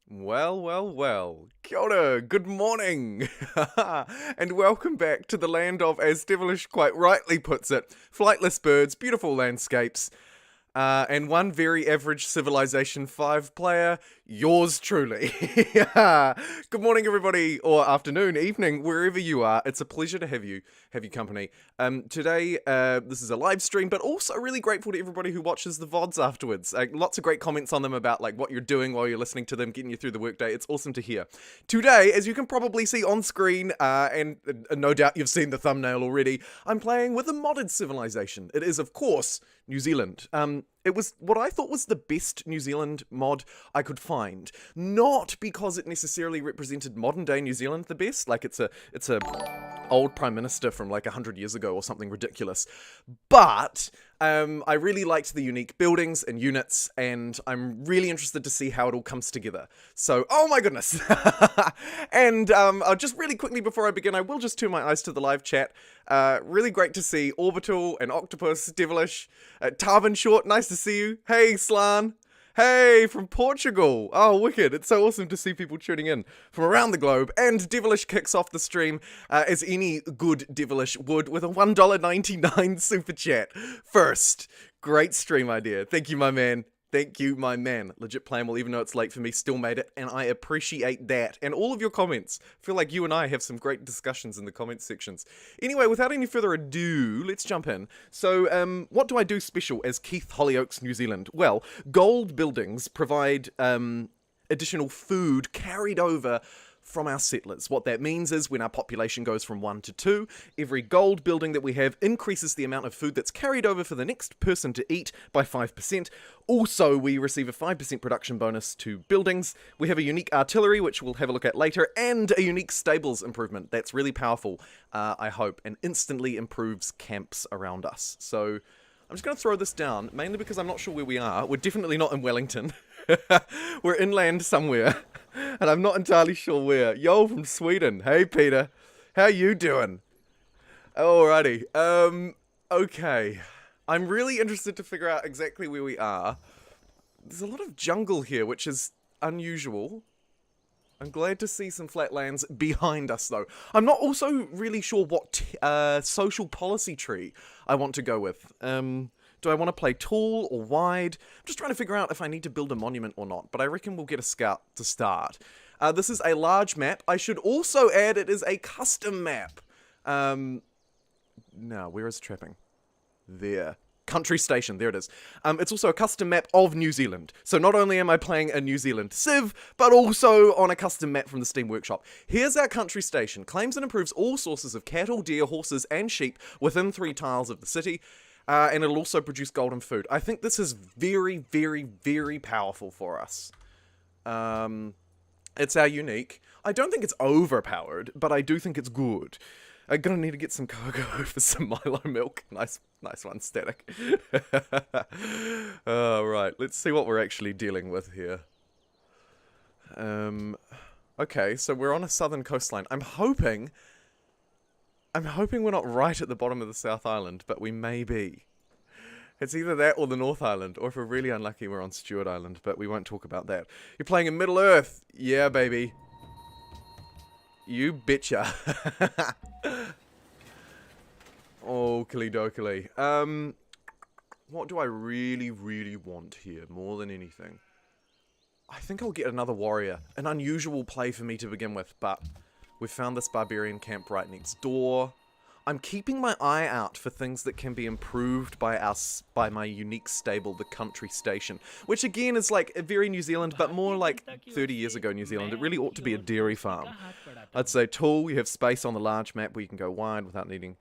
Well, well, well. Kia ora, good morning, and welcome back to the land of, as Devilish quite rightly puts it, flightless birds, beautiful landscapes, and one very average Civilization 5 player, yours truly. Good morning, everybody, or afternoon, evening, wherever you are. It's a pleasure to have you company. Today, this is a live stream, but also really grateful to everybody who watches the VODs afterwards. Lots of great comments on them about like what you're doing while you're listening to them, getting you through the workday. It's awesome to hear. Today, as you can probably see on screen, and no doubt you've seen the thumbnail already, I'm playing with a modded civilization. It is, of course, New Zealand. It was what I thought was the best New Zealand mod I could find. Not because it necessarily represented modern day New Zealand the best, like it's a old prime minister from like 100 years ago or something ridiculous. But I really liked the unique buildings and units, and I'm really interested to see how it all comes together. So, oh my goodness. And just really quickly before I begin, I will just turn my eyes to the live chat. Really great to see Orbital and Octopus, Devilish, Tarvin Short, nice to see you. Hey, Slan. Hey, from Portugal. Oh, wicked. It's so awesome to see people tuning in from around the globe. And Devilish kicks off the stream, as any good Devilish would, with a $1.99 super chat. First, great stream idea. Thank you, my man. Thank you, my man. Legit playing well, even though it's late for me, still made it, and I appreciate that. And all of your comments. I feel like you and I have some great discussions in the comments sections. Anyway, without any further ado, let's jump in. So, what do I do special as Keith Holyoakes, New Zealand? Well, gold buildings provide additional food carried over from our settlers. What that means is when our population goes from 1 to 2, every gold building that we have increases the amount of food that's carried over for the next person to eat by 5%. Also, we receive a 5% production bonus to buildings. We have a unique artillery, which we'll have a look at later, and a unique stables improvement. That's really powerful, I hope, and instantly improves camps around us. So I'm just going to throw this down, mainly because I'm not sure where we are. We're definitely not in Wellington. We're inland somewhere, and I'm not entirely sure where. Yo, from Sweden. Hey, Peter. How you doing? Alrighty. Okay. I'm really interested to figure out exactly where we are. There's a lot of jungle here, which is unusual. I'm glad to see some flatlands behind us, though. I'm not also really sure what social policy tree I want to go with. Do I want to play tall or wide? I'm just trying to figure out if I need to build a monument or not, but I reckon we'll get a scout to start. This is a large map. I should also add it is a custom map. Now, where is trapping? There. Country Station, there it is. It's also a custom map of New Zealand. So not only am I playing a New Zealand Civ, but also on a custom map from the Steam Workshop. Here's our Country Station. Claims and improves all sources of cattle, deer, horses, and sheep within 3 tiles of the city. And it'll also produce golden food. I think this is very, very, very powerful for us. It's our unique. I don't think it's overpowered, but I do think it's good. I'm gonna need to get some cocoa for some Milo milk. Nice one, Static. Alright, let's see what we're actually dealing with here. Okay, so we're on a southern coastline. I'm hoping we're not right at the bottom of the South Island, but we may be. It's either that or the North Island, or if we're really unlucky, we're on Stewart Island, but we won't talk about that. You're playing in Middle Earth! Yeah, baby. You betcha. Oakley dokley. What do I really, really want here, more than anything? I think I'll get another warrior. An unusual play for me to begin with, but we've found this barbarian camp right next door. I'm keeping my eye out for things that can be improved by my unique stable, the Country Station. Which again is like a very New Zealand, but more like 30 years ago New Zealand. It really ought to be a dairy farm. I'd say tall, you have space on the large map where you can go wide without needing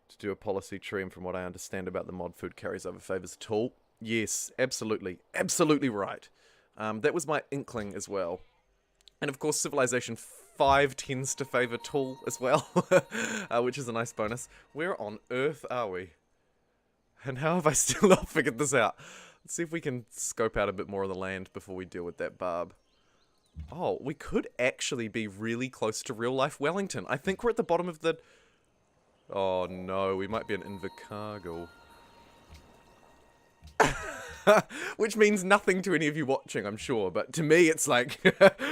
to do a policy tree, and from what I understand about the mod, food carries over favours tall. Yes, absolutely. Absolutely right. That was my inkling as well. And of course, Civilization 5 tends to favour tall as well, which is a nice bonus. Where on earth are we? And how have I still not figured this out? Let's see if we can scope out a bit more of the land before we deal with that barb. Oh, we could actually be really close to real-life Wellington. I think we're at the bottom of the... Oh no, we might be in Invercargill. Which means nothing to any of you watching, I'm sure. But to me, it's like,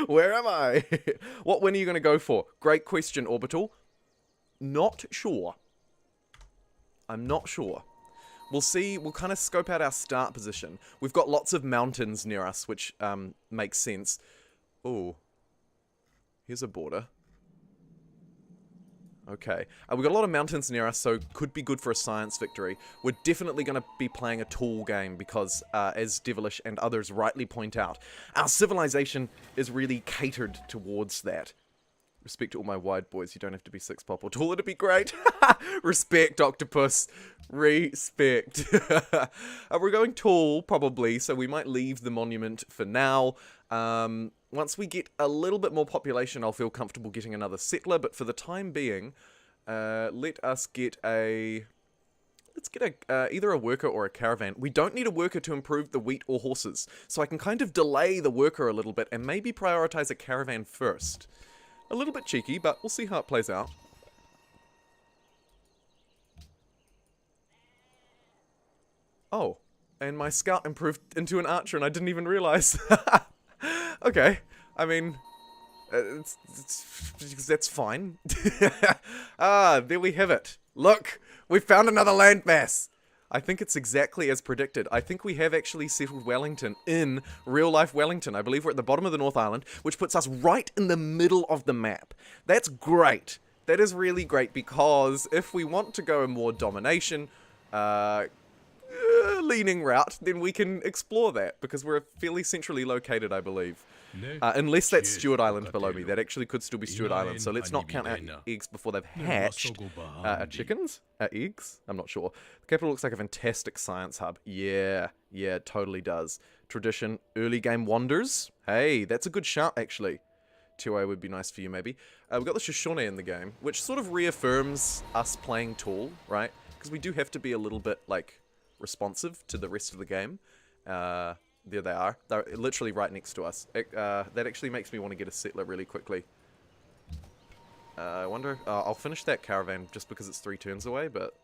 where am I? What win are you going to go for? Great question, Orbital. Not sure. I'm not sure. We'll see. We'll kind of scope out our start position. We've got lots of mountains near us, which makes sense. Ooh. Here's a border. Okay. We've got a lot of mountains near us, so could be good for a science victory. We're definitely going to be playing a tall game because, as Devilish and others rightly point out, our civilization is really catered towards that. Respect to all my wide boys. You don't have to be 6 pop or taller to be great. Respect, Octopus. Respect. We're going tall, probably, so we might leave the monument for now. Once we get a little bit more population, I'll feel comfortable getting another settler, but for the time being, let us get a... Let's get either a worker or a caravan. We don't need a worker to improve the wheat or horses, so I can kind of delay the worker a little bit and maybe prioritize a caravan first. A little bit cheeky, but we'll see how it plays out. Oh, and my scout improved into an archer and I didn't even realize. Okay, I mean, that's fine. There we have it. Look, we found another landmass. I think it's exactly as predicted. I think we have actually settled Wellington in real-life Wellington. I believe we're at the bottom of the North Island, which puts us right in the middle of the map. That's great. That is really great because if we want to go a more domination, leaning route, then we can explore that because we're fairly centrally located, I believe. Unless that's Stewart Island below me. That actually could still be Stewart Island. So let's not count our eggs before they've hatched. Chickens? Eggs? I'm not sure. The capital looks like a fantastic science hub. Yeah, it totally does. Tradition, early game wonders. Hey, that's a good shout, actually. 2A would be nice for you, maybe. We've got the Shoshone in the game, which sort of reaffirms us playing tall, right? Because we do have to be a little bit, like, responsive to the rest of the game. There they are. They're literally right next to us. That actually makes me want to get a settler really quickly. I wonder... I'll finish that caravan just because it's 3 turns away, but...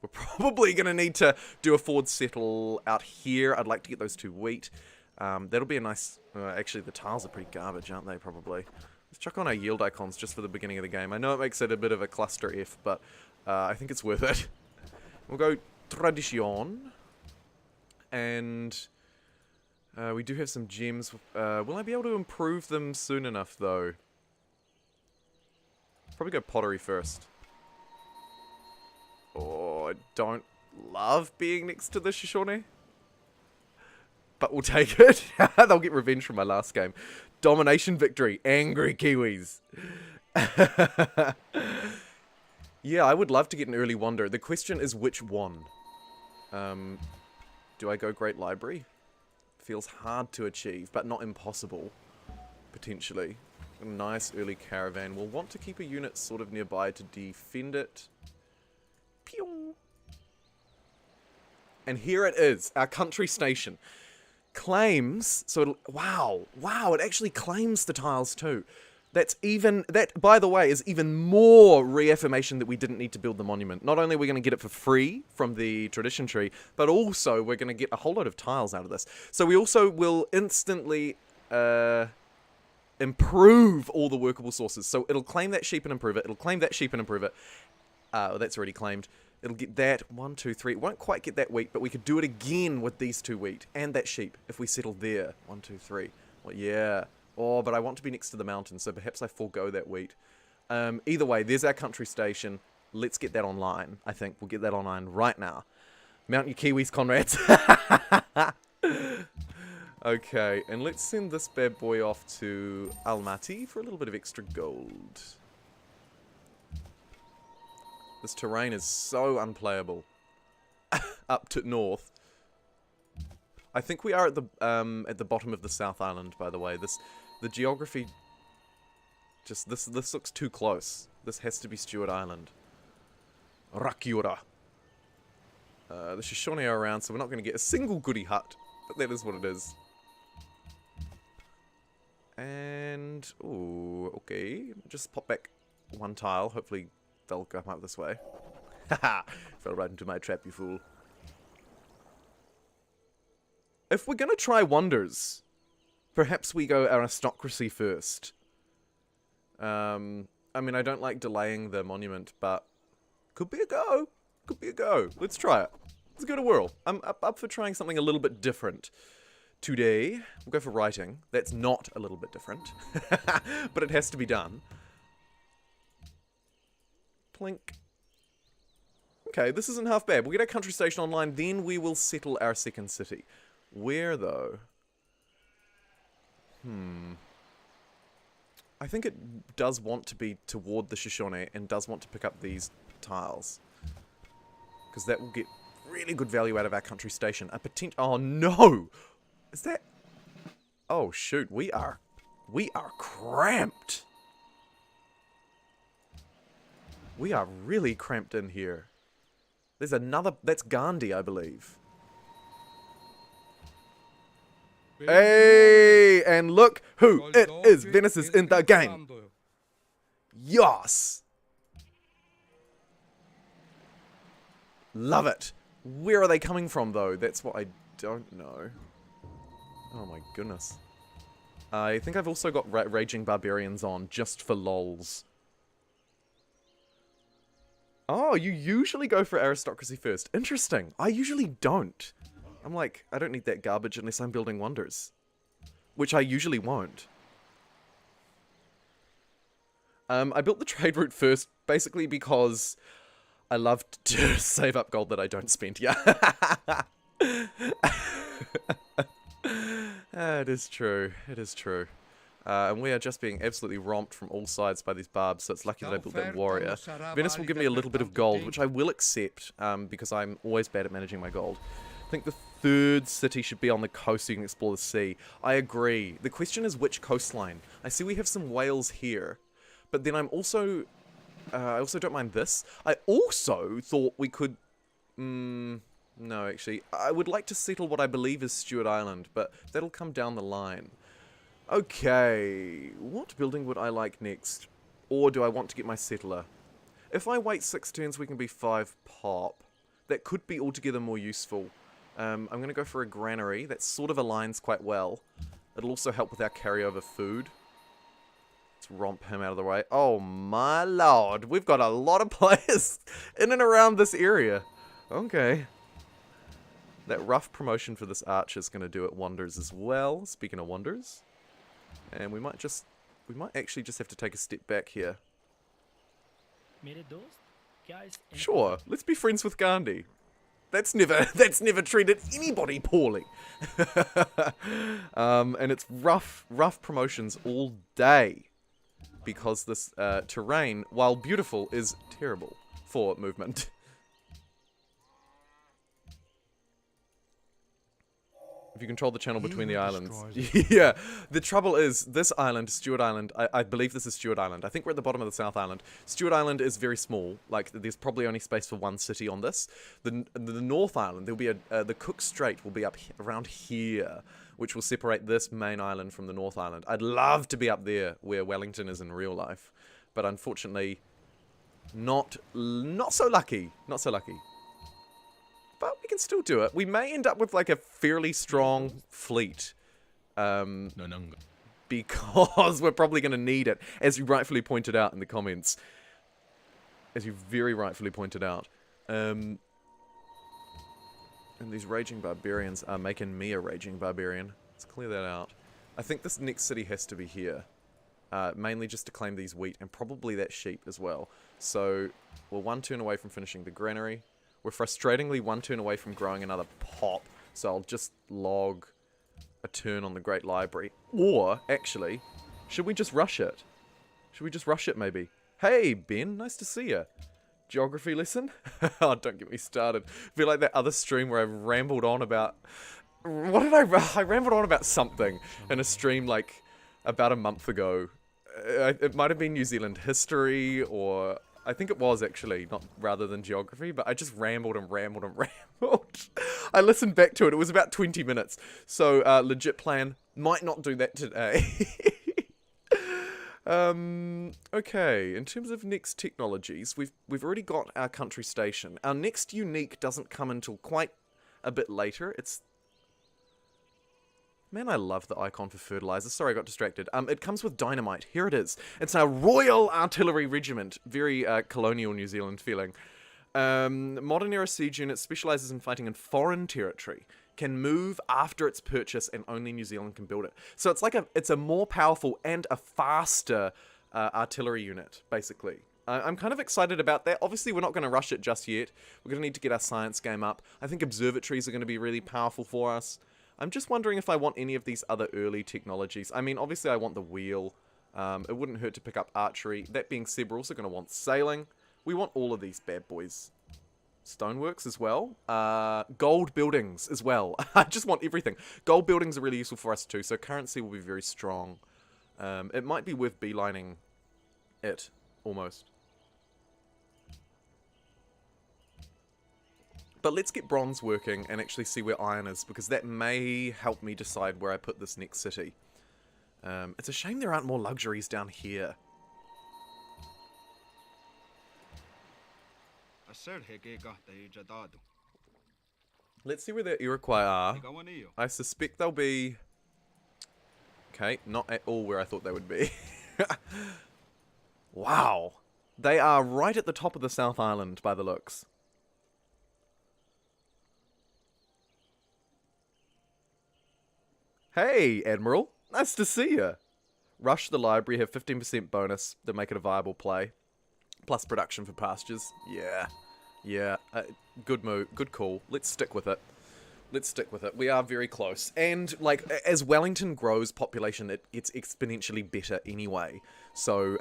We're probably going to need to do a forward settle out here. I'd like to get those 2 wheat. That'll be a nice... actually, the tiles are pretty garbage, aren't they, probably? Let's chuck on our yield icons just for the beginning of the game. I know it makes it a bit of a cluster F, but I think it's worth it. We'll go Tradition. And... we do have some gems. Will I be able to improve them soon enough, though? Probably go pottery first. Oh, I don't love being next to the Shoshone. But we'll take it. They'll get revenge from my last game. Domination victory. Angry Kiwis. Yeah, I would love to get an early wonder. The question is which one? Do I go Great Library? Feels hard to achieve, but not impossible, potentially. A nice early caravan. We'll want to keep a unit sort of nearby to defend it. Pew! And here it is, our country station. Claims, so it'll, wow, it actually claims the tiles too. That, by the way, is even more reaffirmation that we didn't need to build the monument. Not only are we going to get it for free from the tradition tree, but also we're going to get a whole lot of tiles out of this. So we also will instantly improve all the workable sources. So it'll claim that sheep and improve it. It'll claim that sheep and improve it. Oh, that's already claimed. It'll get that. 1, 2, 3. It won't quite get that wheat, but we could do it again with these 2 wheat and that sheep if we settle there. 1, 2, 3. Well, yeah. Oh, but I want to be next to the mountain, so perhaps I forego that wheat. Either way, there's our country station. Let's get that online. I think we'll get that online right now. Mount your Kiwis, Conrads. Okay, and let's send this bad boy off to Almaty for a little bit of extra gold. This terrain is so unplayable. Up to north. I think we are at the bottom of the South Island, by the way. The geography... Just, this looks too close. This has to be Stewart Island. Rakiura. The Shoshone are around, so we're not going to get a single goody hut. But that is what it is. And... ooh, okay. Just pop back 1 tile. Hopefully they'll come up this way. Haha! Fell right into my trap, you fool. if we're going to try wonders, perhaps we go aristocracy first. I mean, I don't like delaying the monument, but could be a go. Could be a go. Let's try it. Let's go to whirl. I'm up for trying something a little bit different. Today, we'll go for writing. That's not a little bit different. But it has to be done. Plink. Okay, this isn't half bad. We'll get our country station online, then we will settle our second city. Where, though? I think it does want to be toward the Shoshone and does want to pick up these tiles. Because that will get really good value out of our country station. A potential... Oh, no! Is that... Oh, shoot. We are cramped. We are really cramped in here. There's another... That's Gandhi, I believe. Hey! And look who it is. Venice is in the game. Yes! Love it. Where are they coming from, though? That's what I don't know. Oh my goodness. I think I've also got Raging Barbarians on, just for lols. Oh, you usually go for aristocracy first. Interesting. I usually don't. I'm like, I don't need that garbage unless I'm building wonders. Which I usually won't. I built the trade route first, basically because I love to save up gold that I don't spend. Yeah. It is true. It is true. And we are just being absolutely romped from all sides by these barbs, so it's lucky that I built that warrior. Venice will give me a little bit of gold, which I will accept, because I'm always bad at managing my gold. I think the third city should be on the coast so you can explore the sea. I agree. The question is which coastline. I see we have some whales here, but then I'm also... I also don't mind this. I also thought we could... no, actually. I would like to settle what I believe is Stewart Island, but that'll come down the line. Okay, what building would I like next? Or do I want to get my settler? If I wait 6 turns, we can be 5 pop. That could be altogether more useful. I'm going to go for a granary. That sort of aligns quite well. It'll also help with our carryover food. Let's romp him out of the way. Oh my lord, we've got a lot of players in and around this area. Okay. That rough promotion for this archer is going to do it wonders as well. Speaking of wonders. And we might actually just have to take a step back here. Sure, let's be friends with Gandhi. That's never treated anybody poorly. And it's rough promotions all day. Because this terrain, while beautiful, is terrible for movement. If you control the channel between the islands. Yeah, the trouble is, this island, Stewart Island, I believe this is Stewart Island. I think we're at the bottom of the South Island. Stewart Island is very small. Like, there's probably only space for one city on this. The North Island, there'll be the Cook Strait will be up around here, which will separate this main island from the North Island. I'd love to be up there where Wellington is in real life, but unfortunately, not so lucky. Not so lucky. But we can still do it. We may end up with like a fairly strong fleet. Because we're probably going to need it, as you rightfully pointed out in the comments. As you very rightfully pointed out. And these raging barbarians are making me a raging barbarian. Let's clear that out. I think this next city has to be here. Mainly just to claim these wheat, and probably that sheep as well. So, we're 1 turn away from finishing the granary. We're frustratingly 1 turn away from growing another pop, so I'll just log a turn on the Great Library. Or, actually, should we just rush it? Should we just rush it, maybe? Hey, Ben, nice to see you. Geography lesson? Oh, don't get me started. I feel like that other stream where I rambled on about... What did I rambled on about something in a stream, like, about a month ago. It might have been New Zealand history, or... I think it was, actually, not rather than geography, but I just rambled and rambled and rambled. I listened back to it. It was about 20 minutes. So, legit plan. Might not do that today. Okay, in terms of next technologies, we've already got our country station. Our next unique doesn't come until quite a bit later. It's Man, I love the icon for fertilizer. Sorry, I got distracted. It comes with dynamite. Here it is. It's a Royal Artillery Regiment. Very colonial New Zealand feeling. Modern era siege unit specializes in fighting in foreign territory. Can move after its purchase, and only New Zealand can build it. So it's a more powerful and a faster artillery unit, basically. I'm kind of excited about that. Obviously, we're not going to rush it just yet. We're going to need to get our science game up. I think observatories are going to be really powerful for us. I'm just wondering if I want any of these other early technologies. I mean, obviously I want the wheel. It wouldn't hurt to pick up archery. That being said, we're also going to want sailing. We want all of these bad boys. Stoneworks as well. Gold buildings as well. I just want everything. Gold buildings are really useful for us too, so currency will be very strong. It might be worth beelining it, almost. But let's get bronze working and actually see where iron is, because that may help me decide where I put this next city. It's a shame there aren't more luxuries down here. Let's see where the Iroquois are. I suspect they'll be... Okay, not at all where I thought they would be. Wow. They are right at the top of the South Island by the looks. Hey, Admiral. Nice to see you. Rush the library, have 15% bonus to make it a viable play. Plus production for pastures. Yeah. Yeah. Good move. Good call. Let's stick with it. Let's stick with it. We are very close. And, like, as Wellington grows population, it gets exponentially better anyway. So,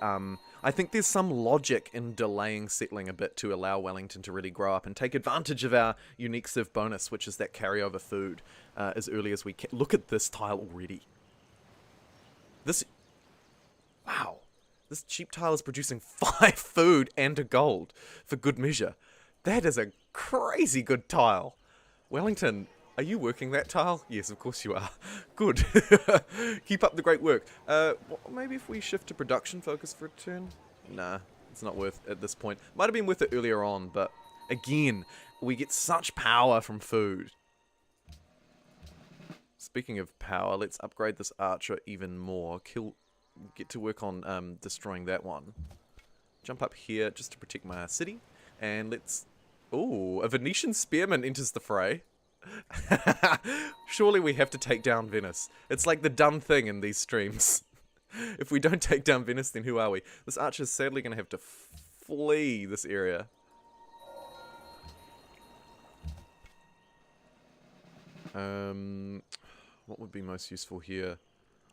I think there's some logic in delaying settling a bit to allow Wellington to really grow up and take advantage of our unique civ bonus, which is that carryover food, as early as we can. Look at this tile already. Wow. This cheap tile is producing 5 food and a gold for good measure. That is a crazy good tile. Wellington, are you working that tile? Yes, of course you are. Good. Keep up the great work. Maybe if we shift to production focus for a turn? Nah, it's not worth it at this point. Might have been worth it earlier on, but again, we get such power from food. Speaking of power, let's upgrade this archer even more. Get to work on destroying that one. Jump up here just to protect my city. And let's... Ooh, a Venetian spearman enters the fray. Surely we have to take down Venice. It's like the done thing in these streams. If we don't take down Venice, then who are we? This archer's sadly going to have to flee this area. What would be most useful here?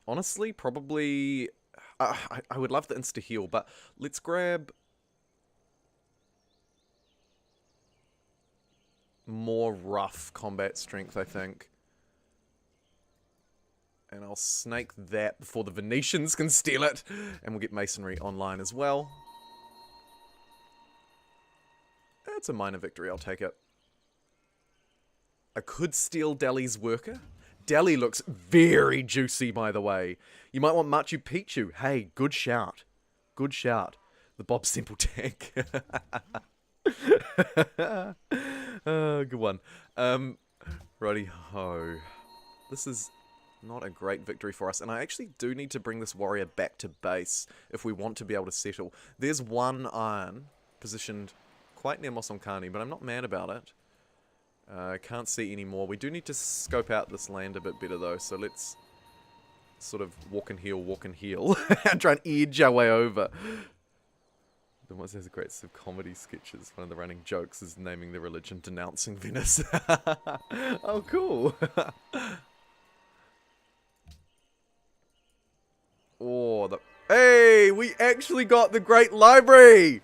Honestly, probably... I would love the insta-heal, but let's grab... more rough combat strength, I think. And I'll snake that before the Venetians can steal it. And we'll get masonry online as well. That's a minor victory, I'll take it. I could steal Delhi's worker. Delhi looks very juicy, by the way. You might want Machu Picchu. Hey, good shout. Good shout. The Bob Simple tank. Good one. Righty ho. This is not a great victory for us, and I actually do need to bring this warrior back to base if we want to be able to settle. There's one iron positioned quite near Mosonkani, but I'm not mad about it. I can't see any more. We do need to scope out this land a bit better though, so let's sort of walk and heal and try and edge our way over. The one has great comedy sketches. One of the running jokes is naming the religion denouncing Venice. Oh, cool. Oh, hey, we actually got the Great Library.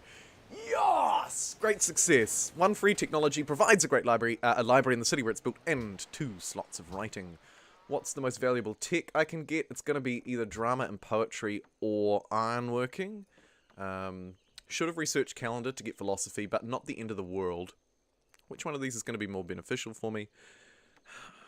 Yes, great success. One free technology provides a great library, a library in the city where it's built, and 2 slots of writing. What's the most valuable tech I can get? It's going to be either drama and poetry or ironworking. Should have researched calendar to get philosophy, but not the end of the world. Which one of these is going to be more beneficial for me?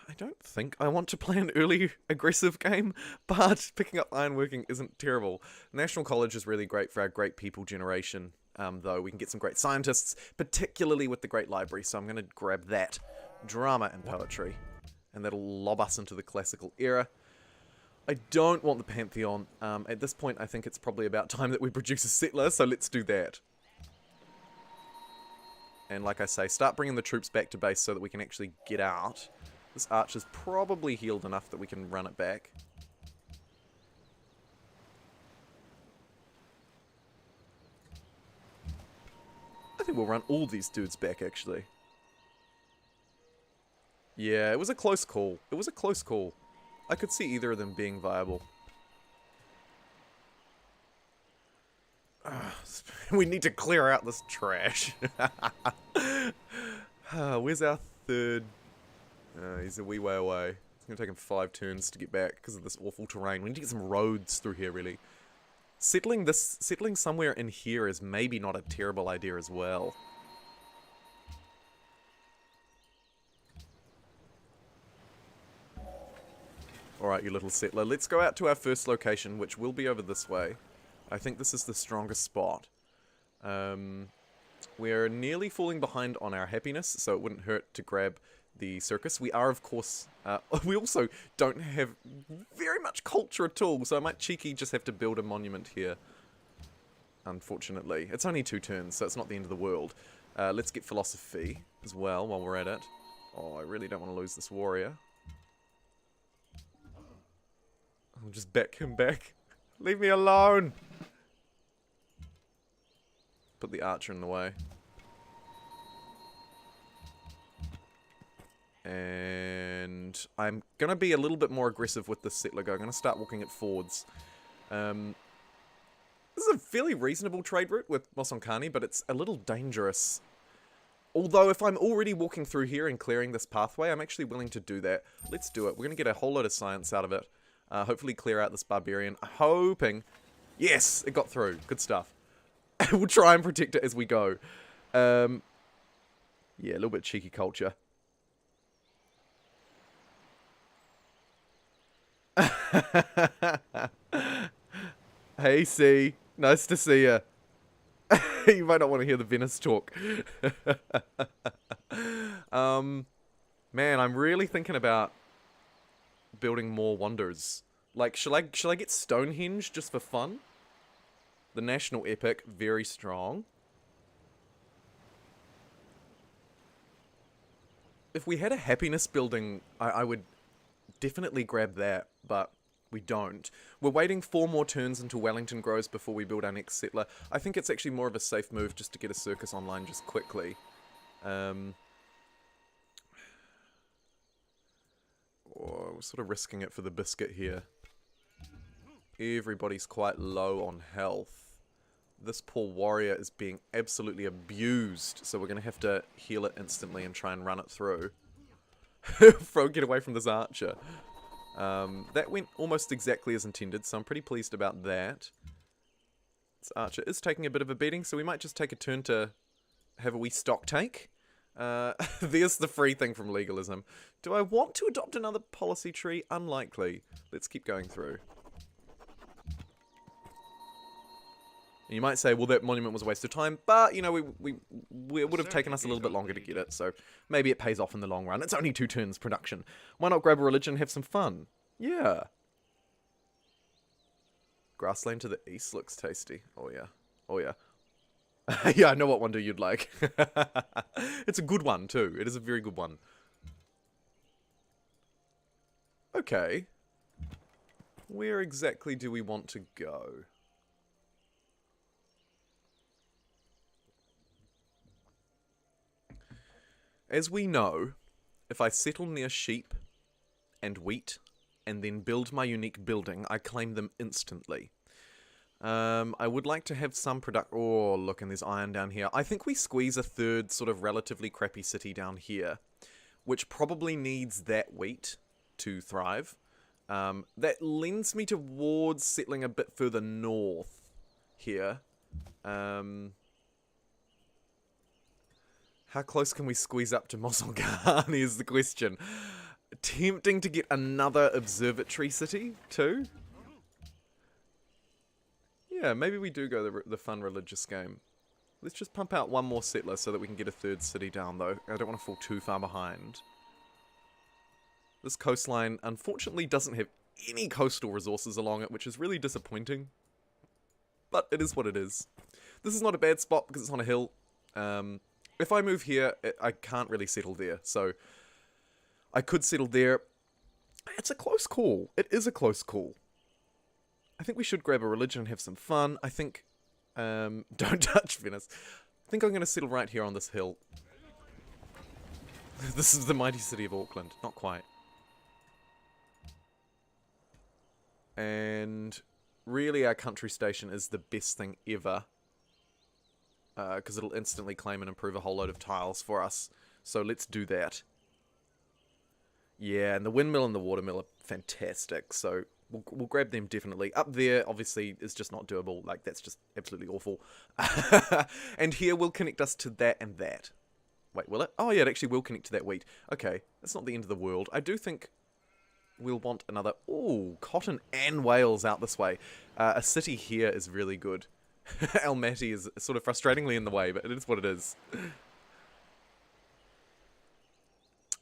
I don't think I want to play an early aggressive game, but picking up ironworking isn't terrible. National College is really great for our great people generation, though. We can get some great scientists, particularly with the Great Library, so I'm going to grab that. Drama and poetry. And that'll lob us into the classical era. I don't want the Pantheon. At this point, I think it's probably about time that we produce a settler, so let's do that. And like I say, start bringing the troops back to base so that we can actually get out. This archer's probably healed enough that we can run it back. I think we'll run all these dudes back, actually. Yeah, it was a close call. It was a close call. I could see either of them being viable. We need to clear out this trash. Where's our third? He's a wee way away. It's going to take him 5 turns to get back because of this awful terrain. We need to get some roads through here, really. Settling somewhere in here is maybe not a terrible idea as well. Alright, you little settler. Let's go out to our first location, which will be over this way. I think this is the strongest spot. We're nearly falling behind on our happiness, so it wouldn't hurt to grab the circus. We are, of course... we also don't have very much culture at all, so I might cheeky just have to build a monument here. Unfortunately. It's only 2 turns, so it's not the end of the world. Let's get philosophy as well while we're at it. Oh, I really don't want to lose this warrior. I'll just back him back. Leave me alone! Put the archer in the way. And I'm going to be a little bit more aggressive with this settler go. I'm going to start walking it forwards. This is a fairly reasonable trade route with Mosonkani, but it's a little dangerous. Although if I'm already walking through here and clearing this pathway, I'm actually willing to do that. Let's do it. We're going to get a whole lot of science out of it. Hopefully clear out this barbarian. Hoping... Yes! It got through. Good stuff. We'll try and protect it as we go. Yeah, a little bit cheeky culture. Hey, C. Nice to see ya. You might not want to hear the Venice talk. Man, I'm really thinking about building more wonders. Like, shall I get Stonehenge just for fun? The national epic, very strong. If we had a happiness building, I would definitely grab that, but we don't. We're waiting 4 more turns until Wellington grows before we build our next settler. I think it's actually more of a safe move just to get a circus online just quickly. Oh, we're sort of risking it for the biscuit here. Everybody's quite low on health. This poor warrior is being absolutely abused, so we're going to have to heal it instantly and try and run it through. Get away from this archer. That went almost exactly as intended, so I'm pretty pleased about that. This archer is taking a bit of a beating, so we might just take a turn to have a wee stock take. There's the free thing from legalism. Do I want to adopt another policy tree? Unlikely. Let's keep going through. And you might say, well, that monument was a waste of time, but, you know, it would have taken us a little bit longer to get it, so maybe it pays off in the long run. It's only 2 turns production. Why not grab a religion and have some fun? Yeah. Grassland to the east looks tasty. Oh, yeah. Oh, yeah. Yeah, I know what wonder you'd like. It's a good one, too. It is a very good one. Okay. Where exactly do we want to go? As we know, if I settle near sheep and wheat and then build my unique building, I claim them instantly. I would like to have some Oh, look, and there's iron down here. I think we squeeze a third sort of relatively crappy city down here, which probably needs that wheat to thrive. That lends me towards settling a bit further north here. How close can we squeeze up to Mosonkani is the question. Tempting to get another observatory city, too? Yeah, maybe we do go the fun religious game. Let's just pump out 1 more settler so that we can get a 3rd city down, though. I don't want to fall too far behind. This coastline, unfortunately, doesn't have any coastal resources along it, which is really disappointing. But it is what it is. This is not a bad spot because it's on a hill. If I move here, I can't really settle there. So I could settle there. It's a close call. It is a close call. I think we should grab a religion and have some fun. I think... don't touch Venice. I think I'm going to settle right here on this hill. This is the mighty city of Auckland. Not quite. And really our country station is the best thing ever. Because it'll instantly claim and improve a whole load of tiles for us. So let's do that. Yeah, and the windmill and the watermill are fantastic. So we'll grab them definitely. Up there, obviously, is just not doable. Like, that's just absolutely awful. And here will connect us to that and that. Wait, will it? Oh, yeah, it actually will connect to that wheat. Okay, that's not the end of the world. I do think we'll want another... Ooh, cotton and whales out this way. A city here is really good. Almaty is sort of frustratingly in the way, but it is what it is.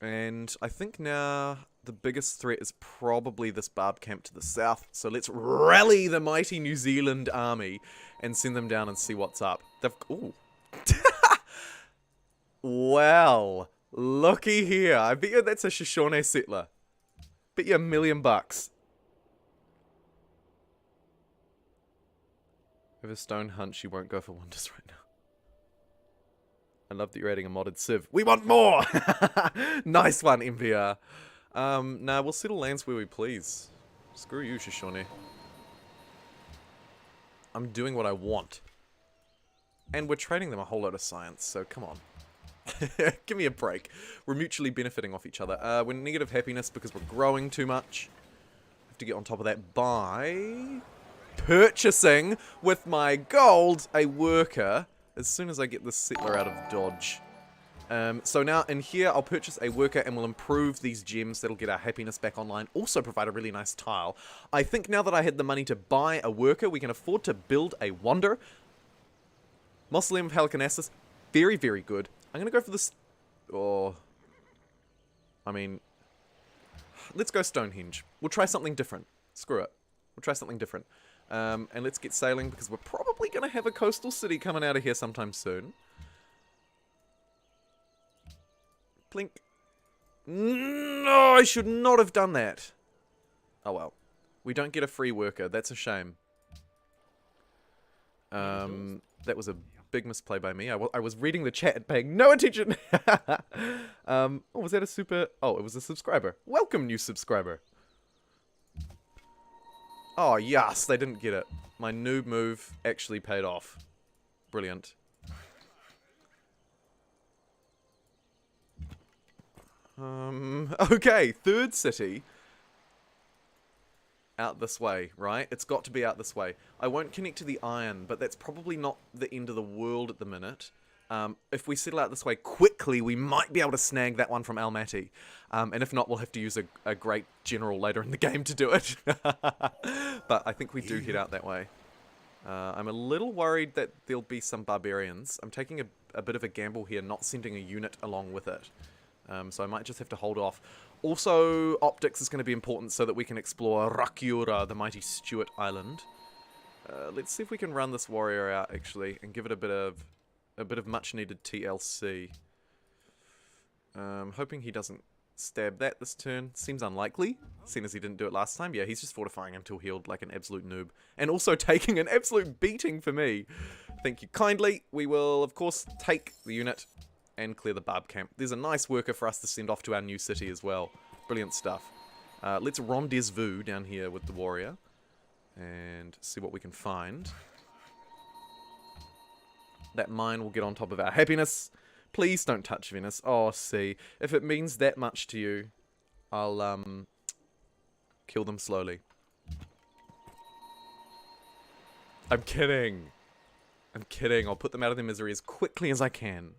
And I think now the biggest threat is probably this barb camp to the south. So let's rally the mighty New Zealand army and send them down and see what's up. They've... Ooh. Well, looky here. I bet you that's a Shoshone settler. Bet you $1 million. I have a stone hunch you won't go for wonders right now. I love that you're adding a modded civ. We want more! Nice one, MVR. Nah, we'll settle lands where we please. Screw you, Shoshone. I'm doing what I want. And we're trading them a whole load of science, so come on. Give me a break. We're mutually benefiting off each other. We're negative happiness because we're growing too much. I have to get on top of that by purchasing with my gold a worker as soon as I get this settler out of Dodge. So now in here I'll purchase a worker and we'll improve these gems that'll get our happiness back online. Also provide a really nice tile. I think now that I had the money to buy a worker, we can afford to build a wonder. Mausoleum of Halicarnassus, very, very good. I'm going to go for this... Oh... I mean... Let's go Stonehenge. We'll try something different. Screw it. We'll try something different. And let's get sailing because we're probably going to have a coastal city coming out of here sometime soon. Plink. No, I should not have done that. Oh well. We don't get a free worker. That's a shame. That was a big misplay by me. I was reading the chat and paying no attention. Oh, was that a super... Oh, it was a subscriber. Welcome, new subscriber. Oh, yes, they didn't get it. My noob move actually paid off. Brilliant. Okay, third city. Out this way, right? It's got to be out this way. I won't connect to the iron, but that's probably not the end of the world at the minute. If we settle out this way quickly, we might be able to snag that one from Almaty. And if not, we'll have to use a great general later in the game to do it. But I think we do head out that way. I'm a little worried that there'll be some barbarians. I'm taking a bit of a gamble here, not sending a unit along with it. So I might just have to hold off. Also, optics is going to be important so that we can explore Rakiura, the mighty Stewart Island. Let's see if we can run this warrior out, actually, and give it a bit of much-needed TLC. Hoping he doesn't stab that this turn. Seems unlikely, seeing as he didn't do it last time. Yeah, he's just fortifying until healed like an absolute noob. And also taking an absolute beating for me. Thank you kindly. We will, of course, take the unit and clear the barb camp. There's a nice worker for us to send off to our new city as well. Brilliant stuff. Let's rendezvous down here with the warrior and see what we can find. That mine will get on top of our happiness. Please don't touch Venice. Oh, see. If it means that much to you, I'll kill them slowly. I'm kidding. I'm kidding. I'll put them out of their misery as quickly as I can.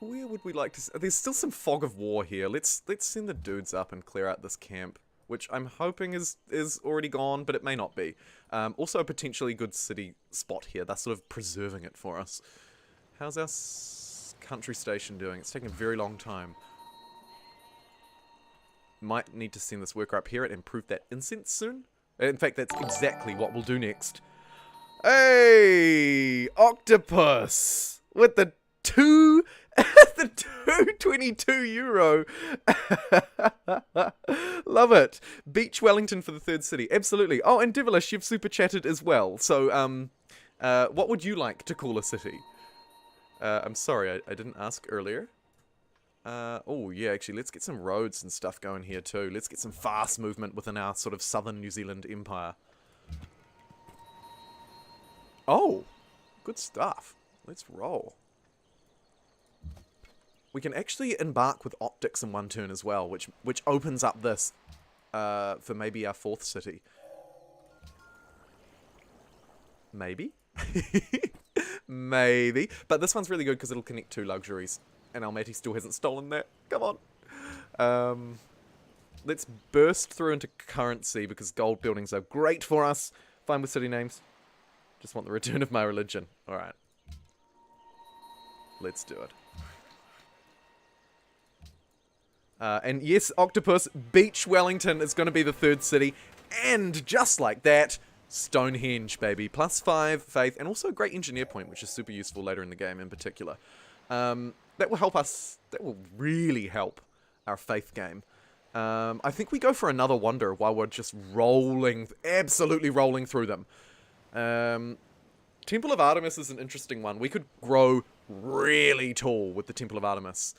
Where would we like to... There's still some fog of war here. Let's send the dudes up and clear out this camp, which I'm hoping is already gone, but it may not be. Also a potentially good city spot here. They're sort of preserving it for us. How's our country station doing? It's taking a very long time. Might need to send this worker up here and improve that incense soon. In fact, that's exactly what we'll do next. Hey! Octopus! With the the 222 euro. Love it. Beach Wellington for the third city. Absolutely. Oh, and Devilish, you've super chatted as well. So, what would you like to call a city? I'm sorry, I didn't ask earlier. Oh, yeah, actually, let's get some roads and stuff going here, too. Let's get some fast movement within our sort of southern New Zealand empire. Oh, good stuff. Let's roll. We can actually embark with optics in one turn as well, which opens up this for maybe our fourth city. Maybe? Maybe. But this one's really good because it'll connect two luxuries. And Almaty still hasn't stolen that. Come on. Let's burst through into currency because gold buildings are great for us. Fine with city names. Just want the return of my religion. Alright. Let's do it. And yes, Octopus, Beach Wellington is going to be the third city. And just like that, Stonehenge, baby. +5 faith, and also a great engineer point, which is super useful later in the game in particular. That will help us, that will really help our faith game. I think we go for another wonder while we're just rolling, absolutely rolling through them. Temple of Artemis is an interesting one. We could grow really tall with the Temple of Artemis.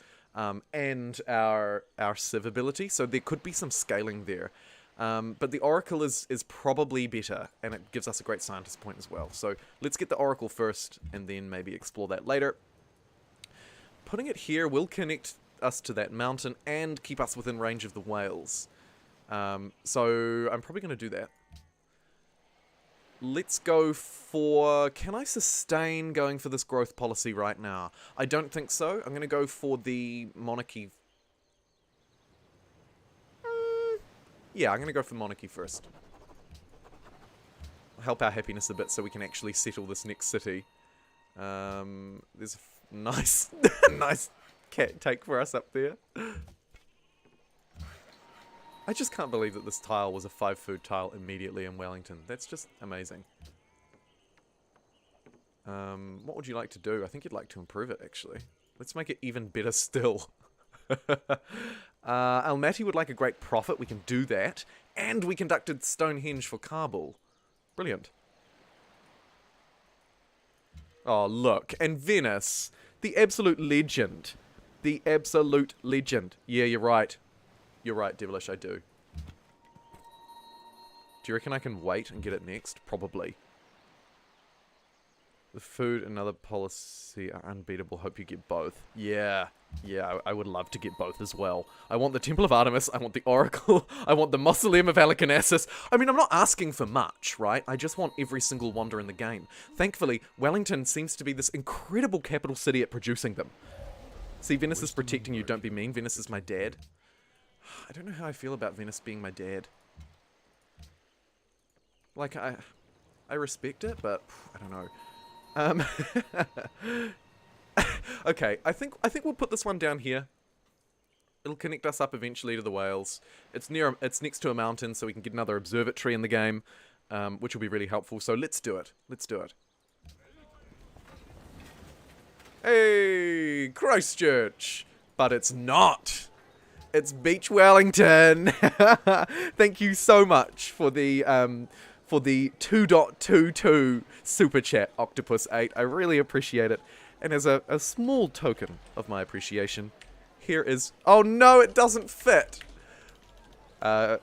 And our civ ability, so there could be some scaling there. But the Oracle is probably better, and it gives us a great scientist point as well. So let's get the Oracle first, and then maybe explore that later. Putting it here will connect us to that mountain and keep us within range of the whales. So I'm probably going to do that. Let's go for... Can I sustain going for this growth policy right now? I don't think so. I'm going to go for the monarchy. Yeah, I'm going to go for monarchy first. Help our happiness a bit so we can actually settle this next city. There's a nice, nice cat take for us up there. I just can't believe that this tile was a 5-food tile immediately in Wellington. That's just amazing. What would you like to do? I think you'd like to improve it, actually. Let's make it even better still. Almaty would like a great profit. We can do that. And we conducted Stonehenge for Kabul. Brilliant. Oh, look. And Venice. The absolute legend. The absolute legend. Yeah, you're right. You're right, Devilish, I do. Do you reckon I can wait and get it next? Probably. The food and other policy are unbeatable. Hope you get both. Yeah. Yeah, I would love to get both as well. I want the Temple of Artemis. I want the Oracle. I want the Mausoleum of Halicarnassus. I mean, I'm not asking for much, right? I just want every single wonder in the game. Thankfully, Wellington seems to be this incredible capital city at producing them. See, Venice is protecting you. Don't be mean. Venice is my dad. I don't know how I feel about Venice being my dad. Like, I respect it, but I don't know. Okay, I think we'll put this one down here. It'll connect us up eventually to the whales. It's next to a mountain, so we can get another observatory in the game, which will be really helpful. So let's do it. Let's do it. Hey, Christchurch, but it's not. It's Beach Wellington. Thank you so much for the 2.22 super chat, Octopus8. I really appreciate it. And as a small token of my appreciation, here is... Oh no, it doesn't fit!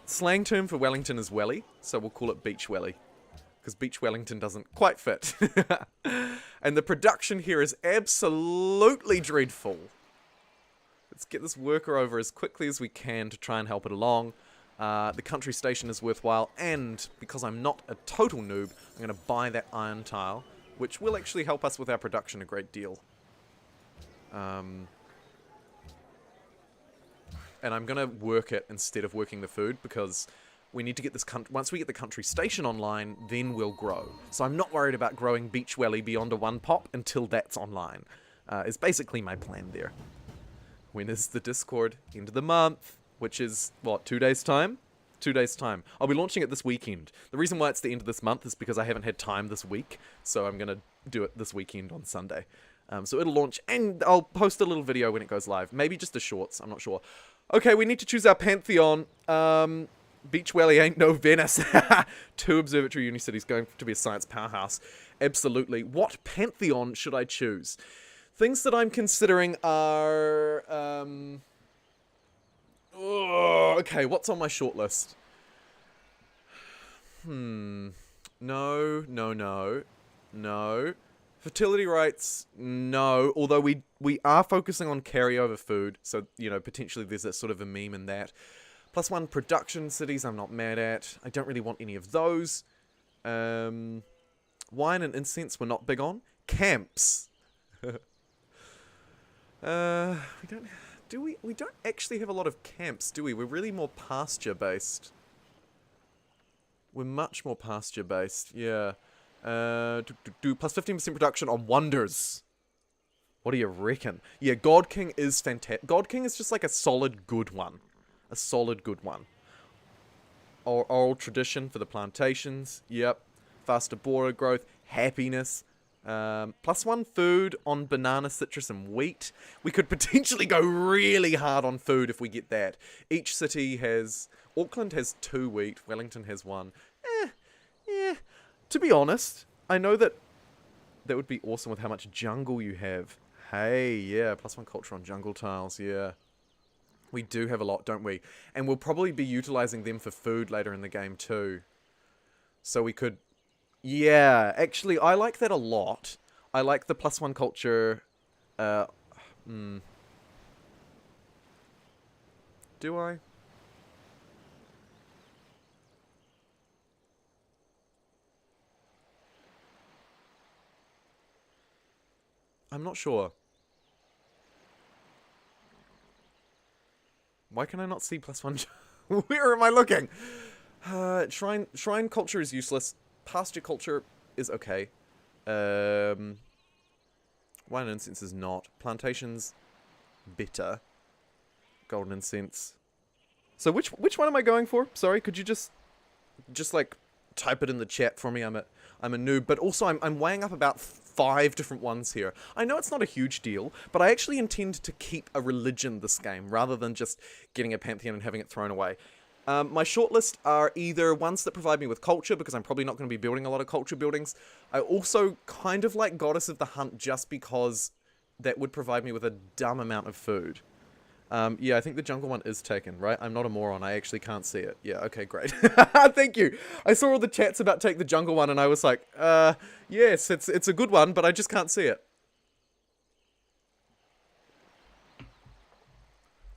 Slang term for Wellington is welly, so we'll call it Beach Welly. Because Beach Wellington doesn't quite fit. And the production here is absolutely dreadful. Let's get this worker over as quickly as we can to try and help it along. The country station is worthwhile, and because I'm not a total noob, I'm going to buy that iron tile, which will actually help us with our production a great deal. And I'm going to work it instead of working the food, because we need to get this once we get the country station online, then we'll grow. So I'm not worried about growing Beach Welly beyond a 1 pop until that's online. is basically my plan there. When is the Discord? End of the month, which is, what, 2 days' time? 2 days' time. I'll be launching it this weekend. The reason why it's the end of this month is because I haven't had time this week, so I'm going to do it this weekend on Sunday. So it'll launch, and I'll post a little video when it goes live. Maybe just the shorts, I'm not sure. Okay, we need to choose our pantheon. Beach Valley ain't no Venice. 2 observatory uni cities going to be a science powerhouse. Absolutely. What pantheon should I choose? Things that I'm considering are... okay, what's on my shortlist? No. Fertility rates, no. Although we are focusing on carryover food, so, you know, potentially there's a sort of a meme in that. +1 production cities, I'm not mad at. I don't really want any of those. Wine and incense, we're not big on. Camps. We don't actually have a lot of camps, do we? We're really more pasture-based. We're much more pasture-based, yeah. +15% production on wonders. What do you reckon? Yeah, God King is fantastic. God King is just like a solid good one. A solid good one. Oral tradition for the plantations. Yep. Faster border growth. Happiness. +1 food on banana, citrus, and wheat. We could potentially go really hard on food if we get that. Each city has... Auckland has 2 wheat. Wellington has 1. To be honest, I know that would be awesome with how much jungle you have. Hey, yeah, +1 culture on jungle tiles, yeah. We do have a lot, don't we? And we'll probably be utilizing them for food later in the game too. So we could... Yeah, actually, I like that a lot. I like the +1 culture... Do I? I'm not sure. Why can I not see +1? Where am I looking? Shrine culture is useless. Pasture culture is okay. Wine and incense is not. Plantations, bitter. Golden incense. So which one am I going for? Sorry, could you just like type it in the chat for me? I'm a noob, but also I'm weighing up about 5 different ones here. I know it's not a huge deal, but I actually intend to keep a religion this game, rather than just getting a pantheon and having it thrown away. My shortlist are either ones that provide me with culture, because I'm probably not going to be building a lot of culture buildings. I also kind of like Goddess of the Hunt, just because that would provide me with a dumb amount of food. Yeah, I think the jungle one is taken, right? I'm not a moron. I actually can't see it. Yeah, okay, great. Thank you. I saw all the chats about take the jungle one, and I was like, yes, it's a good one, but I just can't see it.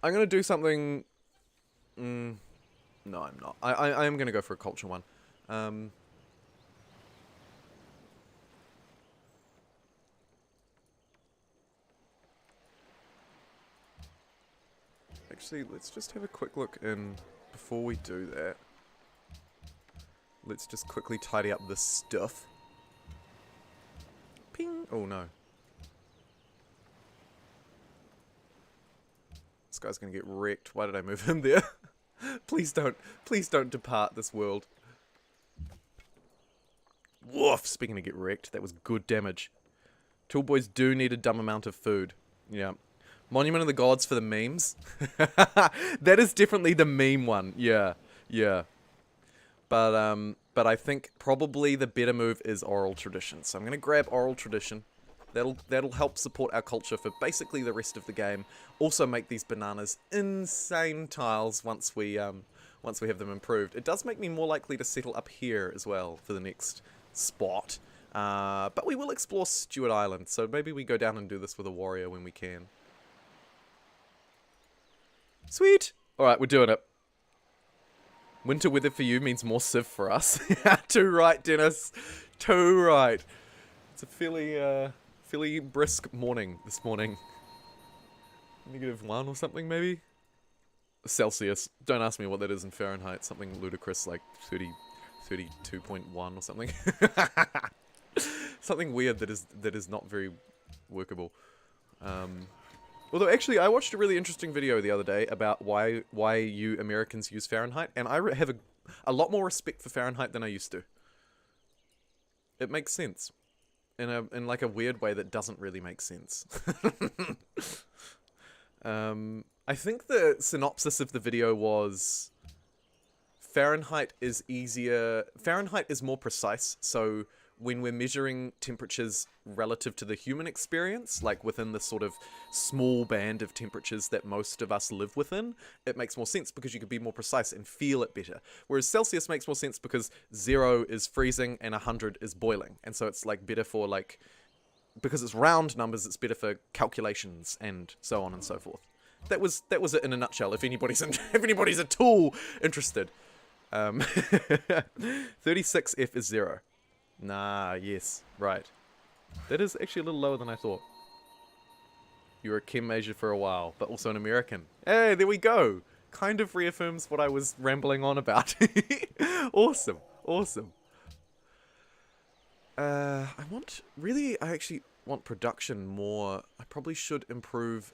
I'm going to do something... no, I'm not. I am going to go for a culture one. Actually, let's just have a quick look in before we do that. Let's just quickly tidy up this stuff. Ping! Oh no. This guy's gonna get wrecked. Why did I move him there? Please don't depart this world. Woof! Speaking of get wrecked, that was good damage. Tool boys do need a dumb amount of food. Yeah. Monument of the Gods for the memes. That is definitely the meme one. Yeah, yeah. But I think probably the better move is oral tradition. So I'm gonna grab oral tradition. That'll help support our culture for basically the rest of the game. Also make these bananas insane tiles once we have them improved. It does make me more likely to settle up here as well for the next spot. But we will explore Stewart Island, so maybe we go down and do this with a warrior when we can. Sweet! Alright, we're doing it. Winter weather for you means more Civ for us. Too right, Dennis. Too right. It's a fairly brisk morning this morning. -1 or something, maybe? Celsius. Don't ask me what that is in Fahrenheit. Something ludicrous like 32.1 or something. Something weird that is not very workable. Although, actually, I watched a really interesting video the other day about why you Americans use Fahrenheit, and I have a lot more respect for Fahrenheit than I used to. It makes sense. In like a weird way that doesn't really make sense. I think the synopsis of the video was Fahrenheit is more precise, so when we're measuring temperatures relative to the human experience, like within the sort of small band of temperatures that most of us live within, it makes more sense because you can be more precise and feel it better. Whereas Celsius makes more sense because 0 is freezing and 100 is boiling. And so it's like better for like, because it's round numbers, it's better for calculations and so on and so forth. That was it in a nutshell, if anybody's at all interested. 36F is 0. Nah, yes, right. That is actually a little lower than I thought. You were a chem major for a while, but also an American. Hey, there we go. Kind of reaffirms what I was rambling on about. Awesome, awesome. I actually want production more. I probably should improve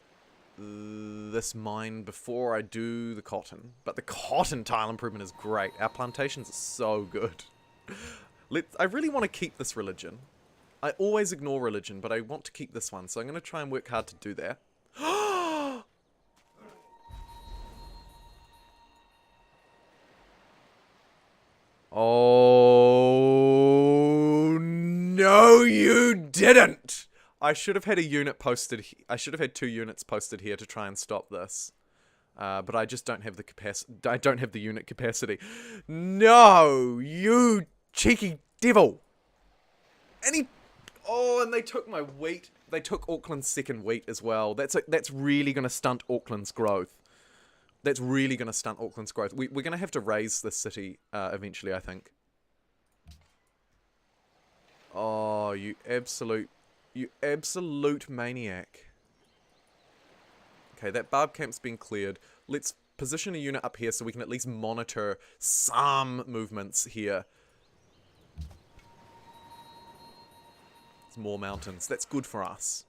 this mine before I do the cotton. But the cotton tile improvement is great. Our plantations are so good. I really want to keep this religion. I always ignore religion, but I want to keep this one, so I'm going to try and work hard to do that. Oh, no you didn't! I should have had a unit posted. I should have had 2 units posted here to try and stop this. But I just don't have the capacity. I don't have the unit capacity. No, you cheeky devil! And they took my wheat. They took Auckland's second wheat as well. That's really going to stunt Auckland's growth. That's really going to stunt Auckland's growth. We're going to have to raise this city eventually, I think. Oh, you absolute maniac. Okay, that barb camp's been cleared. Let's position a unit up here so we can at least monitor some movements here. There's more mountains. That's good for us.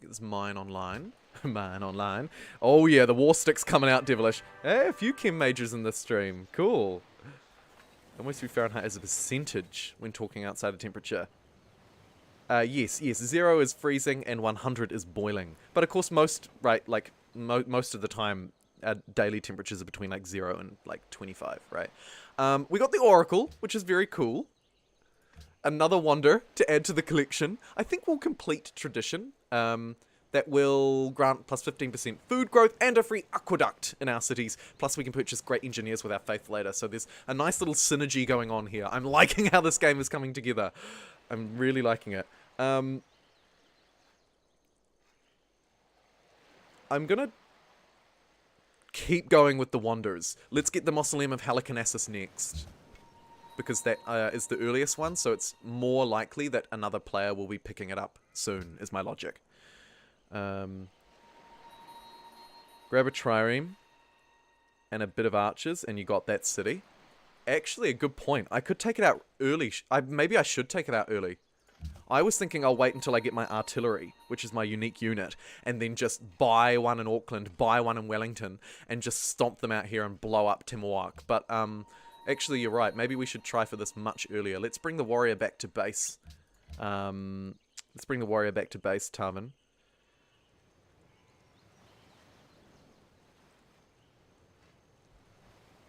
Get this mine online. Mine online. Oh yeah, the war stick's coming out, devilish. Hey, a few chem majors in this stream. Cool. Almost 3 Fahrenheit as a percentage when talking outside of temperature. Yes, 0 is freezing and 100 is boiling. But of course most of the time our daily temperatures are between like 0 and like 25, right? We got the Oracle, which is very cool. Another wonder to add to the collection. I think we'll complete tradition. That will grant plus 15% food growth and a free aqueduct in our cities. Plus we can purchase great engineers with our faith later. So there's a nice little synergy going on here. I'm liking how this game is coming together. I'm really liking it. I'm gonna keep going with the wonders. Let's get the Mausoleum of Halicarnassus next. Because that is the earliest one, so it's more likely that another player will be picking it up soon, is my logic. Grab a trireme and a bit of archers, and you got that city. Actually, a good point. I could take it out early. Maybe I should take it out early. I was thinking I'll wait until I get my artillery, which is my unique unit, and then just buy one in Auckland, buy one in Wellington, and just stomp them out here and blow up Timoak. But, actually, you're right. Maybe we should try for this much earlier. Let's bring the warrior back to base. Let's bring the warrior back to base, Tarvin.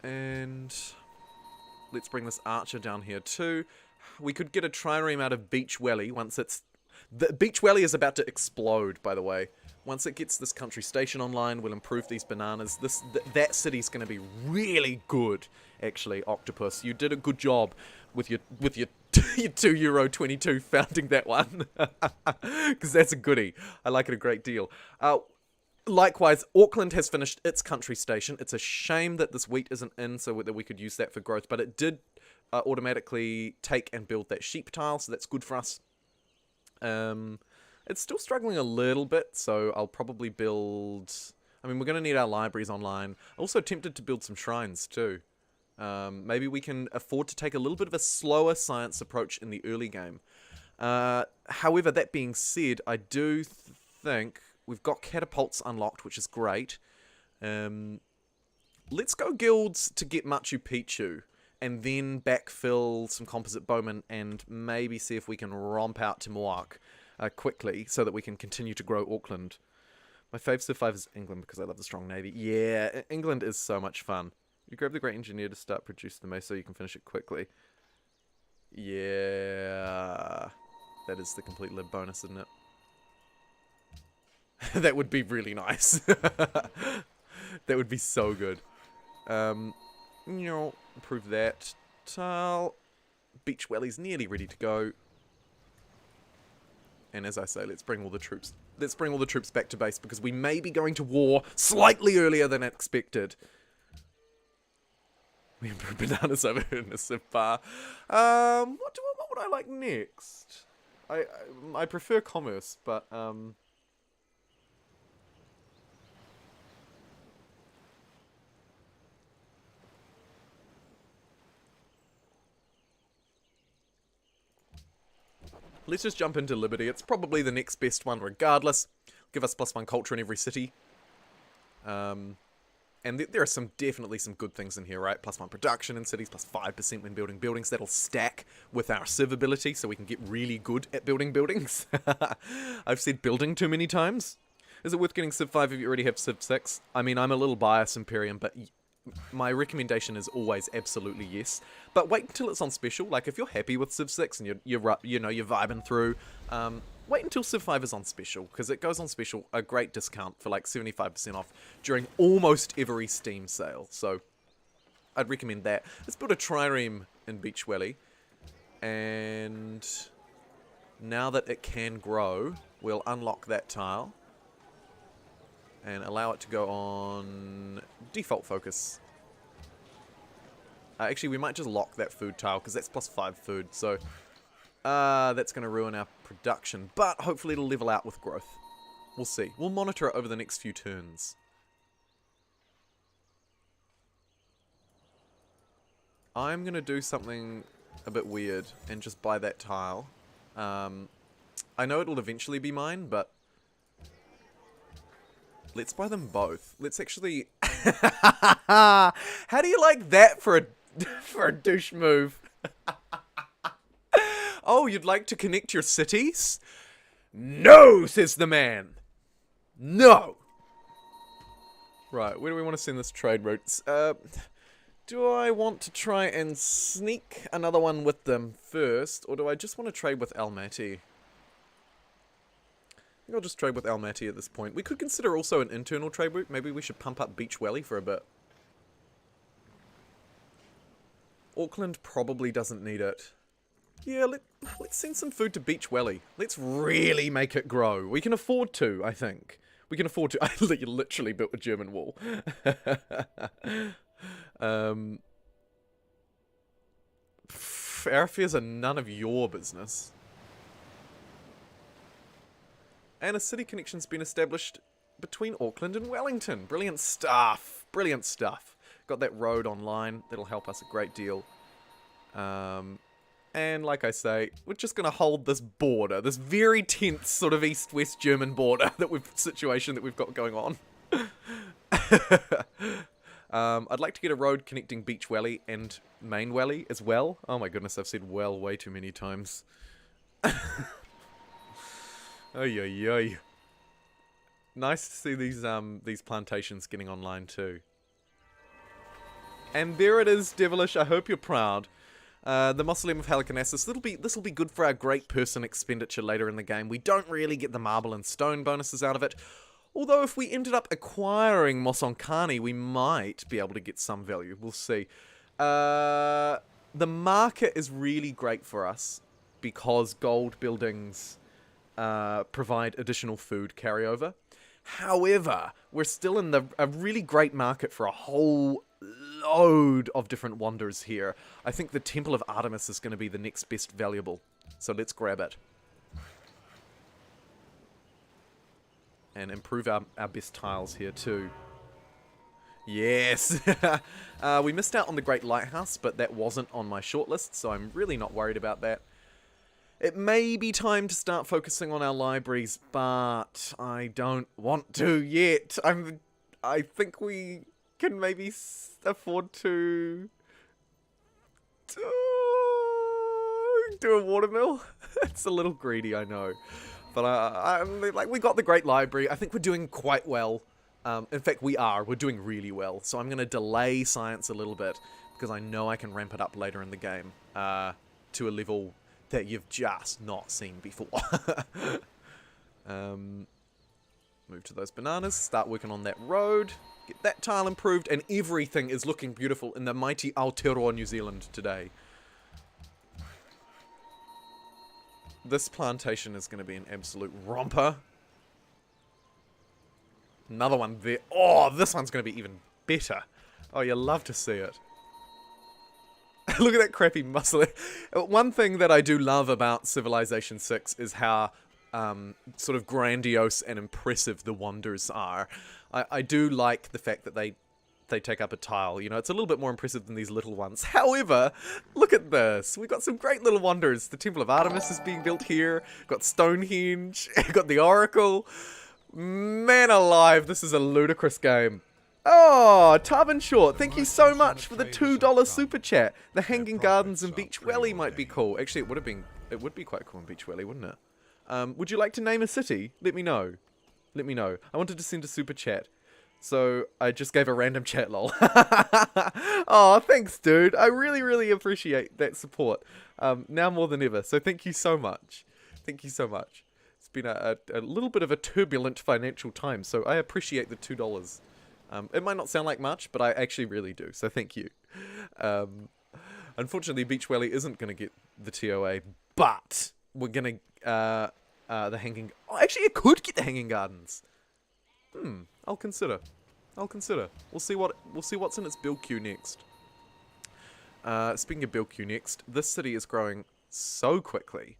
And let's bring this archer down here too. We could get a trireme out of Beach Welly once it's... The Beach Welly is about to explode, by the way. Once it gets this country station online, we'll improve these bananas. That city's going to be really good, actually, Octopus. You did a good job with your your €2.22 founding that one. Because that's a goodie. I like it a great deal. Likewise, Auckland has finished its country station. It's a shame that this wheat isn't in so that we could use that for growth, but it did automatically take and build that sheep tile, so that's good for us. It's still struggling a little bit, so I'll probably build... I mean, we're going to need our libraries online. Also tempted to build some shrines too. Maybe we can afford to take a little bit of a slower science approach in the early game. However, that being said, I do think... We've got catapults unlocked, which is great. Let's go guilds to get Machu Picchu, and then backfill some composite bowmen, and maybe see if we can romp out to Mohawk quickly, so that we can continue to grow Auckland. My fave Civ 5 is England, because I love the strong navy. Yeah, England is so much fun. You grab the great engineer to start produce the mace so you can finish it quickly. Yeah, that is the complete lib bonus, isn't it? That would be really nice. That would be so good. Improve that. Tile. Beach Welly's nearly ready to go. And as I say, let's bring all the troops. Let's bring all the troops back to base, because we may be going to war slightly earlier than expected. We improve bananas over in the Civ bar. What would I like next? I prefer commerce, but let's just jump into Liberty. It's probably the next best one regardless. Give us +1 culture in every city. And there are definitely some good things in here, right? +1 production in cities, +5% when building buildings. That'll stack with our Civ ability, so we can get really good at building buildings. I've said building too many times. Is it worth getting Civ 5 if you already have Civ 6? I mean, I'm a little biased, Imperium, but my recommendation is always absolutely yes. But wait until it's on special. Like, if you're happy with Civ 6 and you're vibing through, wait until Civ 5 is on special, because it goes on special, a great discount for like 75% off during almost every Steam sale. So I'd recommend that. Let's build a trireme in Beach Welly, and now that it can grow, we'll unlock that tile and allow it to go on default focus. Actually, we might just lock that food tile, because that's +5 food, so that's going to ruin our production, but hopefully it'll level out with growth. We'll see. We'll monitor it over the next few turns. I'm going to do something a bit weird and just buy that tile. I know it'll eventually be mine, but let's buy them both. Let's actually... How do you like that for a douche move? Oh, you'd like to connect your cities? No, says the man. No. Right, where do we want to send this trade route? Do I want to try and sneak another one with them first, or do I just want to trade with Almaty? I think I'll just trade with Almaty at this point. We could consider also an internal trade route. Maybe we should pump up Beach Welly for a bit. Auckland probably doesn't need it. Yeah, let's send some food to Beach Welly. Let's really make it grow. We can afford to, I think. We can afford to. I literally built a German wall. Our affairs are none of your business. And a city connection's been established between Auckland and Wellington. Brilliant stuff. Brilliant stuff. Got that road online. That'll help us a great deal. And like I say, we're just going to hold this border. This very tense sort of east-west German border situation that we've got going on. I'd like to get a road connecting Beach Welly and Main Welly as well. Oh my goodness, I've said well way too many times. Oy, oy, oy. Nice to see these plantations getting online too. And there it is, Devilish. I hope you're proud. The Mausoleum of Halicarnassus. This'll be good for our great person expenditure later in the game. We don't really get the marble and stone bonuses out of it. Although if we ended up acquiring Mos Onkani, we might be able to get some value. We'll see. The market is really great for us because gold buildings provide additional food carryover. However, we're still in a really great market for a whole load of different wonders here. I think the Temple of Artemis is going to be the next best valuable. So let's grab it. And improve our best tiles here too. Yes! We missed out on the Great Lighthouse, but that wasn't on my shortlist, so I'm really not worried about that. It may be time to start focusing on our libraries, but I don't want to yet. I think we can maybe afford to do a watermill. It's a little greedy, I know. But like, we got the great library. I think we're doing quite well. In fact, we're doing really well. So I'm going to delay science a little bit, because I know I can ramp it up later in the game to a level that you've just not seen before. Move to those bananas, start working on that road, get that tile improved, and everything is looking beautiful in the mighty Aotearoa New Zealand today. This plantation is going to be an absolute romper. Another one there. Oh, this one's going to be even better. Oh, you love to see it. Look at that crappy muscle. One thing that I do love about Civilization 6 is how sort of grandiose and impressive the wonders are. I do like the fact that they take up a tile. You know, it's a little bit more impressive than these little ones. However, look at this. We've got some great little wonders. The Temple of Artemis is being built here. Got Stonehenge. Got the Oracle. Man alive, this is a ludicrous game. Oh, Tarvin Short, thank you so much for the $2 super chat. The Hanging Gardens in Beach Valley might be cool. Actually, it would be quite cool in Beach Valley, wouldn't it? Would you like to name a city? Let me know. Let me know. I wanted to send a super chat, so I just gave a random chat, lol. Oh, thanks, dude. I really, really appreciate that support. Now more than ever, so thank you so much. Thank you so much. It's been a little bit of a turbulent financial time, so I appreciate the $2. It might not sound like much, but I actually really do, so thank you. Unfortunately, Beach Valley isn't going to get the TOA, but we're going to... the Hanging... Oh, actually, it could get the Hanging Gardens. I'll consider. We'll see what's in its build queue next. Speaking of build queue next, this city is growing so quickly.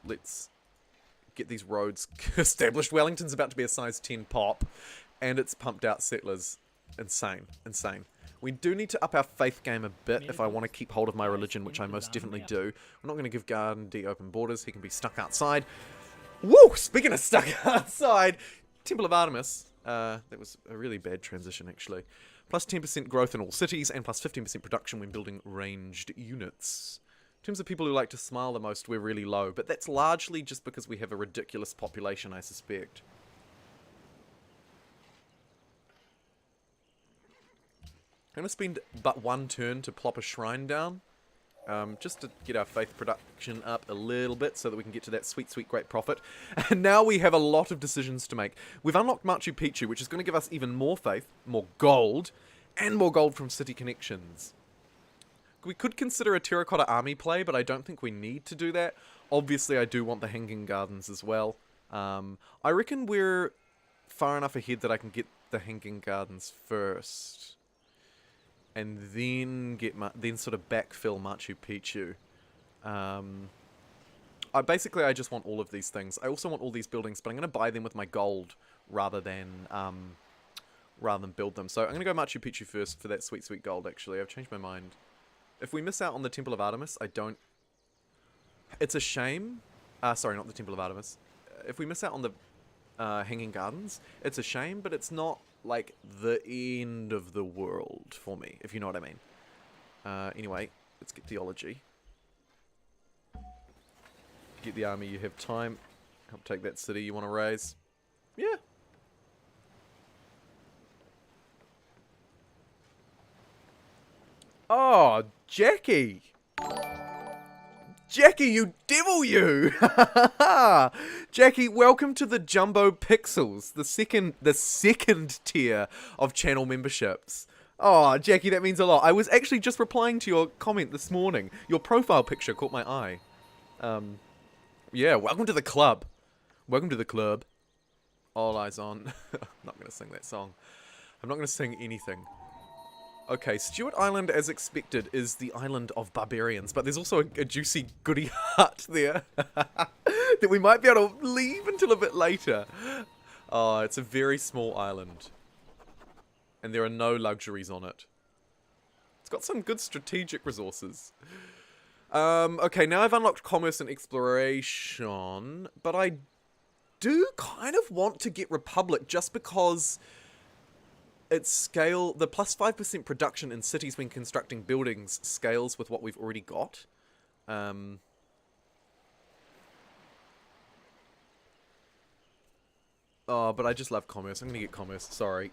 Let's get these roads established. Wellington's about to be a size 10 pop, and it's pumped out settlers. Insane. We do need to up our faith game a bit if I want to keep hold of my religion, which I most definitely do. I'm not going to give Garden D open borders. He can be stuck outside. Woo! Speaking of stuck outside, Temple of Artemis. That was a really bad transition, actually. Plus 10% growth in all cities, and plus 15% production when building ranged units. In terms of people who like to smile the most, we're really low, but that's largely just because we have a ridiculous population, I suspect. I'm going to spend but one turn to plop a shrine down, just to get our faith production up a little bit so that we can get to that sweet, sweet, great profit. And now we have a lot of decisions to make. We've unlocked Machu Picchu, which is going to give us even more faith, more gold, and more gold from city connections. We could consider a terracotta army play, but I don't think we need to do that. Obviously, I do want the Hanging Gardens as well. I reckon we're far enough ahead that I can get the Hanging Gardens first. And then then sort of backfill Machu Picchu. I just want all of these things. I also want all these buildings, but I'm going to buy them with my gold rather than build them. So I'm going to go Machu Picchu first for that sweet, sweet gold, actually. I've changed my mind. If we miss out on the Temple of Artemis, I don't... It's a shame. Sorry, not the Temple of Artemis. If we miss out on the Hanging Gardens, it's a shame, but it's not, like, the end of the world for me, if you know what I mean. Anyway, let's get theology. Get the army, you have time. Help take that city you want to raise. Yeah. Oh, Jackie! Jackie, you devil, you! Jackie, welcome to the JumboPixels, the second tier of channel memberships. Oh, Jackie, that means a lot. I was actually just replying to your comment this morning. Your profile picture caught my eye. Yeah, welcome to the club. Welcome to the club. All eyes on. I'm not going to sing that song. I'm not going to sing anything. Okay, Stewart Island, as expected, is the island of barbarians, but there's also a juicy goody hut there that we might be able to leave until a bit later. Oh, it's a very small island, and there are no luxuries on it. It's got some good strategic resources. Okay, now I've unlocked commerce and exploration, but I do kind of want to get Republic just because its scale, the plus 5% production in cities when constructing buildings scales with what we've already got. Oh, but I just love commerce. I'm gonna get commerce, sorry.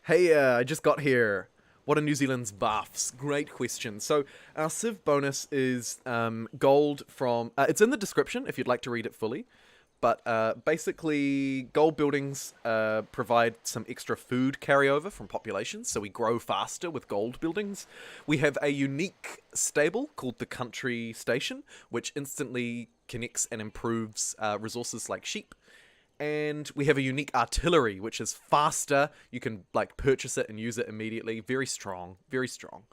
Hey, I just got here. What are New Zealand's buffs? Great question. So, our Civ bonus is gold from... it's in the description if you'd like to read it fully. But basically, gold buildings provide some extra food carryover from populations, so we grow faster with gold buildings. We have a unique stable called the Country Station, which instantly connects and improves resources like sheep. And we have a unique artillery, which is faster. You can like purchase it and use it immediately. Very strong, very strong.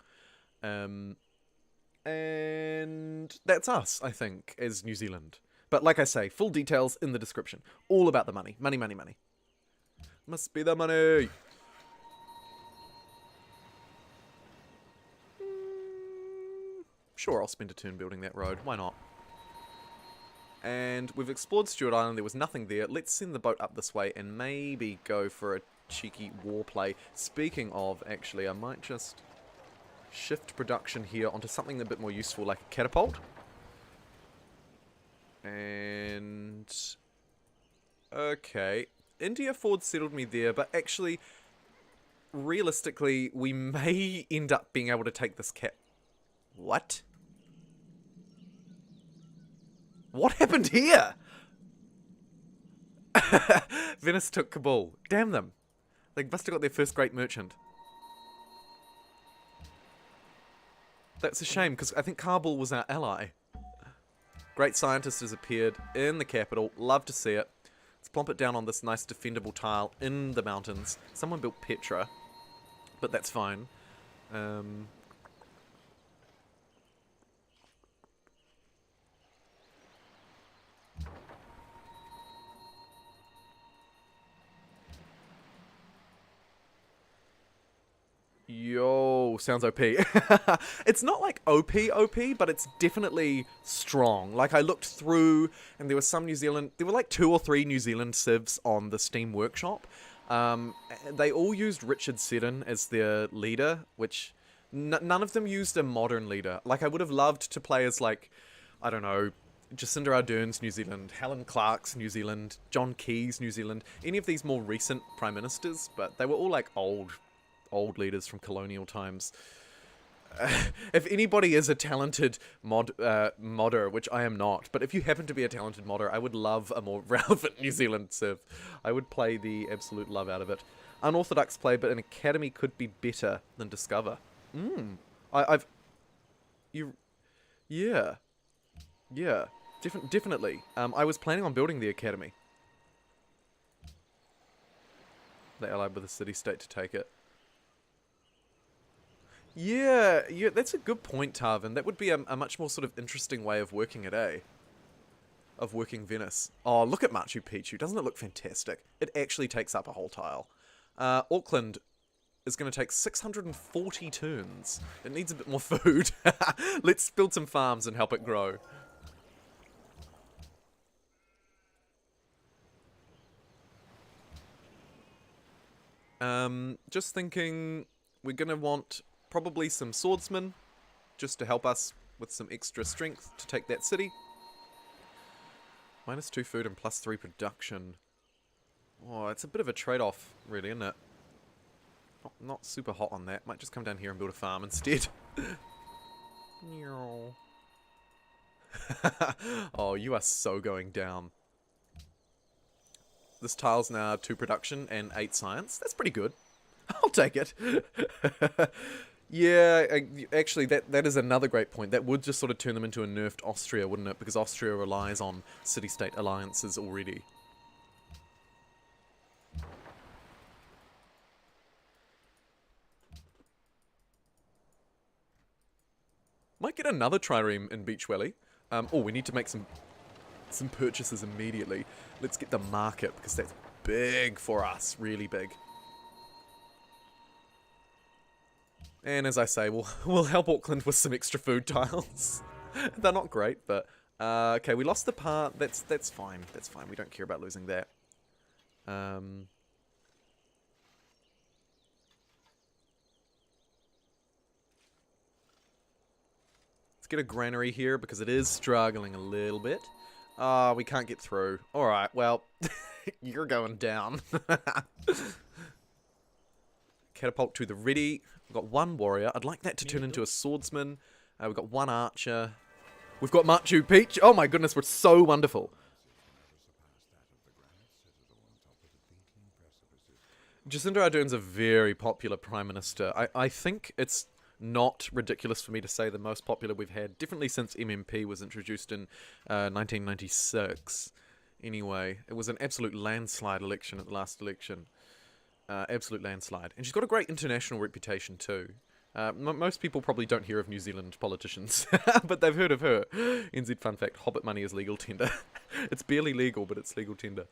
And that's us, I think, as New Zealand. But like I say, full details in the description. All about the money. Money, money, money. Must be the money. Sure, I'll spend a turn building that road. Why not? And we've explored Stewart Island. There was nothing there. Let's send the boat up this way and maybe go for a cheeky war play. Speaking of, actually, I might just shift production here onto something a bit more useful, like a catapult. And... okay. India Ford settled me there, but actually, realistically, we may end up being able to take this cat... What? What happened here? Venice took Kabul. Damn them. They must have got their first great merchant. That's a shame, because I think Kabul was our ally. Great scientist has appeared in the capital. Love to see it. Let's plump it down on this nice defendable tile in the mountains. Someone built Petra, but that's fine. Yo, sounds OP. It's not like OP, but it's definitely strong. Like, I looked through, and there were like 2 or 3 New Zealand civs on the Steam Workshop. They all used Richard Seddon as their leader, which none of them used a modern leader. Like, I would have loved to play as, like, I don't know, Jacinda Ardern's New Zealand, Helen Clark's New Zealand, John Key's New Zealand, any of these more recent prime ministers, but they were all, like, old leaders from colonial times. If anybody is a talented modder, which I am not, but if you happen to be a talented modder, I would love a more relevant New Zealand civ. I would play the absolute love out of it. Unorthodox play, but an academy could be better than Discover. Yeah, definitely. I was planning on building the academy. They allied with a city-state to take it. Yeah, that's a good point, Tarvin. That would be a much more sort of interesting way of working it, eh? Of working Venice. Oh, look at Machu Picchu. Doesn't it look fantastic? It actually takes up a whole tile. Auckland is going to take 640 turns. It needs a bit more food. Let's build some farms and help it grow. Just thinking, we're going to want probably some swordsmen, just to help us with some extra strength to take that city. -2 food and +3 production. Oh, it's a bit of a trade-off, really, isn't it? Not super hot on that. Might just come down here and build a farm instead. Oh, you are so going down. This tile's now 2 production and 8 science. That's pretty good. I'll take it. Yeah, actually, that is another great point. That would just sort of turn them into a nerfed Austria, wouldn't it? Because Austria relies on city-state alliances already. Might get another trireme in Beach Valley. Oh, we need to make some purchases immediately. Let's get the market, because that's big for us. Really big. And as I say, we'll help Auckland with some extra food tiles. They're not great, but okay, we lost the part. That's fine. That's fine. We don't care about losing that. Let's get a granary here because it is struggling a little bit. We can't get through. All right, well, you're going down. Catapult to the ready. We've got one warrior. I'd like that to turn into a swordsman. We've got one archer. We've got Machu Picchu. Oh my goodness, we're so wonderful. Jacinda Ardern's a very popular prime minister. I think it's not ridiculous for me to say the most popular we've had, definitely since MMP was introduced in 1996. Anyway, it was an absolute landslide election at the last election. Absolute landslide. And she's got a great international reputation too. Most people probably don't hear of New Zealand politicians, but they've heard of her. NZ fun fact, Hobbit money is legal tender. It's barely legal, but it's legal tender.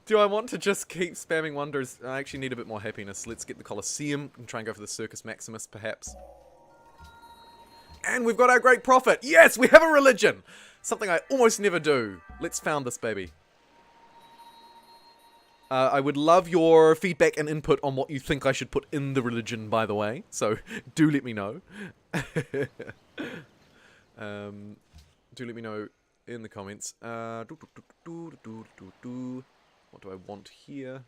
Do I want to just keep spamming wonders? I actually need a bit more happiness. Let's get the Colosseum and try and go for the Circus Maximus, perhaps. And we've got our great prophet. Yes, we have a religion. Something I almost never do. Let's found this baby. I would love your feedback and input on what you think I should put in the religion, by the way. So, do let me know. Do let me know in the comments. What do I want here?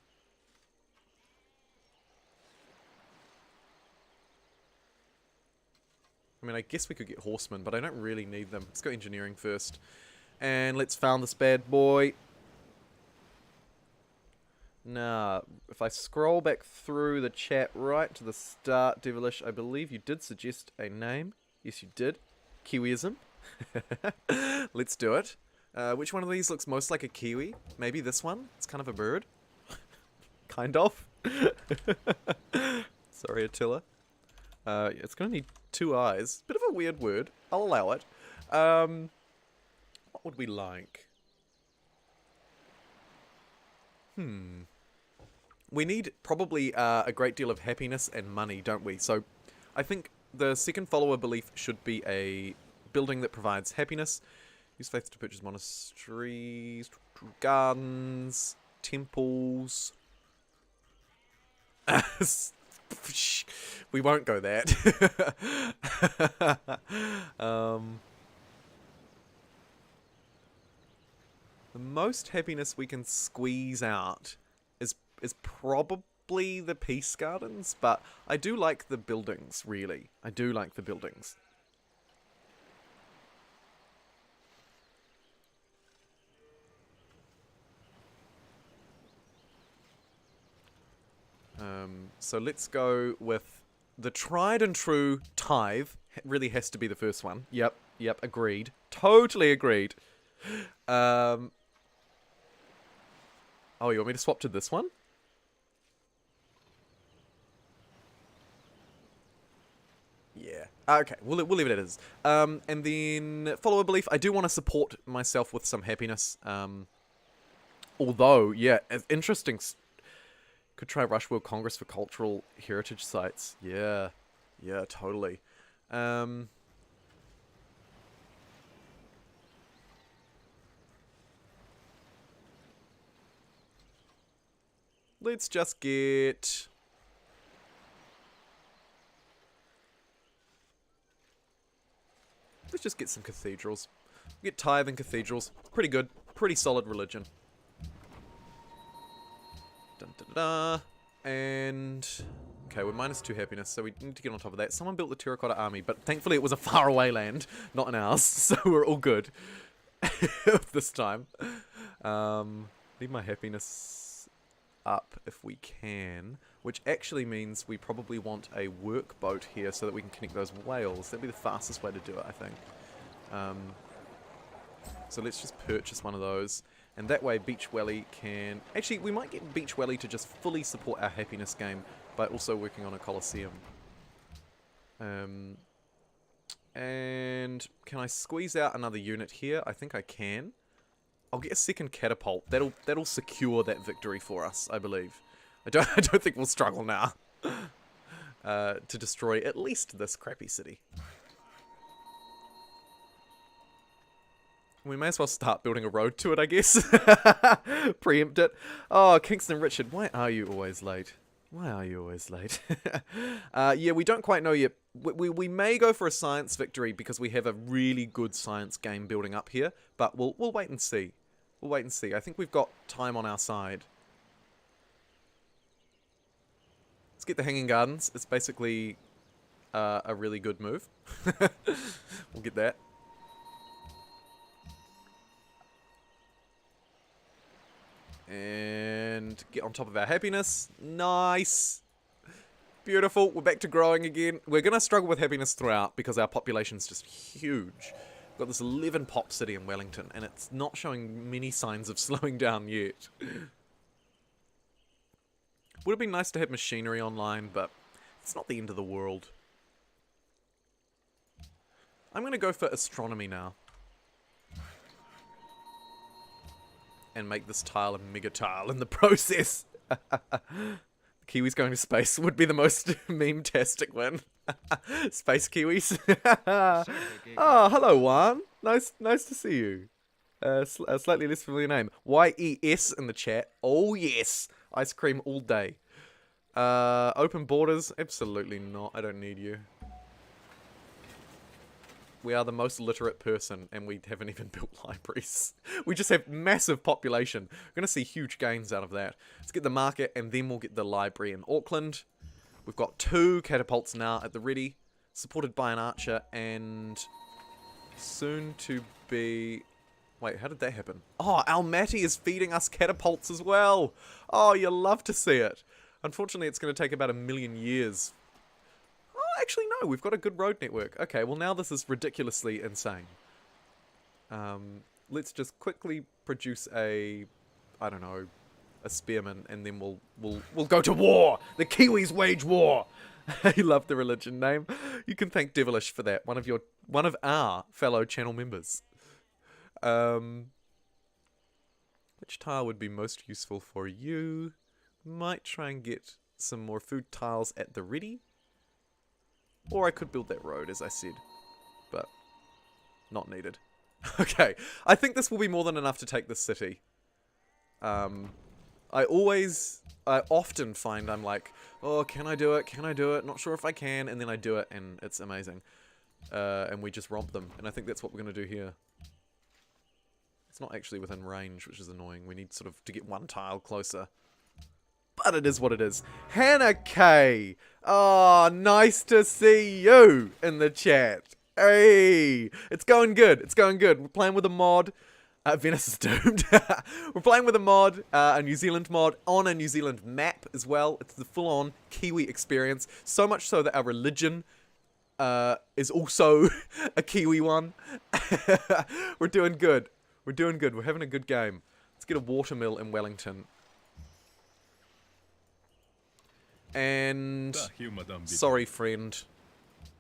I mean, I guess we could get horsemen, but I don't really need them. Let's go engineering first. And let's found this bad boy. Now, if I scroll back through the chat right to the start, Devilish, I believe you did suggest a name. Yes, you did. Kiwiism. Let's do it. Which one of these looks most like a kiwi? Maybe this one? It's kind of a bird. Kind of. Sorry, Attila. It's going to need 2 eyes. Bit of a weird word. I'll allow it. What would we like? We need probably a great deal of happiness and money, don't we? So I think the second follower belief should be a building that provides happiness. Use faith to purchase monasteries, gardens, temples. We won't go that. The most happiness we can squeeze out is probably the peace gardens, but I do like the buildings, really. I do like the buildings. So let's go with the tried and true tithe. It really has to be the first one. Yep, agreed. Totally agreed. Oh, you want me to swap to this one? Yeah. Okay, we'll leave it as. And then follower belief. I do want to support myself with some happiness. Although, yeah, interesting. Could try Rush World Congress for cultural heritage sites. Yeah, totally. Let's just get... Let's just get some cathedrals. Get tithe and cathedrals. Pretty good. Pretty solid religion. Dun, dun, dun, dun. And... Okay, we're -2 happiness, so we need to get on top of that. Someone built the terracotta army, but thankfully it was a faraway land, not in ours, so we're all good. This time. Need my happiness up if we can, which actually means we probably want a workboat here so that we can connect those whales. That'd be the fastest way to do it, I think. So let's just purchase one of those. And that way Beach Welly can... Actually, we might get Beach Welly to just fully support our happiness game by also working on a Colosseum. And can I squeeze out another unit here? I think I can. I'll get a second catapult. That'll secure that victory for us, I believe. I don't think we'll struggle now to destroy at least this crappy city. We may as well start building a road to it, I guess. Preempt it. Oh, Kingston Richard, why are you always late? Why are you always late? Yeah, we don't quite know yet. We may go for a science victory because we have a really good science game building up here, but we'll wait and see. We'll wait and see. I think we've got time on our side. Let's get the Hanging Gardens. It's basically a really good move. We'll get that. And get on top of our happiness. Nice. Beautiful. We're back to growing again. We're going to struggle with happiness throughout because our population's just huge. We've got this 11 pop city in Wellington, and it's not showing many signs of slowing down yet. Would have been nice to have machinery online, but it's not the end of the world. I'm going to go for astronomy now. And make this tile a mega tile in the process. Kiwis going to space would be the most meme-tastic one. Space Kiwis. Oh, hello, Juan. Nice to see you. A slightly less familiar name. YES in the chat. Oh, yes. Ice cream all day. Open borders? Absolutely not. I don't need you. We are the most literate person, and we haven't even built libraries. We just have massive population. We're going to see huge gains out of that. Let's get the market, and then we'll get the library in Auckland. We've got 2 catapults now at the ready, supported by an archer, and soon to be... Wait, how did that happen? Oh, Almaty is feeding us catapults as well. Oh, you'll love to see it. Unfortunately, it's going to take about 1 million years. Actually, no, we've got a good road network. Okay, well now this is ridiculously insane. Let's just quickly produce a, I don't know, a spearman, and then we'll go to war. The Kiwis wage war. I love the religion name. You can thank Devilish for that. One of our fellow channel members. Which tile would be most useful for you? Might try and get some more food tiles at the ready. Or I could build that road, as I said. But, not needed. Okay, I think this will be more than enough to take this city. I often find I'm like, oh, can I do it? Can I do it? Not sure if I can. And then I do it, and it's amazing. And we just romp them. And I think that's what we're going to do here. It's not actually within range, which is annoying. We need sort of to get one tile closer. But it is what it is. Hannah K. Oh, nice to see you in the chat. Hey, it's going good. It's going good. We're playing with a mod. Venice is doomed. We're playing with a mod, a New Zealand mod, on a New Zealand map as well. It's the full-on Kiwi experience. So much so that our religion is also a Kiwi one. We're doing good. We're doing good. We're having a good game. Let's get a watermill in Wellington. And sorry, friend,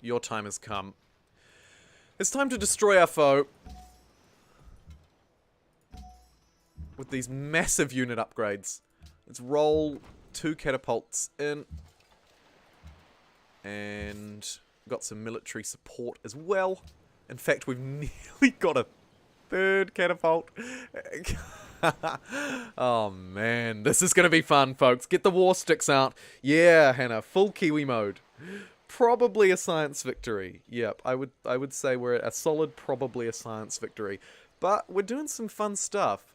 your time has come. It's time to destroy our foe with these massive unit upgrades. Let's roll 2 catapults in, and got some military support as well. In fact, we've nearly got a 3rd catapult. Oh man, this is gonna be fun, folks. Get the war sticks out. Yeah, Hannah, full Kiwi mode. Probably a science victory. Yep, I would say we're at a solid, probably a science victory. But we're doing some fun stuff.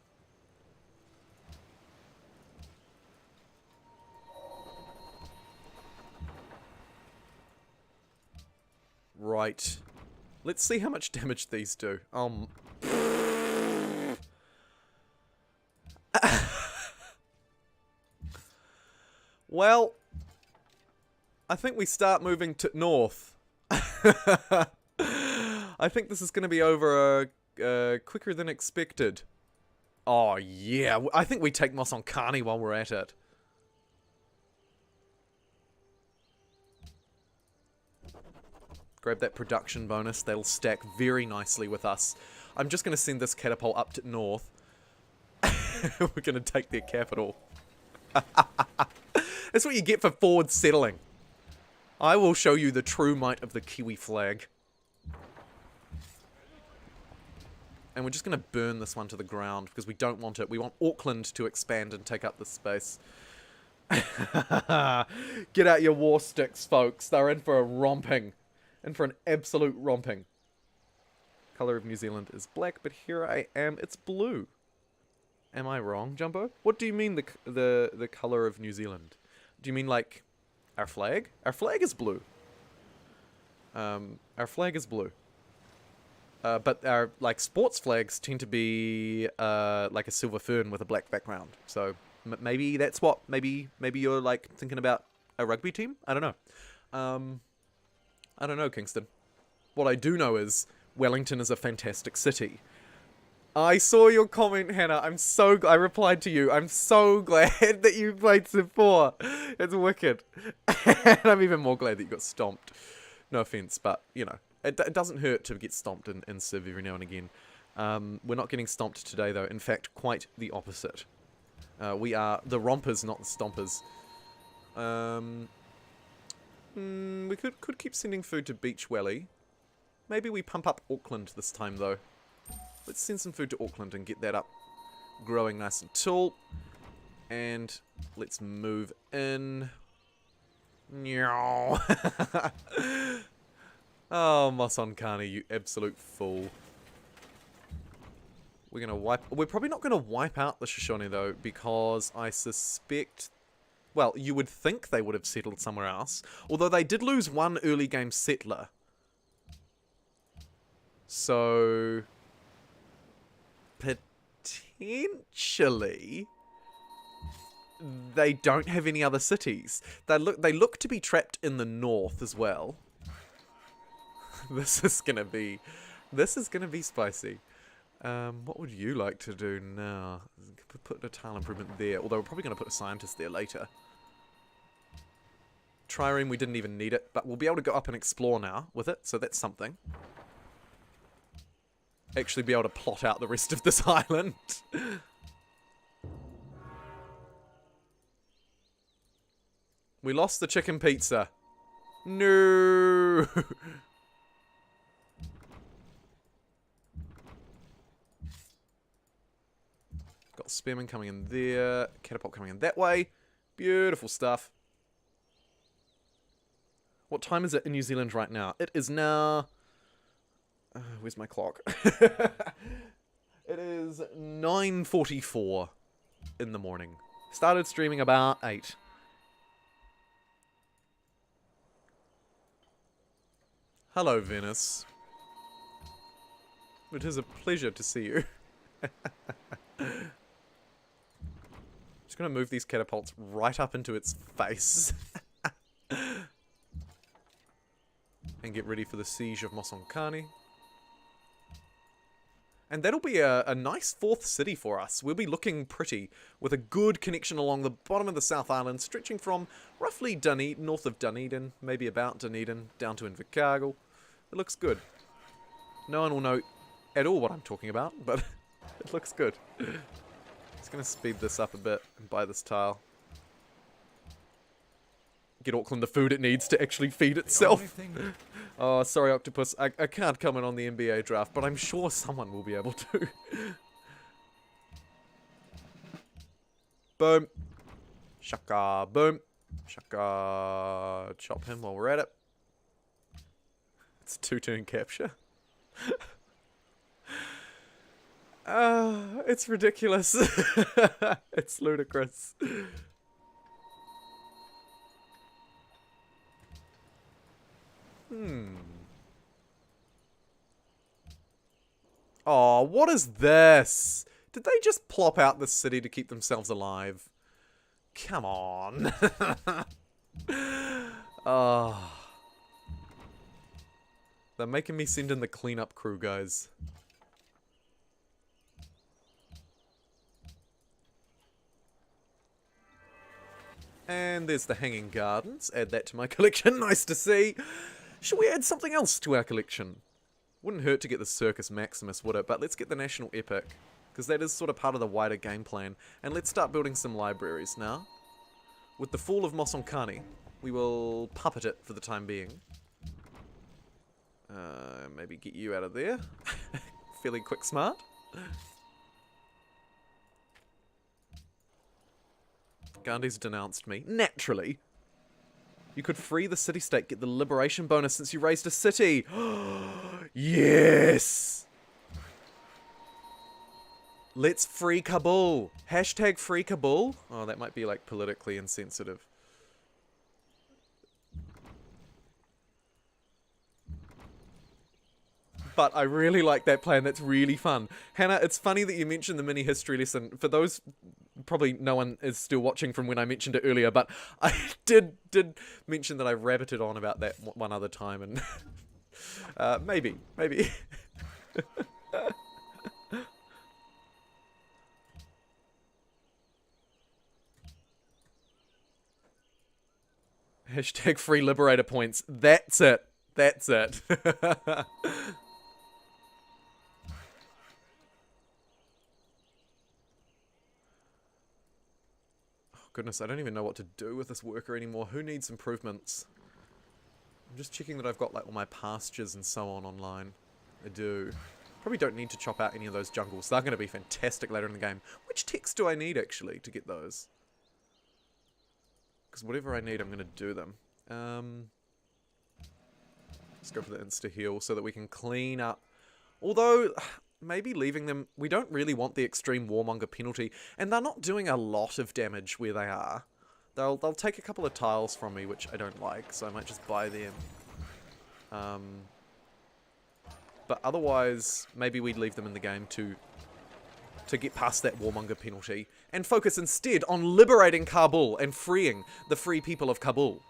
Right. Let's see how much damage these do. Well, I think we start moving to north. I think this is going to be over quicker than expected. Oh, yeah. I think we take Moss on Carney while we're at it. Grab that production bonus. That'll stack very nicely with us. I'm just going to send this catapult up to north. We're going to take their capital. That's what you get for forward settling. I will show you the true might of the Kiwi flag. And we're just going to burn this one to the ground because we don't want it. We want Auckland to expand and take up this space. Get out your war sticks, folks. They're in for a romping. In for an absolute romping. Colour of New Zealand is black, but here I am. It's blue. Am I wrong, Jumbo? What do you mean the colour of New Zealand? Do you mean like our flag? Our flag is blue. Our flag is blue. But our like sports flags tend to be like a silver fern with a black background. So maybe that's what. Maybe you're like thinking about a rugby team. I don't know. I don't know, Kingston. What I do know is Wellington is a fantastic city. I saw your comment, Hannah. I replied to you. I'm so glad that you played Civ 4. It's wicked. And I'm even more glad that you got stomped. No offense, but you know. It doesn't hurt to get stomped in Civ every now and again. We're not getting stomped today, though. In fact, quite the opposite. We are the rompers, not the stompers. We could keep sending food to Beach Welly. Maybe we pump up Auckland this time, though. Let's send some food to Auckland and get that up growing nice and tall. And let's move in. Oh, Mosonkani, you absolute fool. We're probably not gonna wipe out the Shoshone though, because I suspect, well, you would think they would have settled somewhere else. Although they did lose one early game settler. So potentially they don't have any other cities. They look to be trapped in the north as well. This is gonna be spicy. What would you like to do now? Put a tile improvement there, although we're probably gonna put a scientist there later. Trireme, we didn't even need it, but we'll be able to go up and explore now with it, so that's something. Actually be able to plot out the rest of this island. We lost the chicken pizza. No. Got spearmen coming in there. Catapult coming in that way. Beautiful stuff. What time is it in New Zealand right now? It is now... where's my clock? It is 9:44 in the morning. Started streaming about 8. Hello, Venice. It is a pleasure to see you. Just gonna move these catapults right up into its face. And get ready for the siege of Mosonkani. And that'll be a nice fourth city for us. We'll be looking pretty, with a good connection along the bottom of the South Island, stretching from roughly Dunedin, north of Dunedin, maybe about Dunedin, down to Invercargill. It looks good. No one will know at all what I'm talking about, but it looks good. Just gonna speed this up a bit and buy this tile. Get Auckland the food it needs to actually feed itself. Oh, sorry, Octopus. I can't comment on the NBA draft, but I'm sure someone will be able to. Boom. Shaka. Boom. Shaka. Chop him while we're at it. It's a 2-turn capture. It's ridiculous. It's ludicrous. Oh, what is this? Did they just plop out this city to keep themselves alive? Come on. Oh. They're making me send in the cleanup crew, guys. And there's the Hanging Gardens. Add that to my collection. Nice to see. Should we add something else to our collection? Wouldn't hurt to get the Circus Maximus, would it? But let's get the National Epic, because that is sort of part of the wider game plan. And let's start building some libraries now. With the fall of Mosonkani, we will puppet it for the time being. Maybe get you out of there. Fairly quick smart. Gandhi's denounced me. Naturally. You could free the city-state, get the liberation bonus since you raised a city. Yes! Let's free Kabul. Hashtag free Kabul. Oh, that might be like politically insensitive. But I really like that plan. That's really fun. Hannah, it's funny that you mentioned the mini history lesson. For those, probably no one is still watching from when I mentioned it earlier, but I did mention that I rabbited on about that one other time, and maybe. Hashtag free liberator points. That's it. Goodness, I don't even know what to do with this worker anymore. Who needs improvements? I'm just checking that I've got like all my pastures and so on online. I do. Probably don't need to chop out any of those jungles. They're going to be fantastic later in the game. Which text do I need actually to get those? Because whatever I need, I'm going to do them. Let's go for the insta-heal so that we can clean up. Although, maybe leaving them... We don't really want the extreme warmonger penalty. And they're not doing a lot of damage where they are. They'll take a couple of tiles from me, which I don't like. So I might just buy them. But otherwise, maybe we'd leave them in the game to get past that warmonger penalty. And focus instead on liberating Kabul and freeing the free people of Kabul.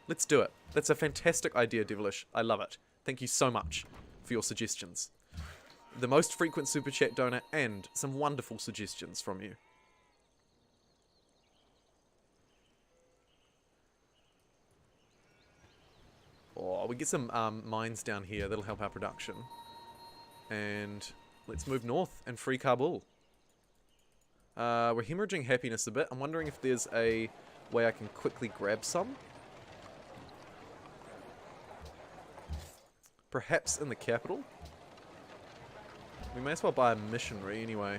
Let's do it. That's a fantastic idea, Devilish. I love it. Thank you so much for your suggestions. The most frequent Super Chat donor and some wonderful suggestions from you. Oh, we get some mines down here. That'll help our production. And let's move north and free Kabul. We're hemorrhaging happiness a bit. I'm wondering if there's a way I can quickly grab some. Perhaps in the capital. We may as well buy a missionary anyway.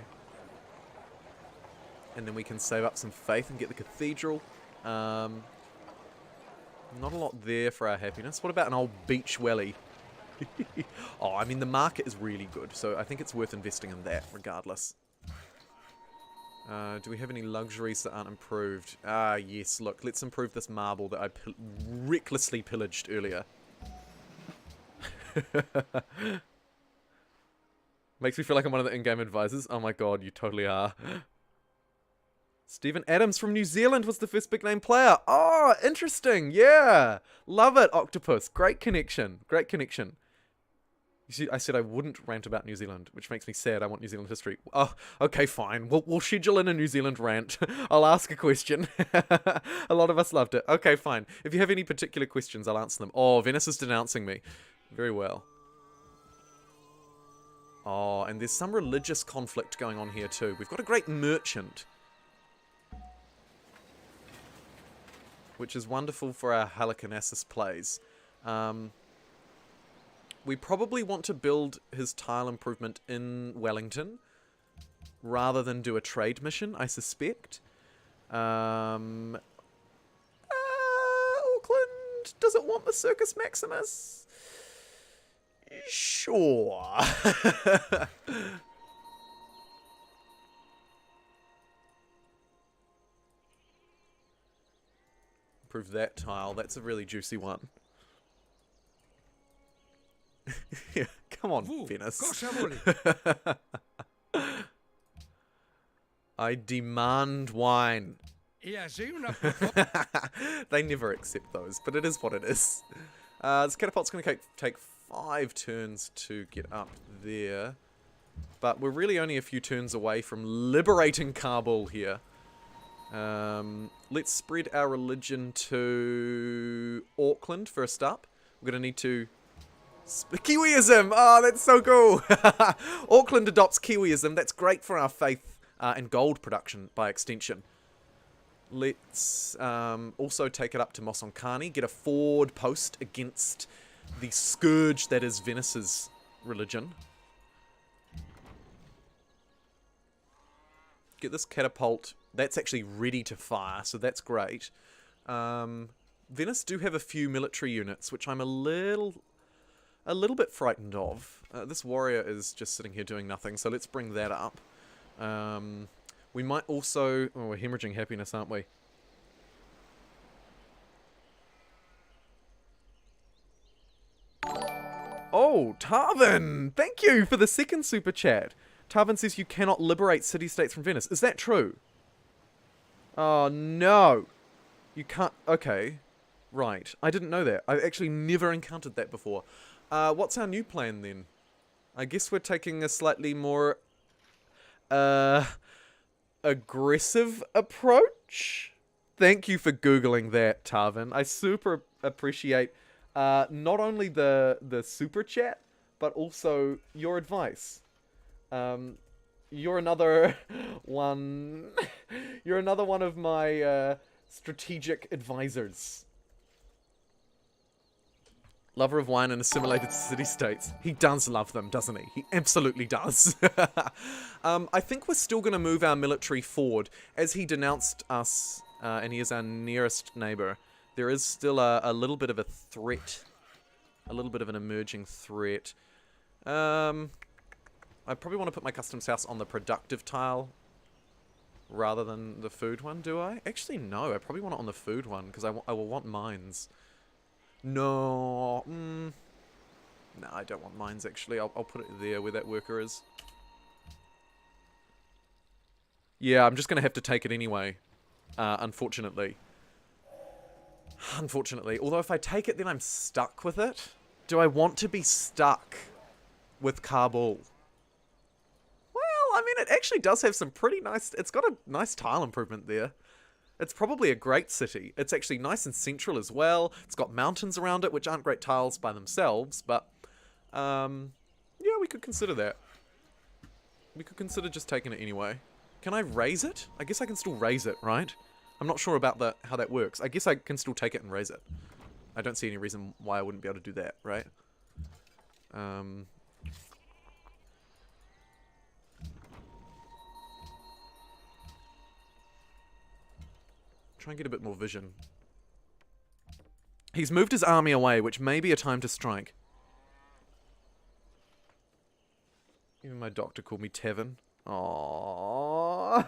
And then we can save up some faith and get the cathedral. Not a lot there for our happiness. What about an old beach welly? Oh, I mean, the market is really good. So I think it's worth investing in that regardless. Do we have any luxuries that aren't improved? Yes. Look, let's improve this marble that I recklessly pillaged earlier. Makes me feel like I'm one of the in-game advisors. Oh my god, you totally are. Stephen Adams from New Zealand was the first big name player. Oh, interesting. Yeah. Love it, Octopus. Great connection. Great connection. You see, I said I wouldn't rant about New Zealand, which makes me sad. I want New Zealand history. Oh, okay, fine. We'll schedule in a New Zealand rant. I'll ask a question. A lot of us loved it. Okay, fine. If you have any particular questions, I'll answer them. Oh, Venice is denouncing me. Very well. Oh, and there's some religious conflict going on here too. We've got a great merchant. Which is wonderful for our Halicarnassus plays. We probably want to build his tile improvement in Wellington. Rather than do a trade mission, I suspect. Auckland, does it want the Circus Maximus? Sure. Improve that tile. That's a really juicy one. Yeah, come on, Venice. I demand wine. They never accept those, but it is what it is. This catapult's going to take 5 turns to get up there. But we're really only a few turns away from liberating Kabul here. Let's spread our religion to Auckland first up. We're going to need to... Kiwiism! Oh, that's so cool! Auckland adopts Kiwiism. That's great for our faith and gold production by extension. Let's also take it up to Mosonkani, get a forward post against the scourge that is Venice's religion. Get this catapult. That's actually ready to fire, so that's great. Venice do have a few military units, which I'm a little bit frightened of. This warrior is just sitting here doing nothing, so let's bring that up. We might also... Oh, we're hemorrhaging happiness, aren't we? Oh, Tarvin! Thank you for the second super chat. Tarvin says you cannot liberate city-states from Venice. Is that true? Oh, no. You can't... Okay. Right. I didn't know that. I've actually never encountered that before. What's our new plan, then? I guess we're taking a slightly more... aggressive approach? Thank you for Googling that, Tarvin. I super appreciate not only the super chat, but also your advice. You're another one... You're another one of my strategic advisors. Lover of wine and assimilated city-states. He does love them, doesn't he? He absolutely does. I think we're still going to move our military forward. As he denounced us, and he is our nearest neighbour, there is still a little bit of a threat. A little bit of an emerging threat. I probably want to put my customs house on the productive tile rather than the food one, do I? Actually, no. I probably want it on the food one, because I will want mines. No. No, I don't want mines, actually. I'll put it there where that worker is. Yeah, I'm just going to have to take it anyway. Unfortunately. Unfortunately. Although if I take it, then I'm stuck with it. Do I want to be stuck with Kabul? Well, I mean, it actually does have some pretty nice... It's got a nice tile improvement there. It's probably a great city. It's actually nice and central as well. It's got mountains around it, which aren't great tiles by themselves, but... yeah, we could consider that. We could consider just taking it anyway. Can I raise it? I guess I can still raise it, right? I'm not sure about how that works. I guess I can still take it and raise it. I don't see any reason why I wouldn't be able to do that, right? Try and get a bit more vision. He's moved his army away, which may be a time to strike. Even my doctor called me Tevin. Aww.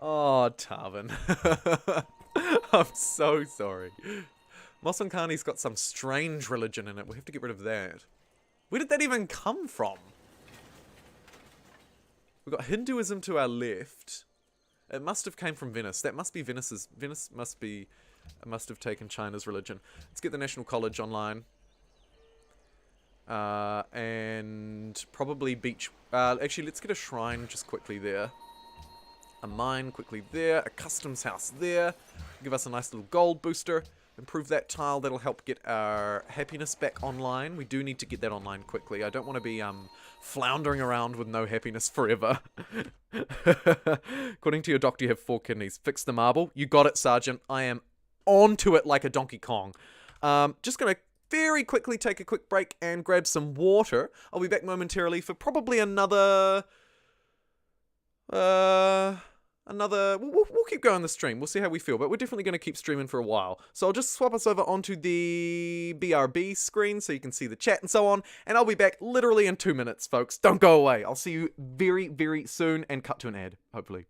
Oh, Tarvin. I'm so sorry. Mosonkani's got some strange religion in it. We have to get rid of that. Where did that even come from? We've got Hinduism to our left. It must have came from Venice. That must be Venice's... Venice must have taken China's religion. Let's get the National College online. And probably beach... actually, let's get a shrine just quickly there. A mine quickly there. A customs house there. Give us a nice little gold booster. Improve that tile. That'll help get our happiness back online. We do need to get that online quickly. I don't want to be floundering around with no happiness forever. According to your doctor, you have 4 kidneys. Fix the marble. You got it, Sergeant. I am on to it like a Donkey Kong. Just going to very quickly take a quick break and grab some water. I'll be back momentarily for probably another... We'll keep going the stream. We'll see how we feel, but we're definitely going to keep streaming for a while. So I'll just swap us over onto the BRB screen so you can see the chat and so on, and I'll be back literally in 2 minutes, folks. Don't go away. I'll see you very, very soon, and cut to an ad, hopefully.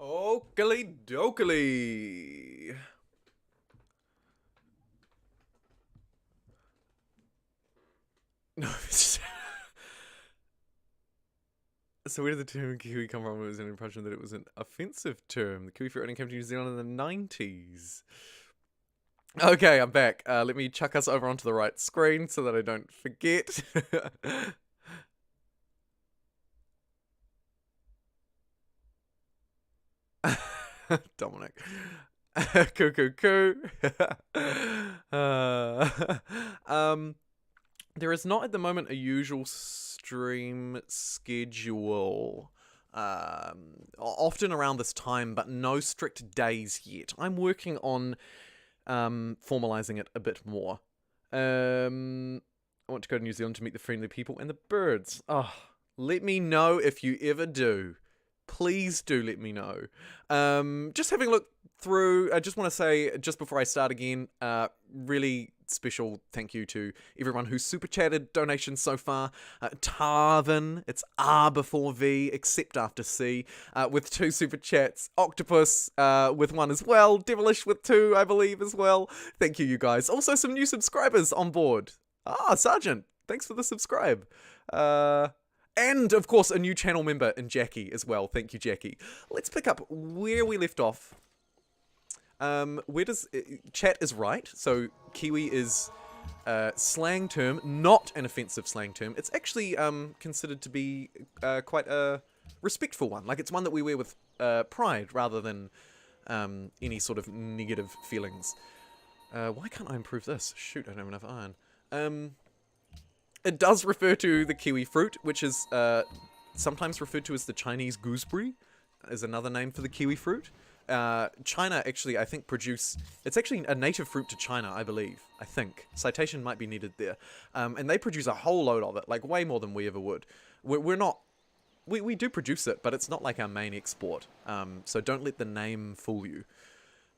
Oakley dokley. No, it's so where did the term Kiwi come from? It was an impression that it was an offensive term. The Kiwi fruit only came to New Zealand in the 90s. Okay, I'm back. Let me chuck us over onto the right screen so that I don't forget. Dominic. Coo. There is not at the moment a usual stream schedule. Often around this time, but no strict days yet. I'm working on formalizing it a bit more. I want to go to New Zealand to meet the friendly people and the birds. Oh, let me know if you ever do. Please do let me know. Just having a look through, I just want to say, just before I start again, really special thank you to everyone who's super chatted donations so far. Tarvin, it's R before V, except after C, with 2 super chats. Octopus with 1 as well. Devilish with 2, I believe, as well. Thank you, you guys. Also, some new subscribers on board. Sergeant, thanks for the subscribe. And, of course, a new channel member in Jackie as well. Thank you, Jackie. Let's pick up where we left off. Where does... chat is right. So, Kiwi is a slang term, not an offensive slang term. It's actually considered to be quite a respectful one. Like, it's one that we wear with pride rather than any sort of negative feelings. Why can't I improve this? Shoot, I don't have enough iron. It does refer to the kiwi fruit, which is sometimes referred to as the Chinese gooseberry, is another name for the kiwi fruit. China actually, I think, it's actually a native fruit to China, I believe. I think. Citation might be needed there. And they produce a whole load of it, like way more than we ever would. We do produce it, but it's not like our main export. So don't let the name fool you.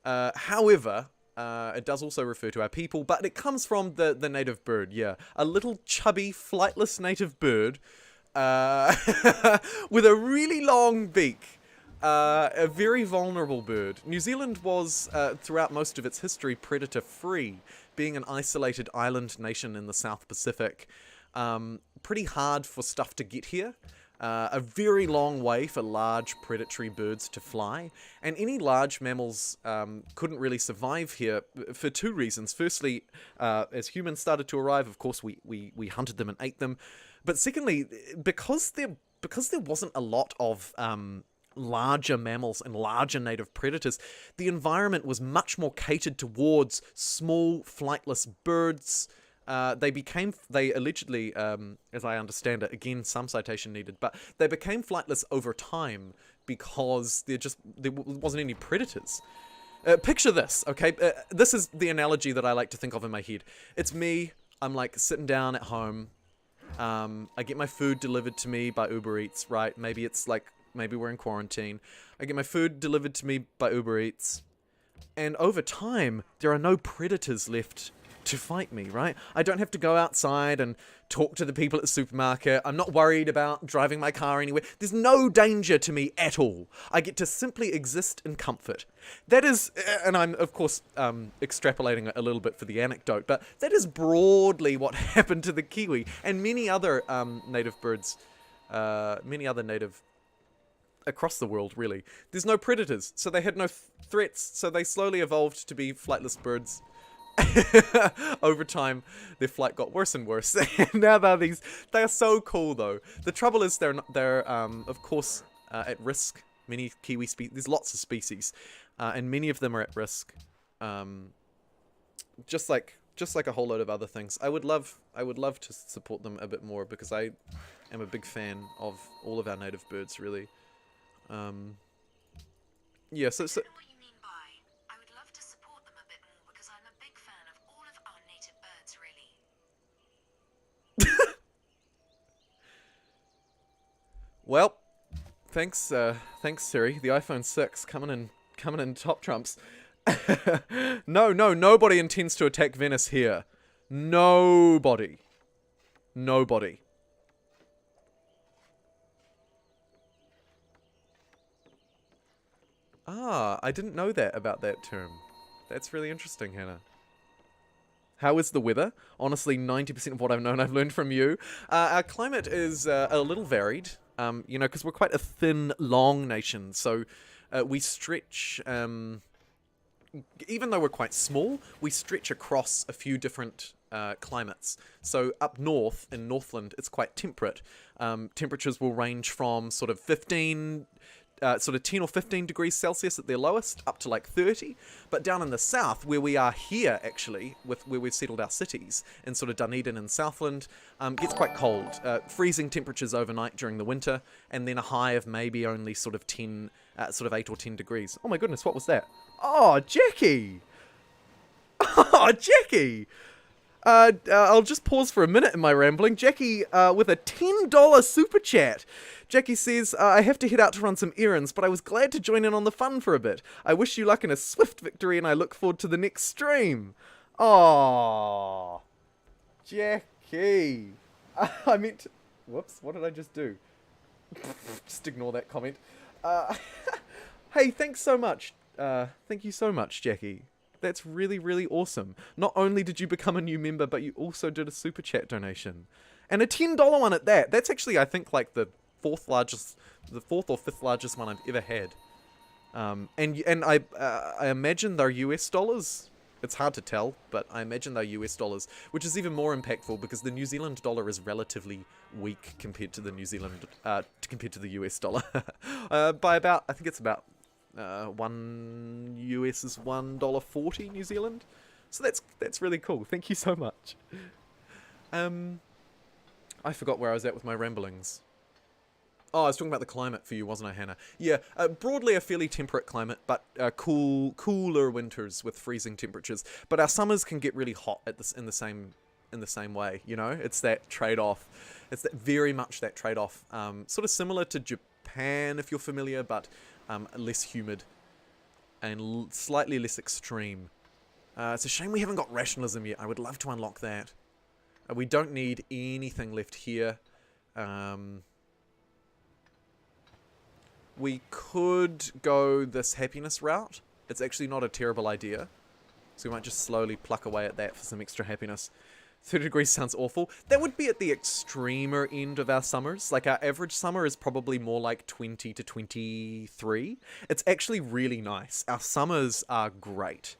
However... it does also refer to our people, but it comes from the native bird, yeah. A little chubby, flightless native bird with a really long beak. A very vulnerable bird. New Zealand was, throughout most of its history, predator-free, being an isolated island nation in the South Pacific. Pretty hard for stuff to get here. A very long way for large predatory birds to fly, and any large mammals couldn't really survive here for 2 reasons. Firstly, as humans started to arrive, of course, we hunted them and ate them. But secondly, because there wasn't a lot of larger mammals and larger native predators, the environment was much more catered towards small, flightless birds. They allegedly, as I understand it, again, some citation needed, but they became flightless over time because there wasn't any predators. Picture this, okay? This is the analogy that I like to think of in my head. It's me, I'm like sitting down at home, I get my food delivered to me by Uber Eats, right? Maybe we're in quarantine. I get my food delivered to me by Uber Eats, and over time, there are no predators left to fight me, right? I don't have to go outside and talk to the people at the supermarket. I'm not worried about driving my car anywhere. There's no danger to me at all. I get to simply exist in comfort. That is, and I'm of course extrapolating a little bit for the anecdote, but that is broadly what happened to the kiwi and many other native birds, across the world, really. There's no predators, so they had no threats, so they slowly evolved to be flightless birds. Over time, their flight got worse and worse. And now they are so cool, though. The trouble is they're of course at risk. Many kiwi species, there's lots of species, and many of them are at risk. Just like a whole load of other things. I would love to support them a bit more because I am a big fan of all of our native birds, really. Yeah, so well, thanks Siri. The iPhone 6 coming in top trumps. No, nobody intends to attack Venice here. Nobody. Ah, I didn't know that about that term. That's really interesting, Hannah. How is the weather? Honestly, 90% of what I've known I've learned from you. Our climate is a little varied, because we're quite a thin, long nation. So we stretch, even though we're quite small, we stretch across a few different climates. So up north, in Northland, it's quite temperate. Temperatures will range from sort of 10 or 15 degrees Celsius at their lowest, up to like 30. But down in the south, where we are here, actually, where we've settled our cities, in sort of Dunedin and Southland, gets quite cold. Freezing temperatures overnight during the winter, and then a high of maybe only sort of 8 or 10 degrees. Oh my goodness, what was that? Oh, Jackie! Oh, Jackie! I'll just pause for a minute in my rambling. Jackie, with a $10 super chat. Jackie says, I have to head out to run some errands, but I was glad to join in on the fun for a bit. I wish you luck in a swift victory, and I look forward to the next stream. Aww. Jackie. I meant to... Whoops, what did I just do? Just ignore that comment. Hey, thanks so much. Thank you so much, Jackie. That's really, really awesome. Not only did you become a new member, but you also did a super chat donation. And a $10 one at that. That's actually, I think, like the fourth or fifth largest one I've ever had. And I imagine they're US dollars. It's hard to tell, but I imagine they're US dollars, which is even more impactful because the New Zealand dollar is relatively weak compared to the compared to the US dollar. By about, I think it's about one US is $1.40 New Zealand. So that's really cool. Thank you so much. I forgot where I was at with my ramblings. Oh, I was talking about the climate for you, wasn't I, Hannah? Yeah, broadly a fairly temperate climate, but cooler winters with freezing temperatures. But our summers can get really hot in the same way. You know, it's that trade-off. It's very much that trade-off. Sort of similar to Japan, if you're familiar, but less humid and slightly less extreme. It's a shame we haven't got rationalism yet. I would love to unlock that. We don't need anything left here. We could go this happiness route. It's actually not a terrible idea. So we might just slowly pluck away at that for some extra happiness. 30 degrees sounds awful. That would be at the extremer end of our summers. Like our average summer is probably more like 20 to 23. It's actually really nice. Our summers are great.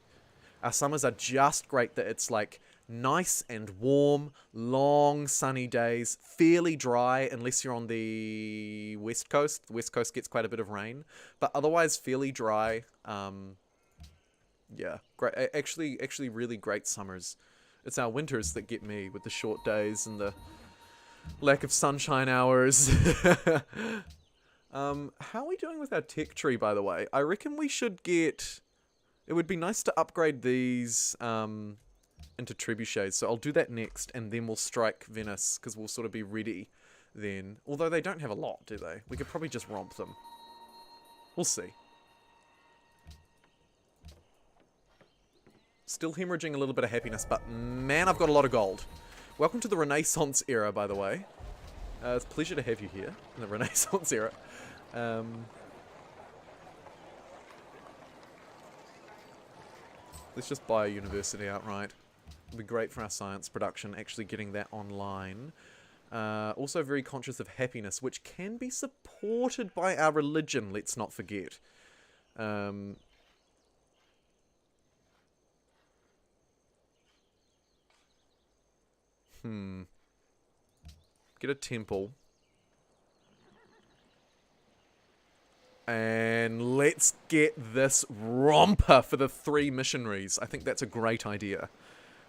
Our summers are just great that it's like nice and warm, long sunny days, fairly dry unless you're on the west coast. The west coast gets quite a bit of rain, but otherwise fairly dry. Yeah, great. Actually really great summers. It's our winters that get me with the short days and the lack of sunshine hours. How are we doing with our tech tree, by the way? I reckon we should get... It would be nice to upgrade these into trebuchets, so I'll do that next, and then we'll strike Venice, because we'll sort of be ready then. Although they don't have a lot, do they? We could probably just romp them. We'll see. Still hemorrhaging a little bit of happiness, but man, I've got a lot of gold. Welcome to the Renaissance era, by the way. It's a pleasure to have you here in the Renaissance era. Let's just buy a university outright. It'll be great for our science production, actually getting that online. Also very conscious of happiness, which can be supported by our religion, let's not forget. Get a temple. And let's get this romper for the 3 missionaries. I think that's a great idea.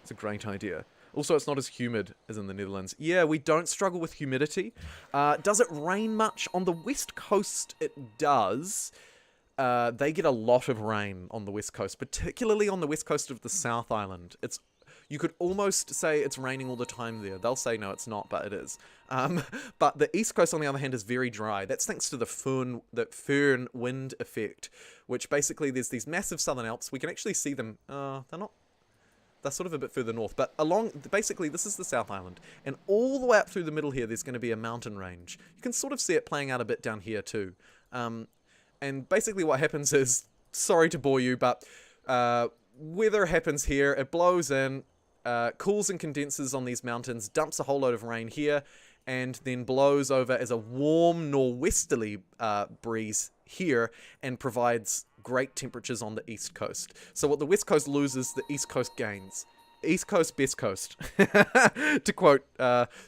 It's a great idea. Also, it's not as humid as in the Netherlands. Yeah, we don't struggle with humidity. Does it rain much? On the west coast, it does. They get a lot of rain on the west coast, particularly on the west coast of the South Island. You could almost say it's raining all the time there. They'll say no, it's not, but it is. But the east coast, on the other hand, is very dry. That's thanks to the Föhn wind effect, which basically there's these massive southern Alps. We can actually see them. They're sort of a bit further north, but basically this is the South Island, and all the way up through the middle here, there's going to be a mountain range. You can sort of see it playing out a bit down here too. And basically what happens is sorry to bore you, but weather happens here. It blows in, cools and condenses on these mountains, dumps a whole load of rain here, and then blows over as a warm norwesterly breeze here and provides great temperatures on the east coast. So what the west coast loses, the east coast gains. East coast, best coast. To quote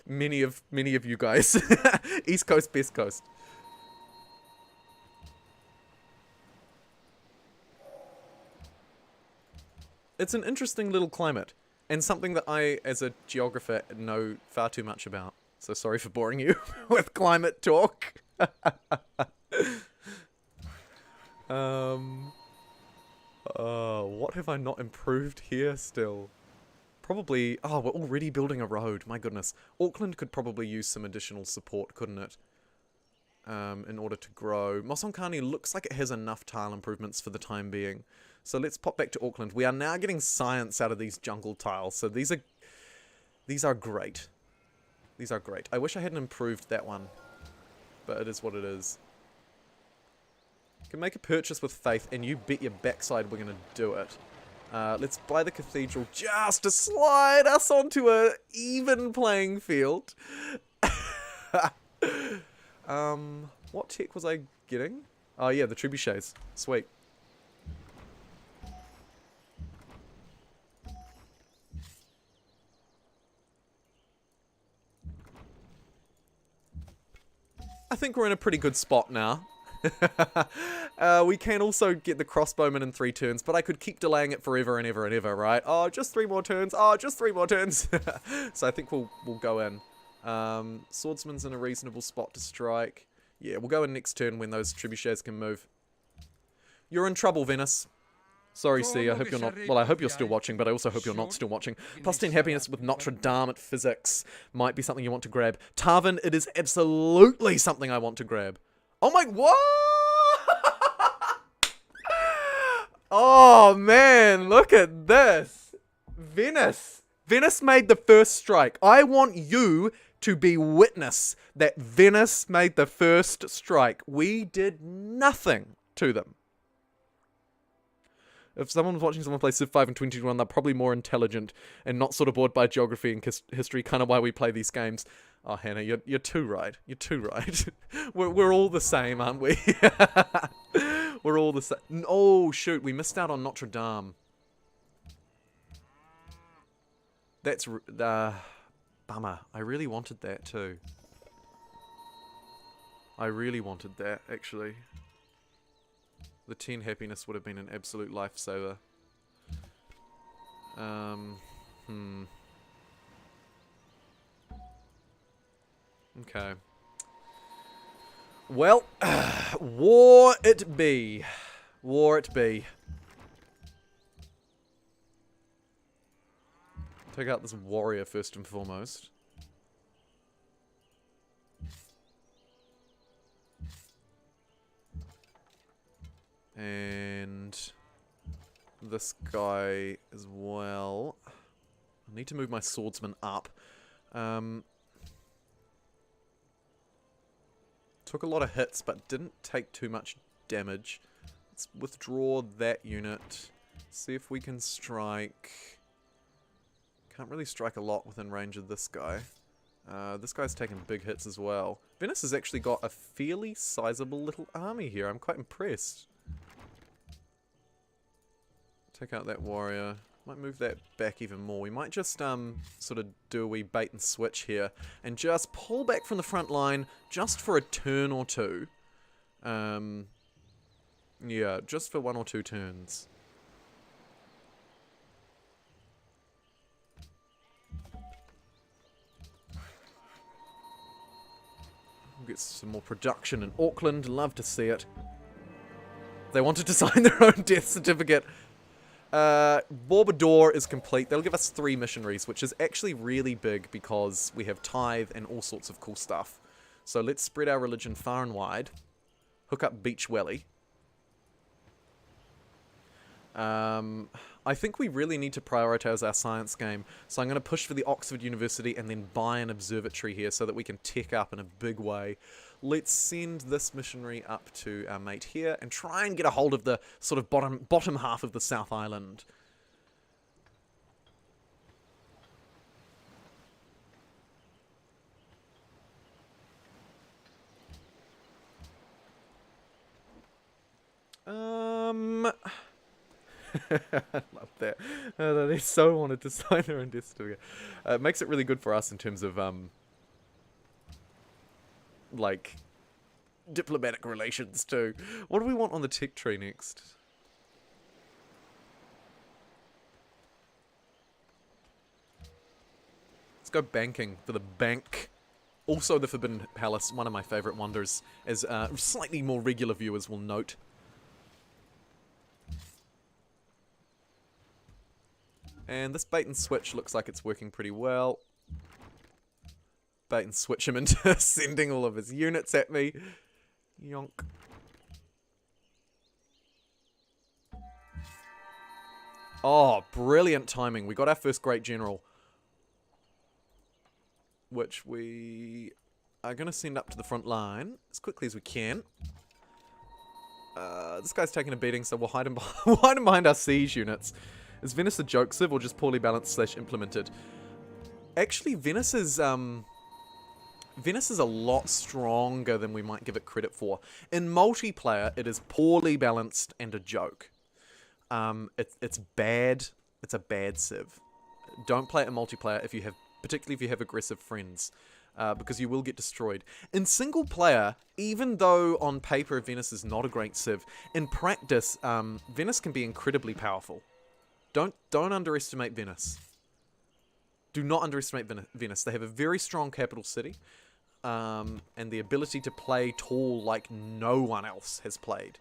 many of you guys. East coast, best coast. It's an interesting little climate, and something that I, as a geographer, know far too much about. So sorry for boring you with climate talk. What have I not improved here still? Probably, we're already building a road, my goodness. Auckland could probably use some additional support, couldn't it? In order to grow. Mosonkani looks like it has enough tile improvements for the time being. So let's pop back to Auckland. We are now getting science out of these jungle tiles, so these are great. These are great. I wish I hadn't improved that one, but it is what it is. Can make a purchase with faith, and you bet your backside we're gonna do it. Let's buy the cathedral just to slide us onto a even playing field. What tech was I getting? Oh yeah, the trebuchets. Sweet. I think we're in a pretty good spot now. We can also get the crossbowman in 3 turns, but I could keep delaying it forever and ever and ever, right? Oh, just 3 more turns. Oh, just 3 more turns. So I think we'll go in. Swordsman's in a reasonable spot to strike. Yeah, we'll go in next turn when those trebuchets can move. You're in trouble, Venice. Sorry, C, I hope you're not... Well, I hope you're still watching, but I also hope you're not still watching. Plus 10 happiness with Notre Dame at physics might be something you want to grab. Tarvin, it is absolutely something I want to grab. Oh my... What? Oh, man, look at this. Venice. Venice made the first strike. I want you to be witness that Venice made the first strike. We did nothing to them. If someone's watching someone play Civ 5 and 2021, they're probably more intelligent and not sort of bored by geography and history, kind of why we play these games. Oh, Hannah, you're too right. You're too right. we're all the same, aren't we? We're all the same. Oh, shoot, we missed out on Notre Dame. That's bummer. I really wanted that too. I really wanted that, actually. The 10 happiness would have been an absolute lifesaver. Okay. Well, war it be. War it be. Take out this warrior first and foremost. And this guy as well. I need to move my swordsman up. Took a lot of hits, but didn't take too much damage. Let's withdraw that unit. See if we can strike. Can't really strike a lot within range of this guy. This guy's taking big hits as well. Venice has actually got a fairly sizable little army here. I'm quite impressed. Take out that warrior. Might move that back even more. We might just sort of do a wee bait and switch here and just pull back from the front line just for a turn or two. Yeah, just for 1 or 2 turns. We'll get some more production in Auckland. Love to see it. They wanted to sign their own death certificate. Bourbador is complete. They'll give us 3 missionaries, which is actually really big because we have tithe and all sorts of cool stuff. So let's spread our religion far and wide. Hook up Beach Welly. I think we really need to prioritize our science game. So I'm going to push for the Oxford University and then buy an observatory here so that we can tech up in a big way. let's send this missionary up to our mate here and try and get a hold of the sort of bottom half of the South Island. I love that. They so wanted to sign their own death certificate. It makes it really good for us in terms of, like, diplomatic relations too. What do we want on the tech tree next? Let's go banking for the bank. Also the Forbidden Palace, one of my favourite wonders, as slightly more regular viewers will note. And this bait and switch looks like it's working pretty well. Bait and switch him into sending all of his units at me. Yonk. Oh, brilliant timing. We got our first great general, which we are going to send up to the front line as quickly as we can. This guy's taking a beating, so we'll hide him behind our siege units. Is Venice a joke civ or just poorly balanced / implemented? Actually, Venice is a lot stronger than we might give it credit for. In multiplayer, it is poorly balanced and a joke. It's bad. It's a bad civ. Don't play it in multiplayer particularly if you have aggressive friends, because you will get destroyed. In single player, even though on paper Venice is not a great civ, in practice, Venice can be incredibly powerful. Don't underestimate Venice. Do not underestimate Venice. They have a very strong capital city, and the ability to play tall like no one else has played.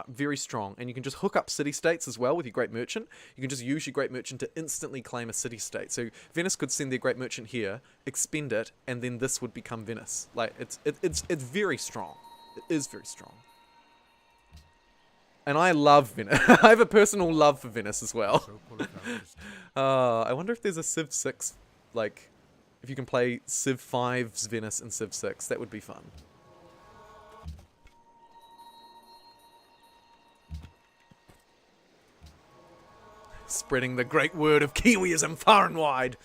Very strong. And you can just hook up city-states as well with your Great Merchant. You can just use your Great Merchant to instantly claim a city-state. So Venice could send their Great Merchant here, expend it, and then this would become Venice. Like, it's very strong. It is very strong. And I love Venice. I have a personal love for Venice as well. I wonder if there's a Civ 6, like, if you can play Civ 5's Venice and Civ 6. That would be fun. Spreading the great word of Kiwiism far and wide.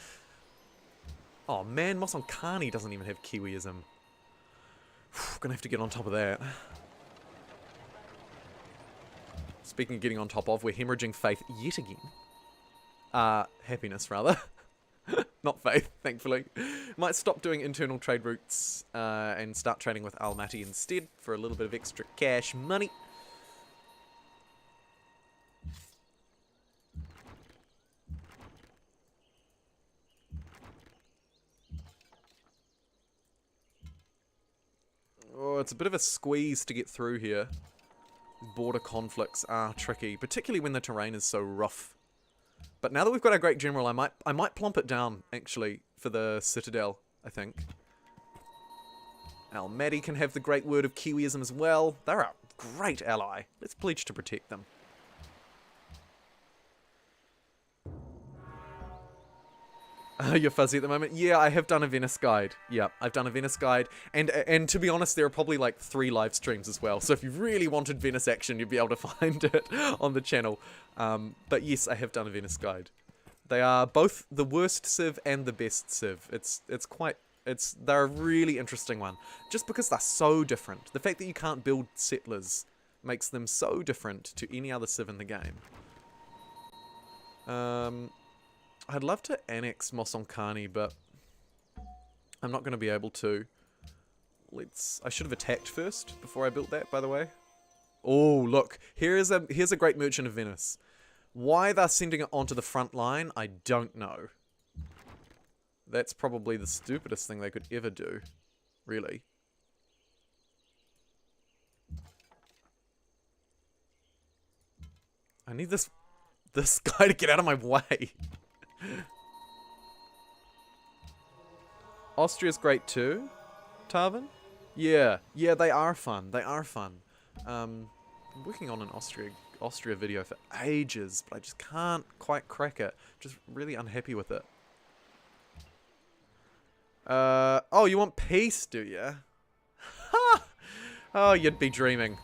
Oh man, Mosonkani doesn't even have Kiwiism. Gonna have to get on top of that. Speaking of getting on top of, we're hemorrhaging faith yet again. Happiness, rather. Not faith, thankfully. Might stop doing internal trade routes and start trading with Almaty instead for a little bit of extra cash money. Oh, it's a bit of a squeeze to get through here. Border conflicts are tricky, particularly when the terrain is so rough. But now that we've got our great general, I might plump it down, actually, for the citadel, I think. Almaty can have the great word of Kiwiism as well. They're a great ally. Let's pledge to protect them. You're fuzzy at the moment? Yeah, I have done a Venice guide. Yeah, I've done a Venice guide. And to be honest, there are probably like 3 live streams as well. So if you really wanted Venice action, you'd be able to find it on the channel. But yes, I have done a Venice guide. They are both the worst civ and the best civ. They're a really interesting one. Just because they're so different. The fact that you can't build settlers makes them so different to any other civ in the game. I'd love to annex Mosonkani, but I'm not going to be able to. I should have attacked first before I built that, by the way. Oh, look. Here's a great merchant of Venice. Why they're sending it onto the front line, I don't know. That's probably the stupidest thing they could ever do. Really. I need this guy to get out of my way. Austria's great too, Tarvin? Yeah, they are fun. They are fun. I'm working on an Austria video for ages, but I just can't quite crack it. Just really unhappy with it. Oh, you want peace, do you? Oh, you'd be dreaming.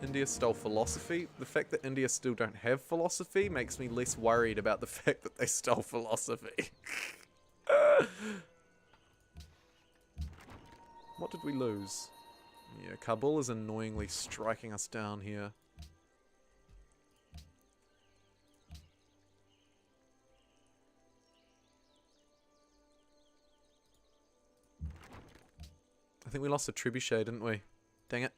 India stole philosophy. The fact that India still don't have philosophy makes me less worried about the fact that they stole philosophy. What did we lose? Yeah, Kabul is annoyingly striking us down here. I think we lost a trebuchet, didn't we? Dang it.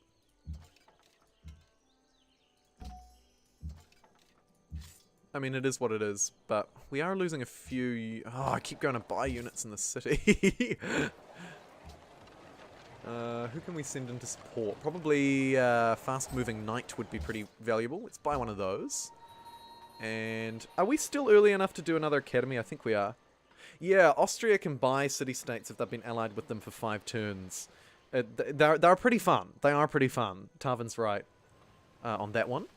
I mean, it is what it is, but we are losing a few... Oh, I keep going to buy units in the city. Who can we send into support? Probably fast-moving knight would be pretty valuable. Let's buy one of those. And are we still early enough to do another academy? I think we are. Yeah, Austria can buy city-states if they've been allied with them for 5 turns. They're pretty fun. They are pretty fun. Tarvin's right on that one.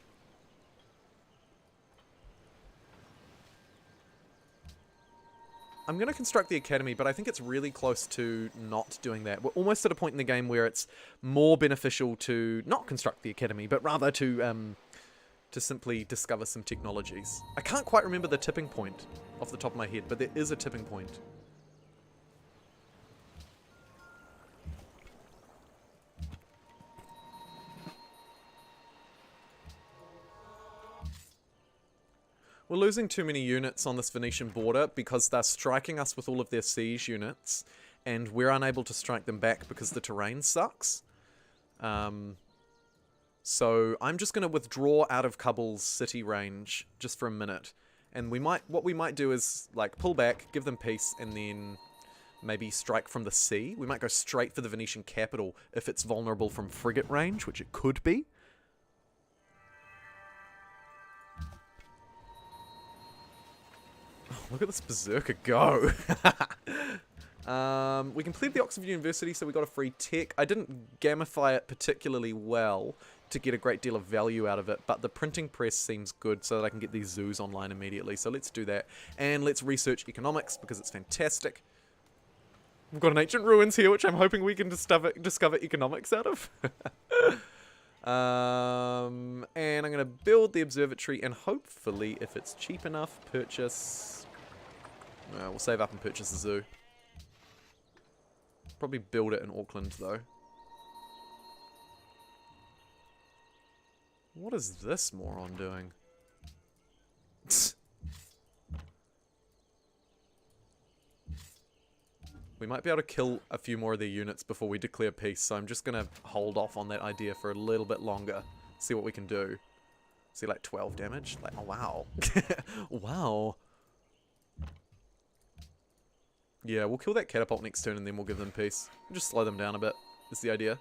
I'm going to construct the academy, but I think it's really close to not doing that. We're almost at a point in the game where it's more beneficial to not construct the academy, but rather to simply discover some technologies. I can't quite remember the tipping point off the top of my head, but there is a tipping point. We're losing too many units on this Venetian border because they're striking us with all of their siege units, and we're unable to strike them back because the terrain sucks. So I'm just going to withdraw out of Kabul's city range just for a minute, and what we might do is like pull back, give them peace, and then maybe strike from the sea. We might go straight for the Venetian capital if it's vulnerable from frigate range, which it could be. Look at this berserker go. We completed the Oxford University, so we got a free tech. I didn't gamify it particularly well to get a great deal of value out of it, but the printing press seems good so that I can get these zoos online immediately. So let's do that. And let's research economics because it's fantastic. We've got an ancient ruins here, which I'm hoping we can discover economics out of. And I'm going to build the observatory, and hopefully, if it's cheap enough, purchase... we'll save up and purchase the zoo. Probably build it in Auckland, though. What is this moron doing? We might be able to kill a few more of their units before we declare peace, so I'm just going to hold off on that idea for a little bit longer. See what we can do. See, like, 12 damage? Like, oh, wow. Wow. Yeah, we'll kill that catapult next turn and then we'll give them peace. We'll just slow them down a bit, is the idea.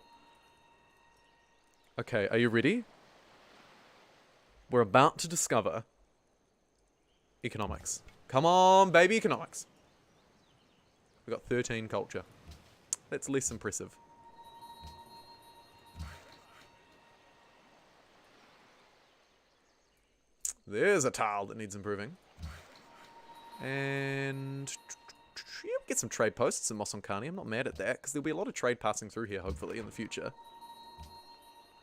Okay, are you ready? We're about to discover economics. Come on, baby, economics. We got 13 culture. That's less impressive. There's a tile that needs improving. And yeah, get some trade posts in Mosonkani. I'm not mad at that, because there'll be a lot of trade passing through here, hopefully, in the future.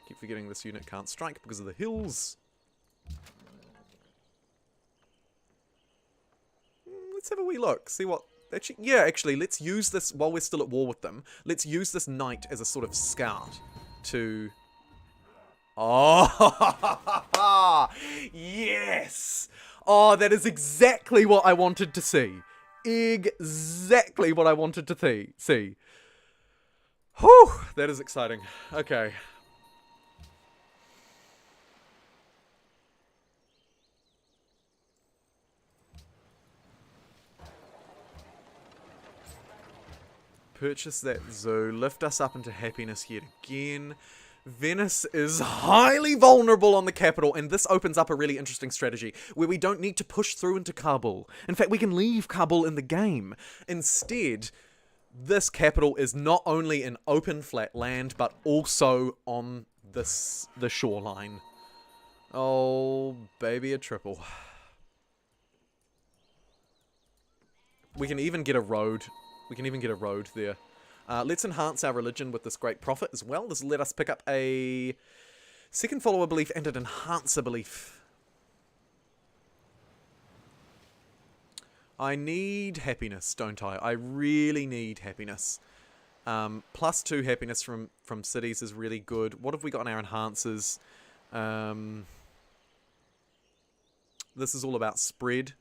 Keep forgetting this unit can't strike because of the hills. Let's have a wee look. See what... Actually, yeah, actually, let's use this, while we're still at war with them, let's use this knight as a sort of scout to... Oh, yes! Oh, that is exactly what I wanted to see. Exactly what I wanted to see. Whew, that is exciting. Okay. Purchase that zoo, lift us up into happiness yet again. Venice is highly vulnerable on the capital, and this opens up a really interesting strategy where we don't need to push through into Kabul. In fact, we can leave Kabul in the game. Instead, this capital is not only in open flat land, but also on the shoreline. Oh, baby, a triple. We can even get a road. We can even get a road there. Let's enhance our religion with this great prophet as well. This will let us pick up a second follower belief and an enhancer belief. I need happiness, don't I? I really need happiness. +2 happiness from cities is really good. What have we got in our enhancers? This is all about spread.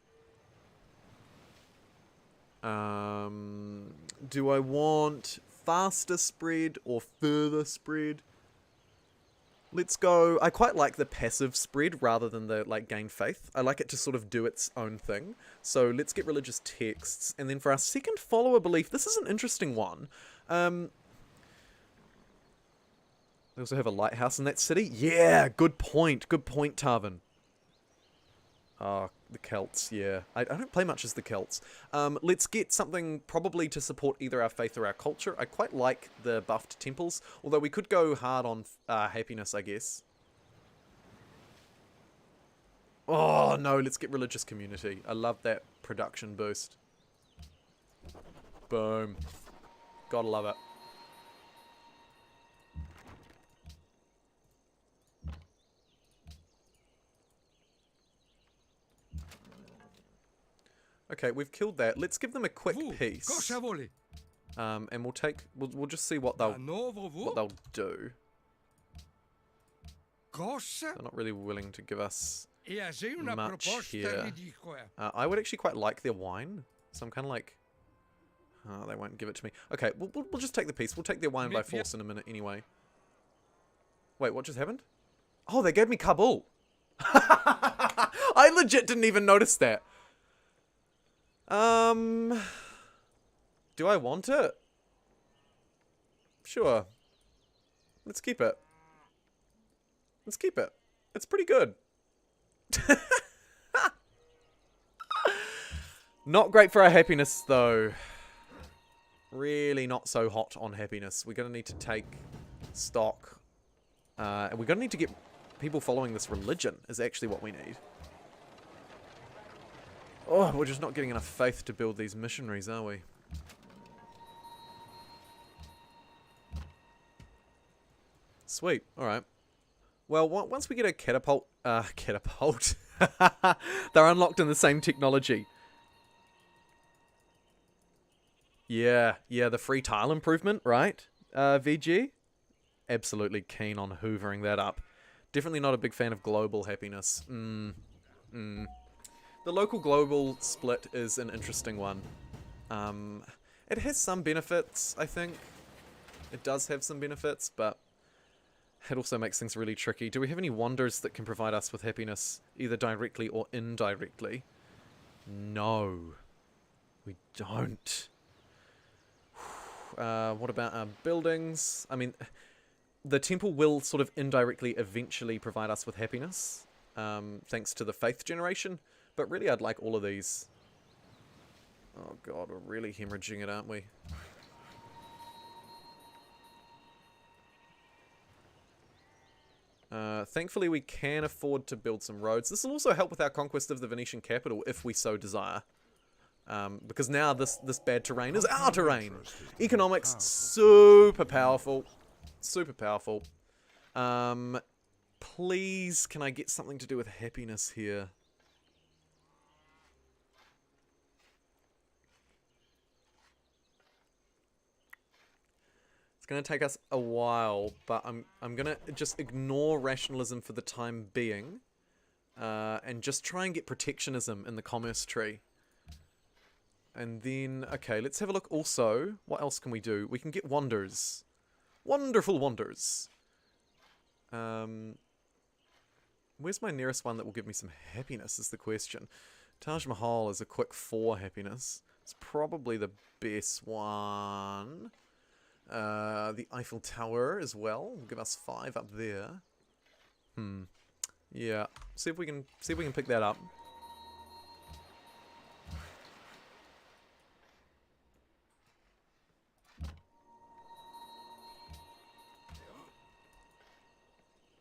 Do I want faster spread or further spread? Let's go. I quite like the passive spread rather than the like gain faith. I like it to sort of do its own thing. So let's get religious texts. And then for our second follower belief, this is an interesting one. We also have a lighthouse in that city. Yeah, good point. Good point, Tarvin. The Celts, yeah. I don't play much as the Celts. Let's get something probably to support either our faith or our culture. I quite like the buffed temples, although we could go hard on happiness, I guess. Oh, no, let's get religious community. I love that production boost. Boom. Gotta love it. Okay, we've killed that. Let's give them a quick piece. And we'll just see what they'll do. They're not really willing to give us much here. I would actually quite like their wine, so I'm kind of like, oh, they won't give it to me. Okay, we'll just take the piece. We'll take their wine by force in a minute anyway. Wait, what just happened? Oh, they gave me Kabul. I legit didn't even notice that. Do I want it? Sure. Let's keep it. Let's keep it. It's pretty good. Not great for our happiness, though. Really not so hot on happiness. We're going to need to take stock. And we're going to need to get people following this religion is actually what we need. Oh, we're just not getting enough faith to build these missionaries, are we? Sweet. Alright. Well, once we get a catapult... catapult? They're unlocked in the same technology. Yeah, the free tile improvement, right? VG? Absolutely keen on hoovering that up. Definitely not a big fan of global happiness. The local global split is an interesting one. It has some benefits, I think. It does have some benefits, but it also makes things really tricky. Do we have any wonders that can provide us with happiness, either directly or indirectly? No. We don't. What about our buildings? I mean, the temple will sort of indirectly eventually provide us with happiness, thanks to the faith generation. But really, I'd like all of these. Oh god, we're really hemorrhaging it, aren't we? Thankfully, we can afford to build some roads. This will also help with our conquest of the Venetian capital, if we so desire. Because now this bad terrain is our terrain. Economics, super powerful. Super powerful. Please, can I get something to do with happiness here? It's going to take us a while, but I'm going to just ignore rationalism for the time being. And just try and get protectionism in the commerce tree. And then, okay, let's have a look also. What else can we do? We can get wonders. Wonderful wonders. Where's my nearest one that will give me some happiness is the question. Taj Mahal is a quick 4 happiness. It's probably the best one. The Eiffel Tower as well will give us 5 up there. Yeah. See if we can pick that up.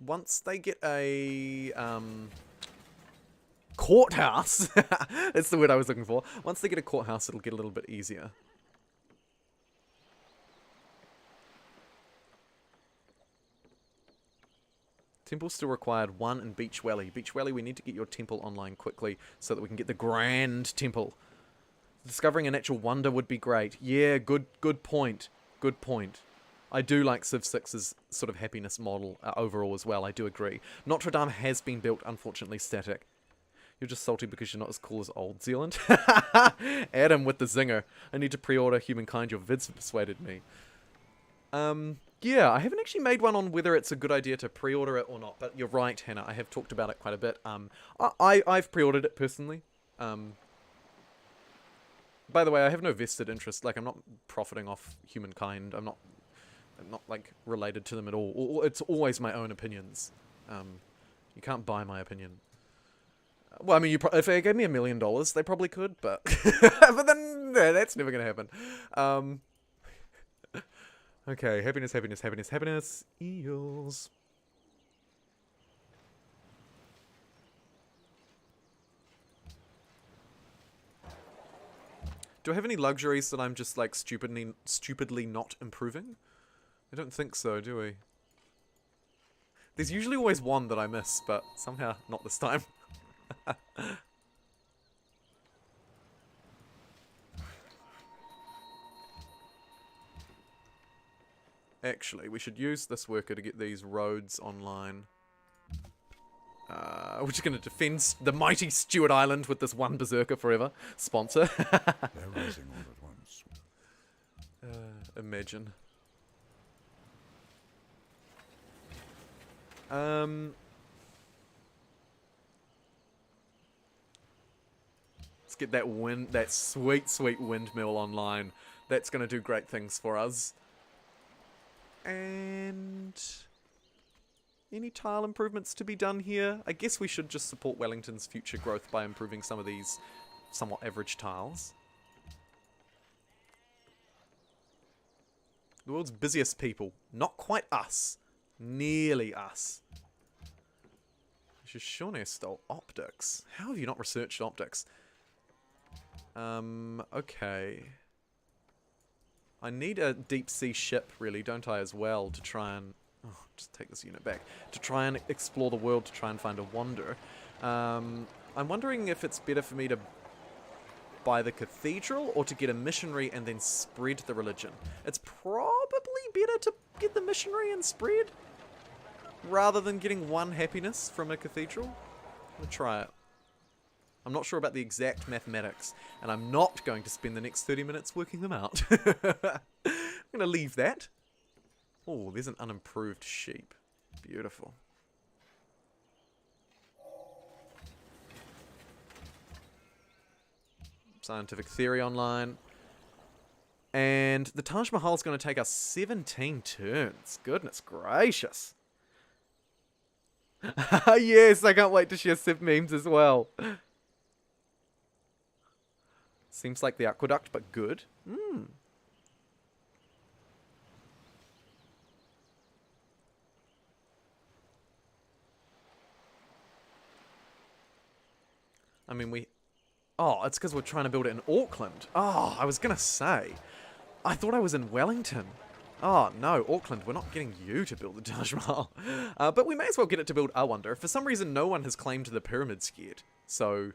Once they get a courthouse, that's the word I was looking for. Once they get a courthouse, it'll get a little bit easier. Temple still required 1 in Beach Valley. Beach Valley, we need to get your temple online quickly so that we can get the Grand Temple. Discovering a natural wonder would be great. Yeah, good point. Good point. I do like Civ 6's sort of happiness model overall as well, I do agree. Notre Dame has been built, unfortunately, static. You're just salty because you're not as cool as Old Zealand? Adam with the zinger. I need to pre-order Humankind, your vids have persuaded me. Yeah, I haven't actually made one on whether it's a good idea to pre-order it or not, but you're right, Hannah, I have talked about it quite a bit. I've pre-ordered it personally. By the way, I have no vested interest, like, I'm not profiting off Humankind, I'm not like, related to them at all. It's always my own opinions. You can't buy my opinion. Well, I mean, if they gave me $1 million, they probably could, but... but then, no, that's never gonna happen. Okay, happiness, happiness, happiness, happiness. Eels. Do I have any luxuries that I'm just, like, stupidly not improving? I don't think so, do we? There's usually always one that I miss, but somehow not this time. Actually, we should use this worker to get these roads online. We're just going to defend the mighty Stewart Island with this one berserker forever. Sponsor. They're rising all at once. Imagine. Let's get that sweet, sweet windmill online. That's going to do great things for us. And any tile improvements to be done here? I guess we should just support Wellington's future growth by improving some of these somewhat average tiles. The world's busiest people. Not quite us. Nearly us. Shoshone stole optics. How have you not researched optics? Okay. I need a deep sea ship, really, don't I, as well, to try and... Oh, just take this unit back. To try and explore the world, to try and find a wonder. I'm wondering if it's better for me to buy the cathedral or to get a missionary and then spread the religion. It's probably better to get the missionary and spread rather than getting one happiness from a cathedral. We'll try it. I'm not sure about the exact mathematics, and I'm not going to spend the next 30 minutes working them out. I'm going to leave that. Oh, there's an unimproved sheep. Beautiful. Scientific theory online. And the Taj Mahal is going to take us 17 turns. Goodness gracious. Yes, I can't wait to share Civ memes as well. Seems like the aqueduct, but good. I mean, oh, it's because we're trying to build it in Auckland. Oh, I was going to say. I thought I was in Wellington. Oh, no, Auckland, we're not getting you to build the Taj Mahal. But we may as well get it to build a wonder. For some reason, no one has claimed the pyramids yet. So...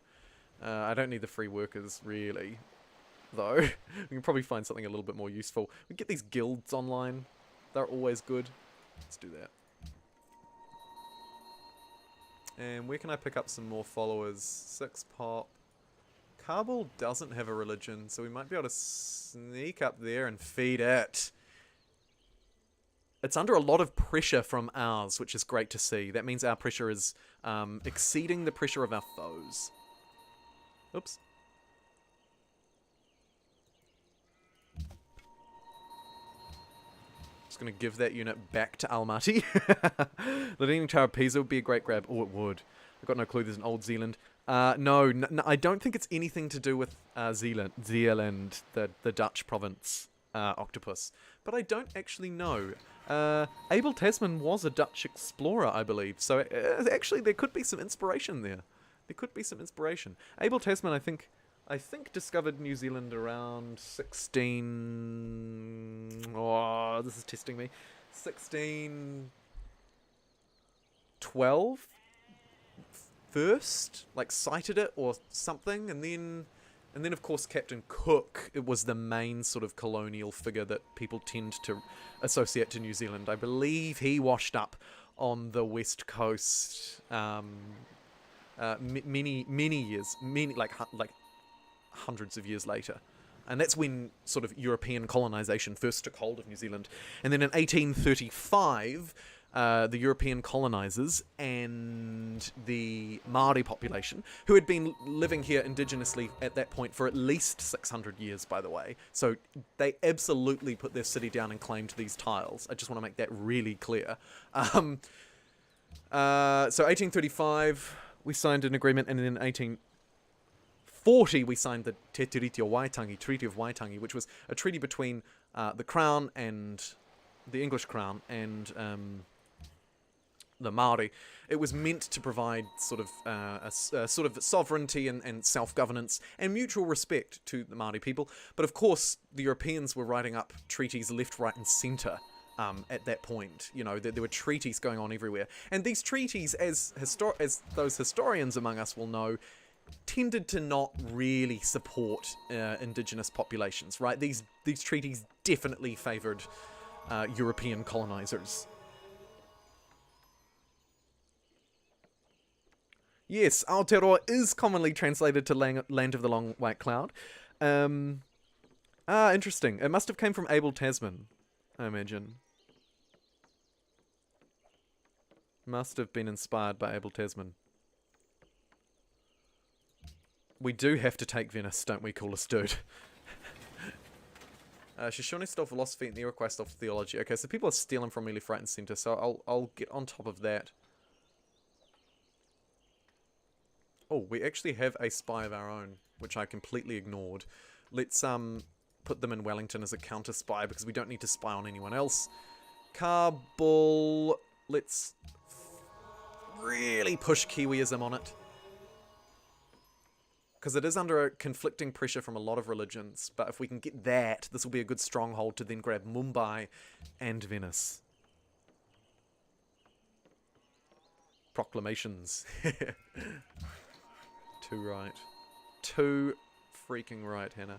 I don't need the free workers, really, though. We can probably find something a little bit more useful. We can get these guilds online. They're always good. Let's do that. And where can I pick up some more followers? 6 pop. Kabul doesn't have a religion, so we might be able to sneak up there and feed it. It's under a lot of pressure from ours, which is great to see. That means our pressure is exceeding the pressure of our foes. Oops. Just gonna give that unit back to Almaty. The Leaning Tower of Pisa would be a great grab. Oh, it would. I've got no clue there's an Old Zealand. No, I don't think it's anything to do with Zealand, the Dutch province octopus. But I don't actually know. Abel Tasman was a Dutch explorer, I believe. So actually, there could be some inspiration there. There could be some inspiration. Abel Tasman, I think discovered New Zealand around 16... Oh, this is testing me. 16... 12 first, like sighted it or something, and then of course Captain Cook, it was the main sort of colonial figure that people tend to associate to New Zealand. I believe he washed up on the west coast many years, like hundreds of years later. And that's when sort of European colonization first took hold of New Zealand. And then in 1835, the European colonizers and the Maori population, who had been living here indigenously at that point for at least 600 years, by the way. So they absolutely put their city down and claimed these tiles. I just want to make that really clear. So 1835, we signed an agreement, and then in 1840, we signed the Te Tiriti o Waitangi, Treaty of Waitangi, which was a treaty between the Crown and the English Crown and the Maori. It was meant to provide sort of a sort of sovereignty and self-governance and mutual respect to the Maori people. But of course, the Europeans were writing up treaties left, right, and centre at that point. You know, there were treaties going on everywhere, and these treaties, as those historians among us will know, tended to not really support indigenous populations. Right? These treaties definitely favoured European colonizers. Yes, Aotearoa is commonly translated to Land of the Long White Cloud. Interesting. It must have came from Abel Tasman, I imagine. Must have been inspired by Abel Tasman. We do have to take Venice, don't we, coolest dude? Shoshone stole philosophy and the Iroquois stole theology. Okay, so people are stealing from me left, right, and centre, so I'll get on top of that. Oh, we actually have a spy of our own, which I completely ignored. Let's put them in Wellington as a counter spy, because we don't need to spy on anyone else. Kabul, let's really push Kiwiism on it, because it is under a conflicting pressure from a lot of religions. But if we can get that, this will be a good stronghold to then grab Mumbai and Venice. Proclamations. Too right. Too freaking right, Hannah.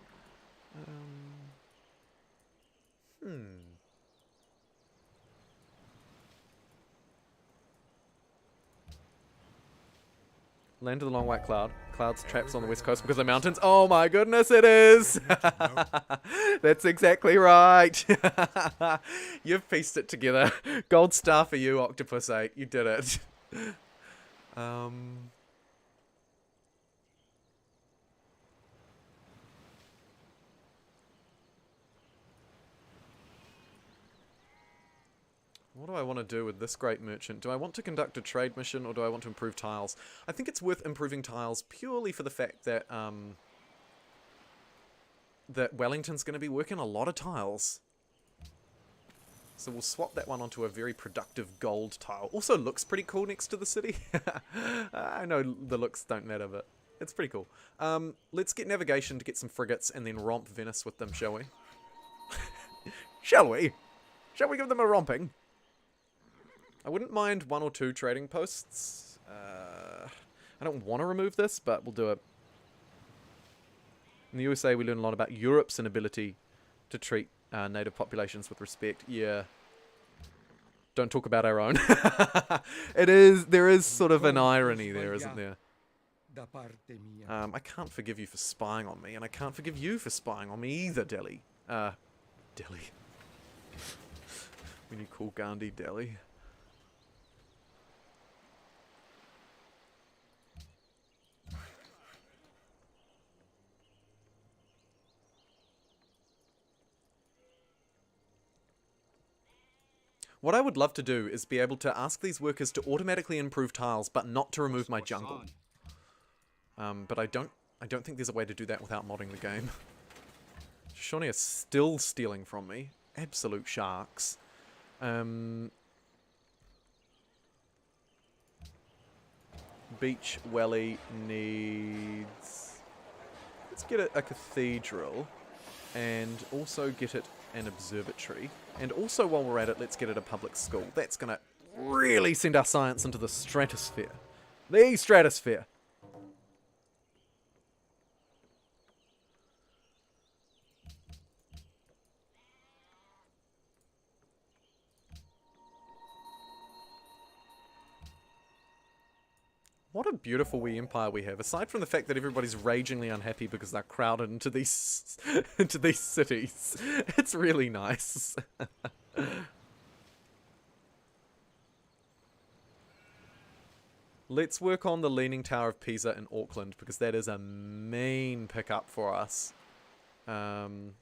Land of the Long White Cloud. Clouds traps on the west coast because of mountains. Oh my goodness, it is! That's exactly right. You've pieced it together. Gold star for you, Octopus 8. You did it. What do I want to do with this great merchant? Do I want to conduct a trade mission, or do I want to improve tiles? I think it's worth improving tiles purely for the fact that that Wellington's going to be working a lot of tiles. So we'll swap that one onto a very productive gold tile. Also looks pretty cool next to the city. I know the looks don't matter, but it's pretty cool. Let's get navigation to get some frigates and then romp Venice with them, shall we? Shall we? Shall we give them a romping? I wouldn't mind 1 or 2 trading posts. I don't want to remove this, but we'll do it. In the USA, we learn a lot about Europe's inability to treat native populations with respect. Yeah. Don't talk about our own. There is sort of an irony there, isn't there? I can't forgive you for spying on me, and I can't forgive you for spying on me either, Delhi. Delhi. When you call Gandhi Delhi. What I would love to do is be able to ask these workers to automatically improve tiles, but not to remove my jungle. But I don't think there's a way to do that without modding the game. Shawnee are still stealing from me. Absolute sharks. Beach Welly needs... Let's get a cathedral, and also get it an observatory. And also, while we're at it, let's get it a public school. That's going to really send our science into the stratosphere. The stratosphere. What a beautiful wee empire we have. Aside from the fact that everybody's ragingly unhappy because they're crowded into these into these cities, it's really nice. Let's work on the Leaning Tower of Pisa in Auckland because that is a main pickup for us. And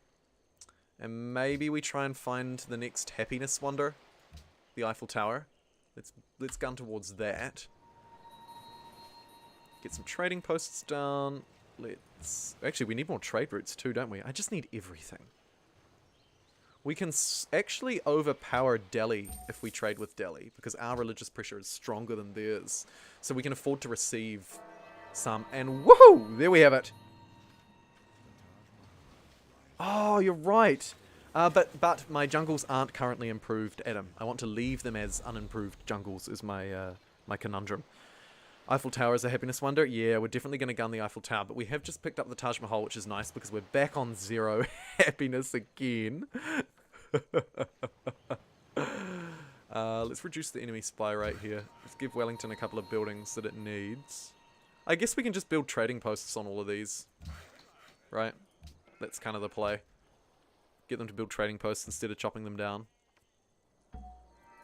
maybe we try and find the next happiness wonder, the Eiffel Tower. Let's gun towards that. Get some trading posts down. Actually, we need more trade routes too, don't we? I just need everything. We can actually overpower Delhi if we trade with Delhi, because our religious pressure is stronger than theirs. So we can afford to receive some. And woohoo! There we have it. Oh, you're right. But my jungles aren't currently improved, Adam. I want to leave them as unimproved jungles, is my my conundrum. Eiffel Tower is a happiness wonder. Yeah, we're definitely going to gun the Eiffel Tower, but we have just picked up the Taj Mahal, which is nice because we're back on 0 happiness again. Let's reduce the enemy spy rate here. Let's give Wellington a couple of buildings that it needs. I guess we can just build trading posts on all of these. Right? That's kind of the play. Get them to build trading posts instead of chopping them down.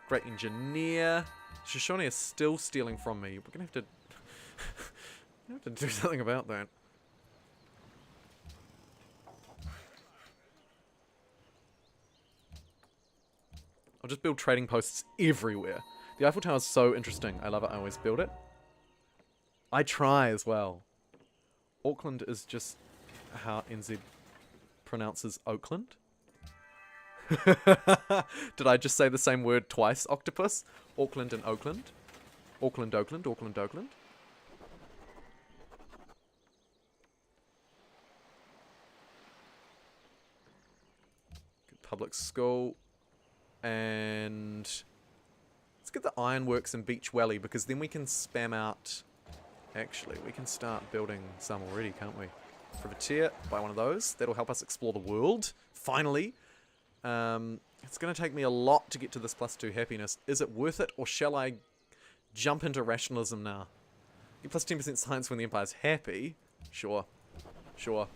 Great engineer. Shoshone is still stealing from me. We're gonna have to do something about that. I'll just build trading posts everywhere. The Eiffel Tower is so interesting. I love it. I always build it. I try as well. Auckland is just how NZ pronounces Oakland. Did I just say the same word twice, Octopus? Auckland and Oakland. Auckland, Oakland, Auckland, Oakland. Good public school. And let's get the ironworks in Beach Valley, because then we can spam out... Actually, we can start building some already, can't we? Privateer, buy one of those. That'll help us explore the world. Finally. It's going to take me a lot to get to this +2 happiness. Is it worth it, or shall I jump into rationalism now? Get plus 10% science when the Empire's happy? Sure. Sure.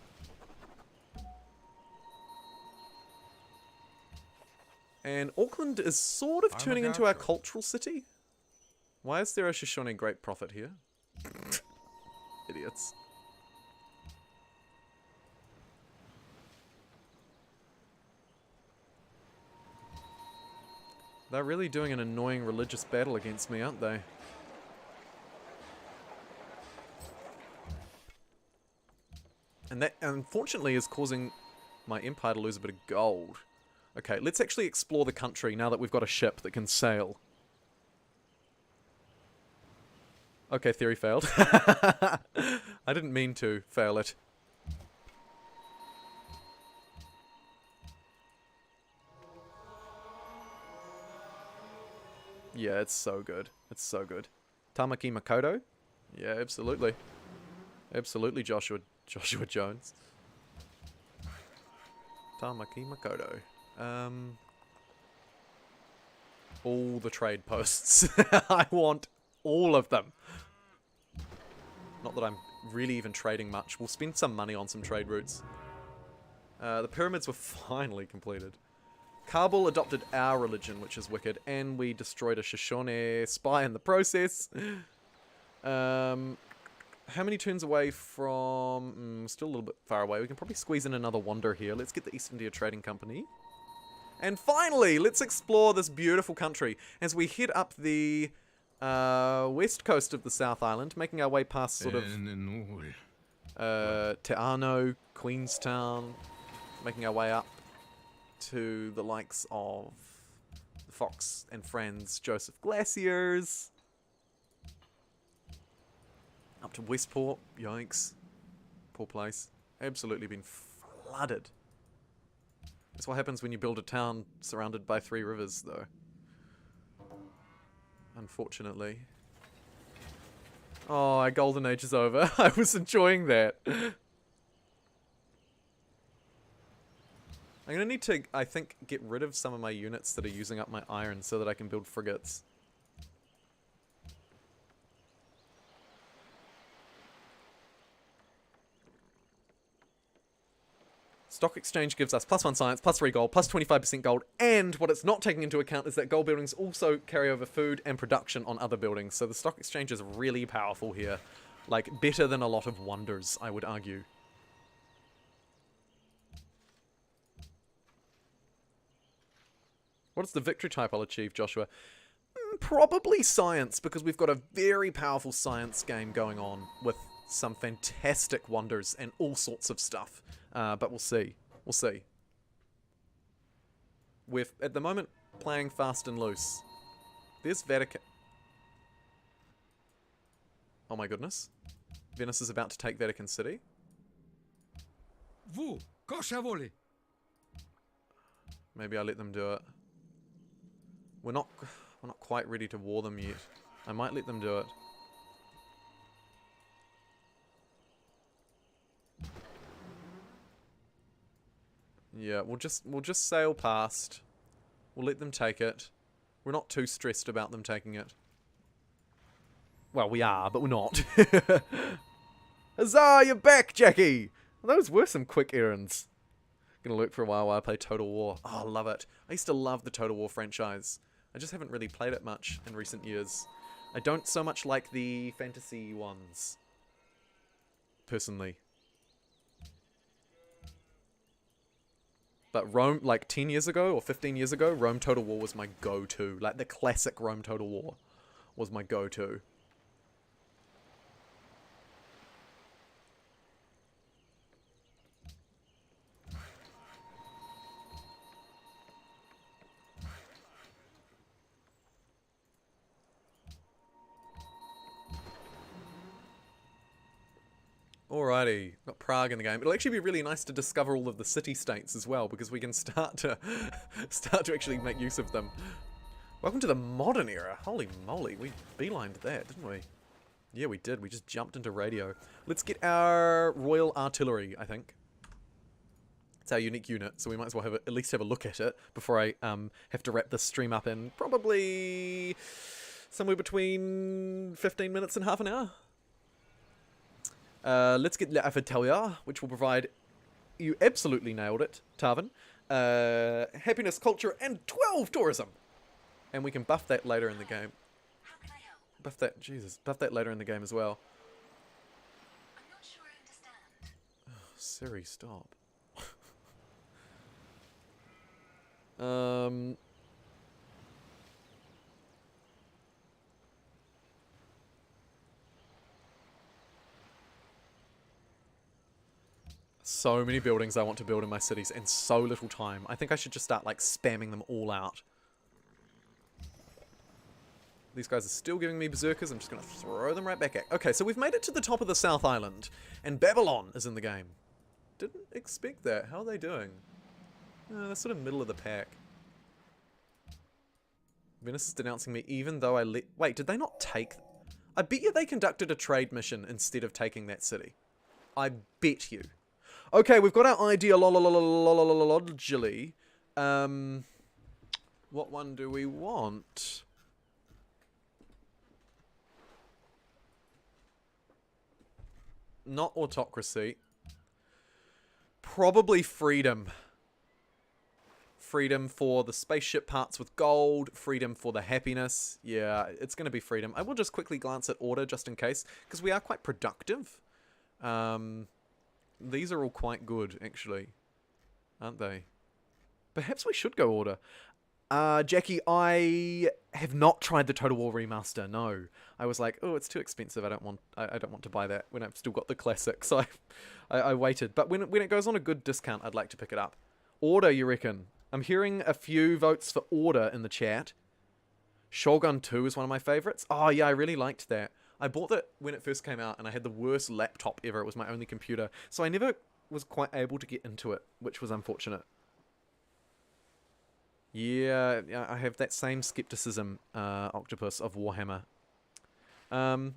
And Auckland is sort of turning into our cultural city. Why is there a Shoshone Great Prophet here? Idiots. They're really doing an annoying religious battle against me, aren't they? And that, unfortunately, is causing my empire to lose a bit of gold. Okay, let's actually explore the country now that we've got a ship that can sail. Okay, theory failed. I didn't mean to fail it. Yeah, it's so good. It's so good. Tamaki Makoto? Yeah, absolutely. Absolutely, Joshua Jones. Tamaki Makoto. All the trade posts. I want all of them. Not that I'm really even trading much. We'll spend some money on some trade routes. The pyramids were finally completed. Kabul adopted our religion, which is wicked, and we destroyed a Shoshone spy in the process. How many turns away from... still a little bit far away. We can probably squeeze in another wonder here. Let's get the East India Trading Company. And finally, let's explore this beautiful country as we head up the west coast of the South Island, making our way past sort of Te Ano, Queenstown, making our way up to the likes of the Fox and Friends Joseph Glaciers. Up to Westport. Yikes. Poor place. Absolutely been flooded. That's what happens when you build a town surrounded by 3 rivers, though. unfortunately. Oh, our golden age is over. I was enjoying that. I'm gonna need to, I think, get rid of some of my units that are using up my iron so that I can build frigates. Stock exchange gives us +1 science, +3 gold, +25% gold, and what it's not taking into account is that gold buildings also carry over food and production on other buildings. So the stock exchange is really powerful here. Like, better than a lot of wonders, I would argue. What is the victory type I'll achieve, Joshua? Probably science, because we've got a very powerful science game going on with some fantastic wonders and all sorts of stuff. But we'll see. We'll see. We're, at the moment, playing fast and loose. There's Vatican. Oh my goodness. Venice is about to take Vatican City. Vous, cosa vole? Maybe I let them do it. We're not quite ready to war them yet. I might let them do it. Yeah, we'll just sail past. We'll let them take it. We're not too stressed about them taking it. Well, we are, but we're not. Huzzah, you're back, Jackie! Well, those were some quick errands. Gonna lurk for a while I play Total War. Oh, I love it. I used to love the Total War franchise. I just haven't really played it much in recent years. I don't so much like the fantasy ones. Personally. But Rome, like 10 years ago or 15 years ago, Rome Total War was my go-to. Like the classic Rome Total War was my go-to. Alrighty, got Prague in the game. It'll actually be really nice to discover all of the city-states as well, because we can start to actually make use of them. Welcome to the modern era. Holy moly, we beelined that, didn't we? Yeah, we did. We just jumped into radio. Let's get our Royal Artillery, I think. It's our unique unit, so we might as well at least have a look at it before I have to wrap this stream up in probably somewhere between 15 minutes and half an hour. Let's get Aotearoa, which will provide... You absolutely nailed it, Tarvin. Happiness, culture, and 12 tourism. And we can buff that later in the game. How can I help? Buff that, Jesus. Buff that later in the game as well. I'm not sure I understand. Oh, Siri, stop. So many buildings I want to build in my cities and so little time. I think I should just start like spamming them all out. These guys are still giving me berserkers. I'm just going to throw them right back at. Okay, so we've made it to the top of the South Island and Babylon is in the game. Didn't expect that. How are they doing? They're sort of middle of the pack. Venice is denouncing me even though I let... Wait, did they not take... I bet you they conducted a trade mission instead of taking that city. I bet you. Okay, we've got our ideology. What one do we want? Not autocracy. Probably freedom. Freedom for the spaceship parts with gold. Freedom for the happiness. Yeah, it's going to be freedom. I will just quickly glance at order just in case, because we are quite productive. These are all quite good, actually. Aren't they? Perhaps we should go order. Jackie, I have not tried the Total War Remaster, no. I was like, oh, it's too expensive, I don't want to buy that when I've still got the classic, so I waited. But when it goes on a good discount, I'd like to pick it up. Order, you reckon? I'm hearing a few votes for order in the chat. Shogun 2 is one of my favorites. Oh, yeah, I really liked that. I bought that when it first came out, and I had the worst laptop ever. It was my only computer. So I never was quite able to get into it, which was unfortunate. Yeah, I have that same skepticism, Octopus, of Warhammer.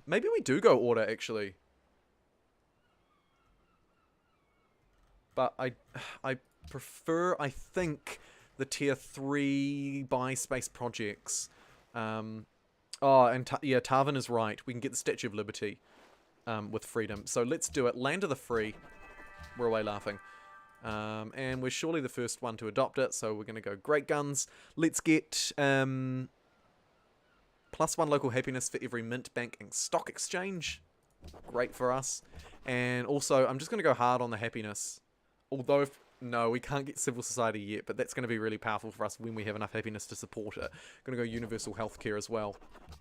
Maybe we do go order, actually. But I prefer, I think, the tier 3 buy space projects. Oh, and yeah, Tarvin is right. We can get the Statue of Liberty with freedom. So let's do it. Land of the free. We're away laughing. And we're surely the first one to adopt it, so we're going to go great guns. Let's get +1 local happiness for every mint, bank, and stock exchange. Great for us. And also, I'm just going to go hard on the happiness. Although, no, we can't get civil society yet, but that's going to be really powerful for us when we have enough happiness to support it. Going to go universal healthcare as well.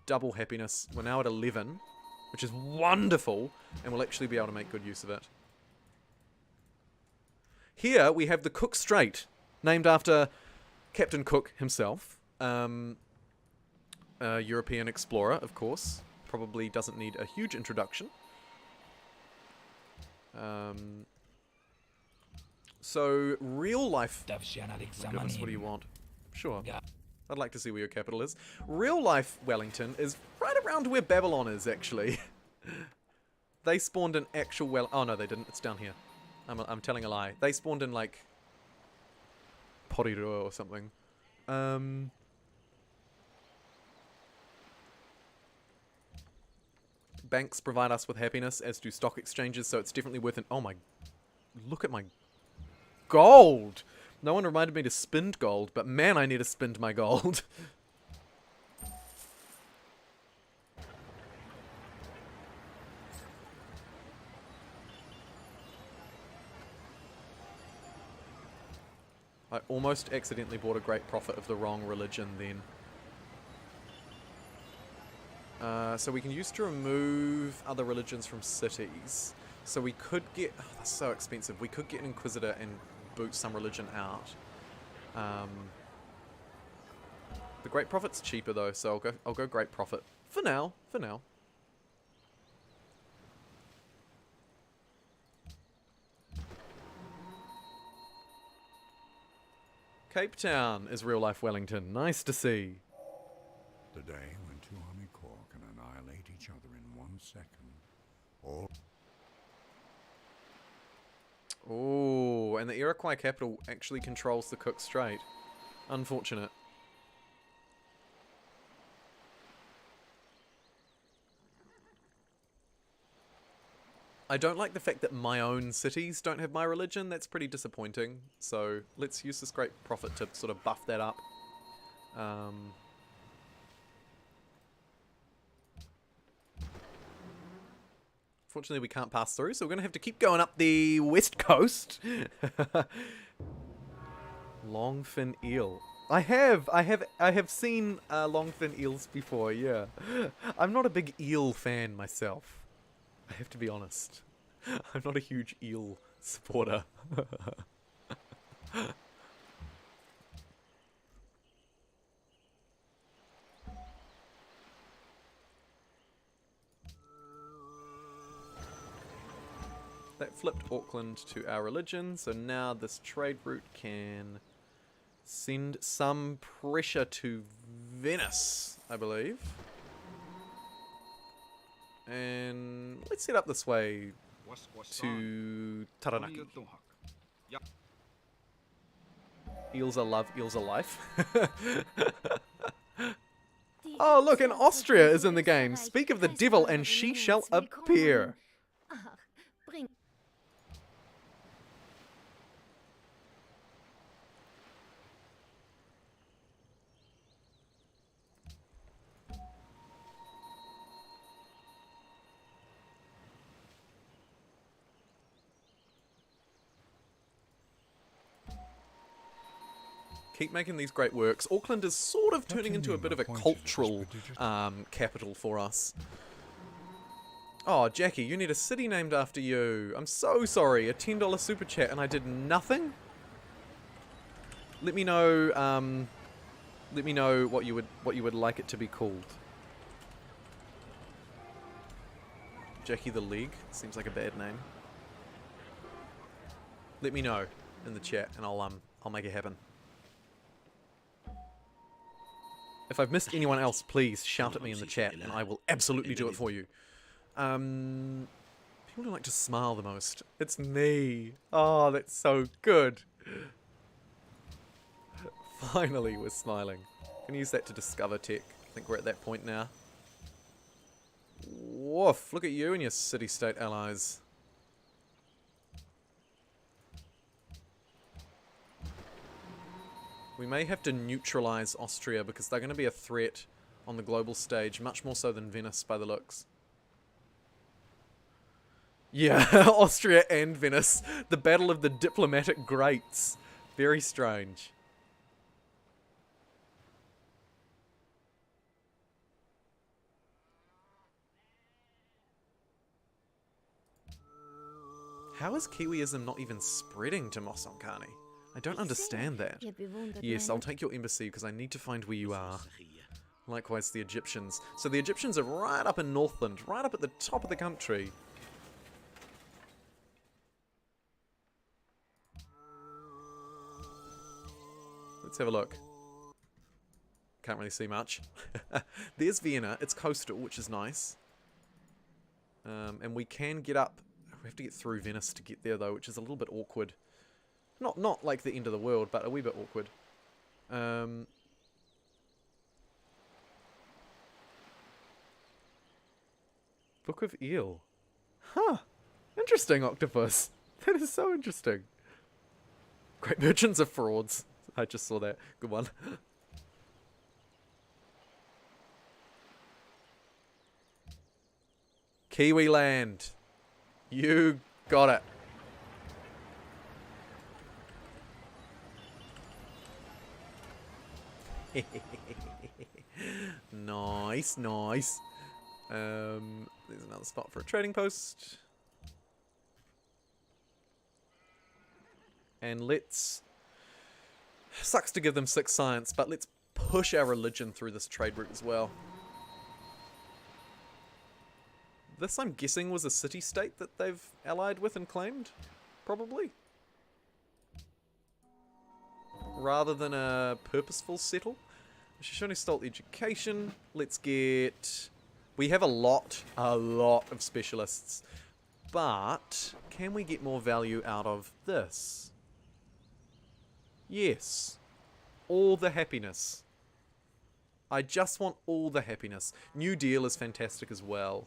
Double happiness. We're now at 11, which is wonderful, and we'll actually be able to make good use of it. Here we have the Cook Strait, named after Captain Cook himself. European explorer, of course. Probably doesn't need a huge introduction. So, real life... Oh my goodness, what do you want? Sure. I'd like to see where your capital is. Real life Wellington is right around where Babylon is, actually. They spawned an actual Oh, no, they didn't. It's down here. I'm telling a lie. They spawned in, like, Polynesia or something. Banks provide us with happiness, as do stock exchanges, so it's definitely worth an... Oh my... Look at my... gold! No one reminded me to spend gold, but man, I need to spend my gold. I almost accidentally bought a great prophet of the wrong religion then. So we can use to remove other religions from cities. So we could get... Oh, that's so expensive. We could get an Inquisitor and boot some religion out. The Great Prophet's cheaper though, so I'll go Great Prophet. For now. For now. Cape Town is real life Wellington. Nice to see. The day when two army corps can annihilate each other in 1 second. All Oh, and the Iroquois capital actually controls the Cook Strait. Unfortunate. I don't like the fact that my own cities don't have my religion. That's pretty disappointing. So let's use this great prophet to sort of buff that up. Fortunately, we can't pass through, so we're going to have to keep going up the west coast. Longfin eel. I have seen longfin eels before. Yeah, I'm not a big eel fan myself. I have to be honest. I'm not a huge eel supporter. That flipped Auckland to our religion, so now this trade route can send some pressure to Venice, I believe. And let's head up this way to Taranaki. Eels are love, eels are life. Oh, look, and Austria is in the game. Speak of the devil and she shall appear. Keep making these great works. Auckland is sort of turning into a bit of a cultural capital for us. Oh, Jackie, you need a city named after you. I'm so sorry. A $10 super chat and I did nothing. Let me know. Let me know what you would like it to be called. Jackie the League seems like a bad name. Let me know in the chat and I'll make it happen. If I've missed anyone else, please shout at me in the chat, and I will absolutely do it for you. People who like to smile the most. It's me. Oh, that's so good. Finally, we're smiling. Can use that to discover tech. I think we're at that point now. Woof, look at you and your city-state allies. We may have to neutralize Austria because they're going to be a threat on the global stage, much more so than Venice by the looks. Yeah, Austria and Venice. The battle of the diplomatic greats. Very strange. How is Kiwiism not even spreading to Mosonkani? I don't understand that. Yes, I'll take your embassy because I need to find where you are. Likewise, the Egyptians. So the Egyptians are right up in Northland, right up at the top of the country. Let's have a look. Can't really see much. There's Vienna. It's coastal, which is nice. And we can get up. We have to get through Venice to get there, though, which is a little bit awkward. Not like the end of the world, but a wee bit awkward. Book of Eel. Huh. Interesting, Octopus. That is so interesting. Great merchants are frauds. I just saw that. Good one. Kiwi land. You got it. Nice, nice. There's another spot for a trading post. And let's... Sucks to give them 6 science, but let's push our religion through this trade route as well. This, I'm guessing, was a city-state that they've allied with and claimed? Probably. Rather than a purposeful settle. Shoshone stole education. Let's get... We have a lot of specialists. But, can we get more value out of this? Yes. All the happiness. I just want all the happiness. New Deal is fantastic as well.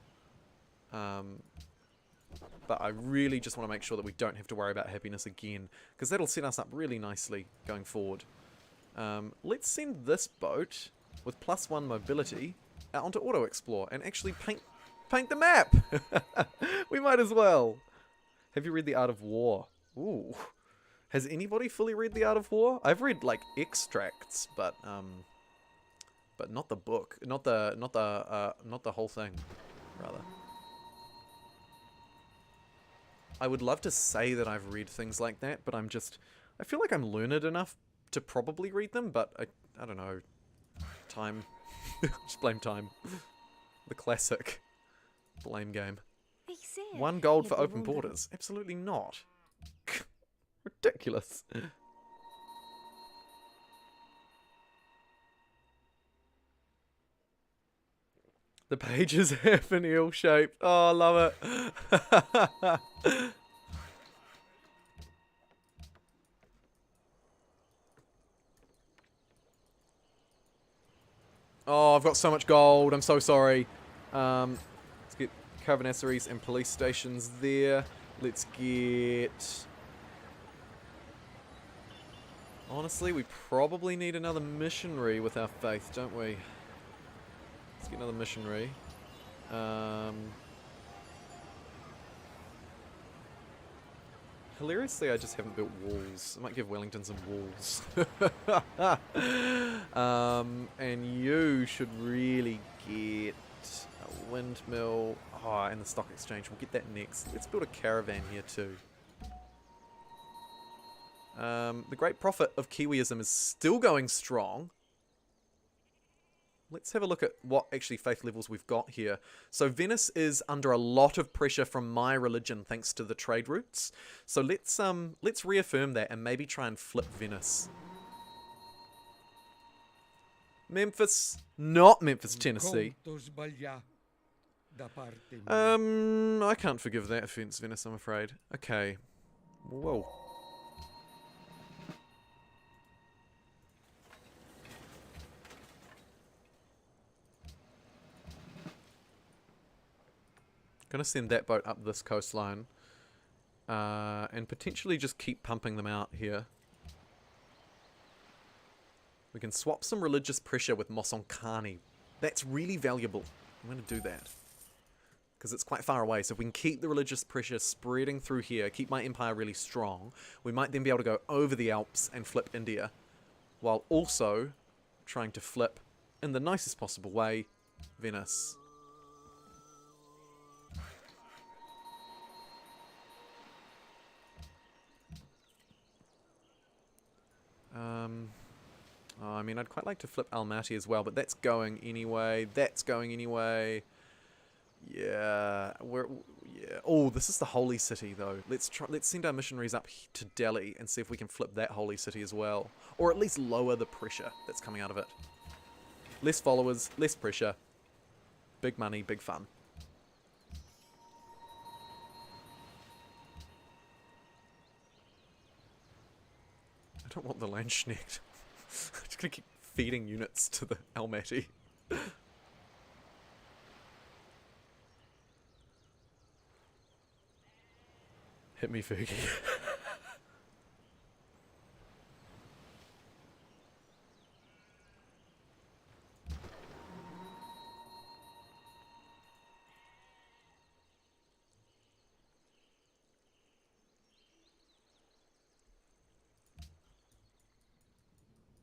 But I really just want to make sure that we don't have to worry about happiness again, because that'll set us up really nicely going forward. Let's send this boat with +1 mobility out onto Auto Explore and actually paint the map. We might as well. Have you read The Art of War? Ooh. Has anybody fully read The Art of War? I've read like extracts, but not the book, not the whole thing, rather. I would love to say that I've read things like that, but I feel like I'm learned enough to probably read them, but I don't know. Time. Just blame time. The classic blame game. 1 gold for open borders. Absolutely not. Ridiculous. The page is half an eel shaped. Oh, I love it. Oh, I've got so much gold. I'm so sorry. Let's get caravansseries and police stations there. Let's get... Honestly, we probably need another missionary with our faith, don't we? Let's get another missionary. Hilariously, I just haven't built walls. I might give Wellington some walls. And you should really get a windmill. Oh, and the stock exchange. We'll get that next. Let's build a caravan here too. The great prophet of Kiwiism is still going strong. Let's have a look at what actually faith levels we've got here. So Venice is under a lot of pressure from my religion thanks to the trade routes. So let's reaffirm that and maybe try and flip Venice. Memphis. Not Memphis, Tennessee. I can't forgive that offence, Venice, I'm afraid. Okay. Whoa. Gonna send that boat up this coastline. And potentially just keep pumping them out here. We can swap some religious pressure with Mosonkani. That's really valuable. I'm going to do that. Because it's quite far away. So if we can keep the religious pressure spreading through here, keep my empire really strong, we might then be able to go over the Alps and flip India. While also trying to flip, in the nicest possible way, Venice. Oh, I mean, I'd quite like to flip Almaty as well, but that's going anyway. That's going anyway. Yeah, yeah. Oh, this is the holy city, though. Let's send our missionaries up to Delhi and see if we can flip that holy city as well, or at least lower the pressure that's coming out of it. Less followers, less pressure. Big money, big fun. I don't want the Landsknecht. I'm just gonna keep feeding units to the Almaty. Hit me, Fergie.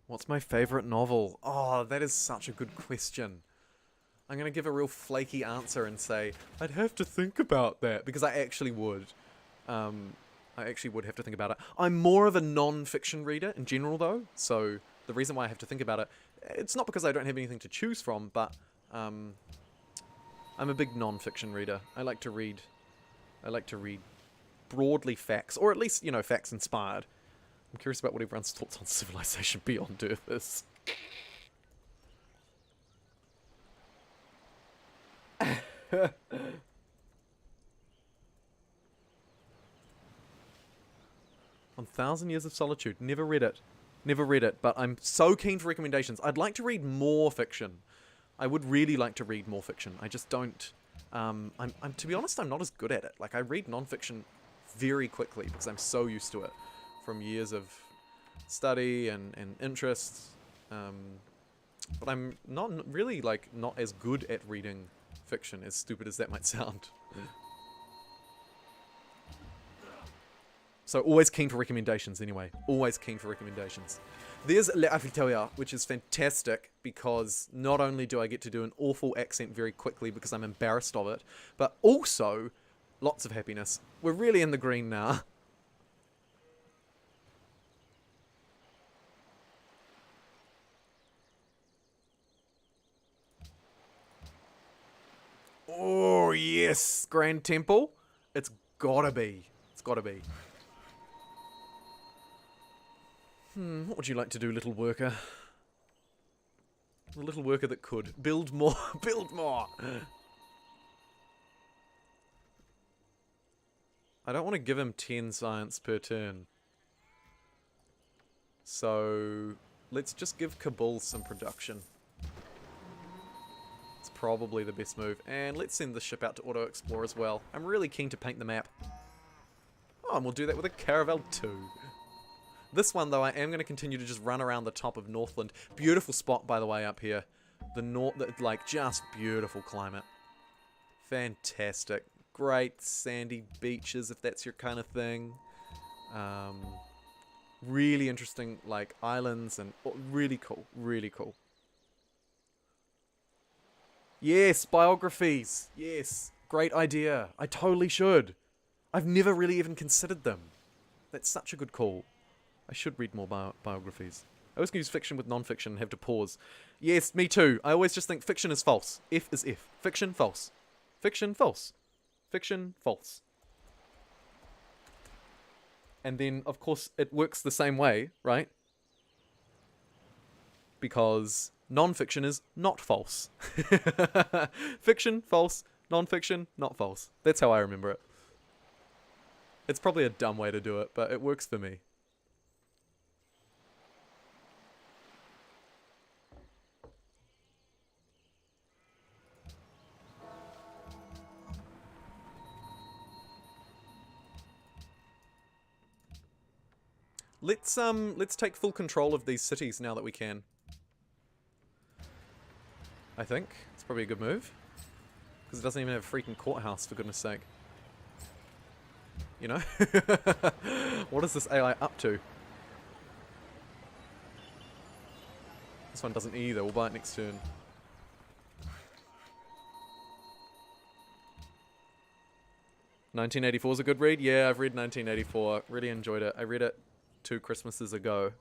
What's my favourite novel? Oh, that is such a good question. I'm going to give a real flaky answer and say, I'd have to think about that, because I actually would. I actually would have to think about it. I'm more of a non-fiction reader in general, though, so the reason why I have to think about it, it's not because I don't have anything to choose from, but I'm a big non-fiction reader. I like to read broadly facts, or at least, you know, facts inspired. I'm curious about what everyone's thoughts on civilization beyond Earth is. "1,000 Years of Solitude." Never read it. Never read it, but I'm so keen for recommendations. I'd like to read more fiction. I would really like to read more fiction. I just don't... I'm to be honest, I'm not as good at it. Like, I read non-fiction very quickly because I'm so used to it from years of study and interests. But I'm not really, like, not as good at reading fiction, as stupid as that might sound. So always keen for recommendations anyway. Always keen for recommendations. There's Aotearoa, which is fantastic because not only do I get to do an awful accent very quickly because I'm embarrassed of it, but also lots of happiness. We're really in the green now. Oh, yes. Grand Temple. It's gotta be. It's gotta be. What would you like to do, little worker? The little worker that could. Build more. Build more. I don't want to give him 10 science per turn. So, let's just give Kabul some production. It's probably the best move. And let's send the ship out to auto-explore as well. I'm really keen to paint the map. Oh, and we'll do that with a Caravel too. This one, though, I am going to continue to just run around the top of Northland. Beautiful spot, by the way, up here. Like, just beautiful climate. Fantastic. Great sandy beaches, if that's your kind of thing. Really interesting, like, islands and... Oh, really cool. Really cool. Yes, biographies. Yes. Great idea. I totally should. I've never really even considered them. That's such a good call. I should read more biographies. I always use fiction with non-fiction and have to pause. Yes, me too. I always just think fiction is false. F is F. Fiction, false. Fiction, false. Fiction, false. And then, of course, it works the same way, right? Because Non-fiction is not false. Fiction, false. Non-fiction, not false. That's how I remember it. It's probably a dumb way to do it, but it works for me. Let's take full control of these cities now that we can. I think it's probably a good move. Because it doesn't even have a freaking courthouse, for goodness sake. You know? What is this AI up to? This one doesn't either. We'll buy it next turn. "1984 is a good read." Yeah, I've read 1984. Really enjoyed it. I read it 2 Christmases ago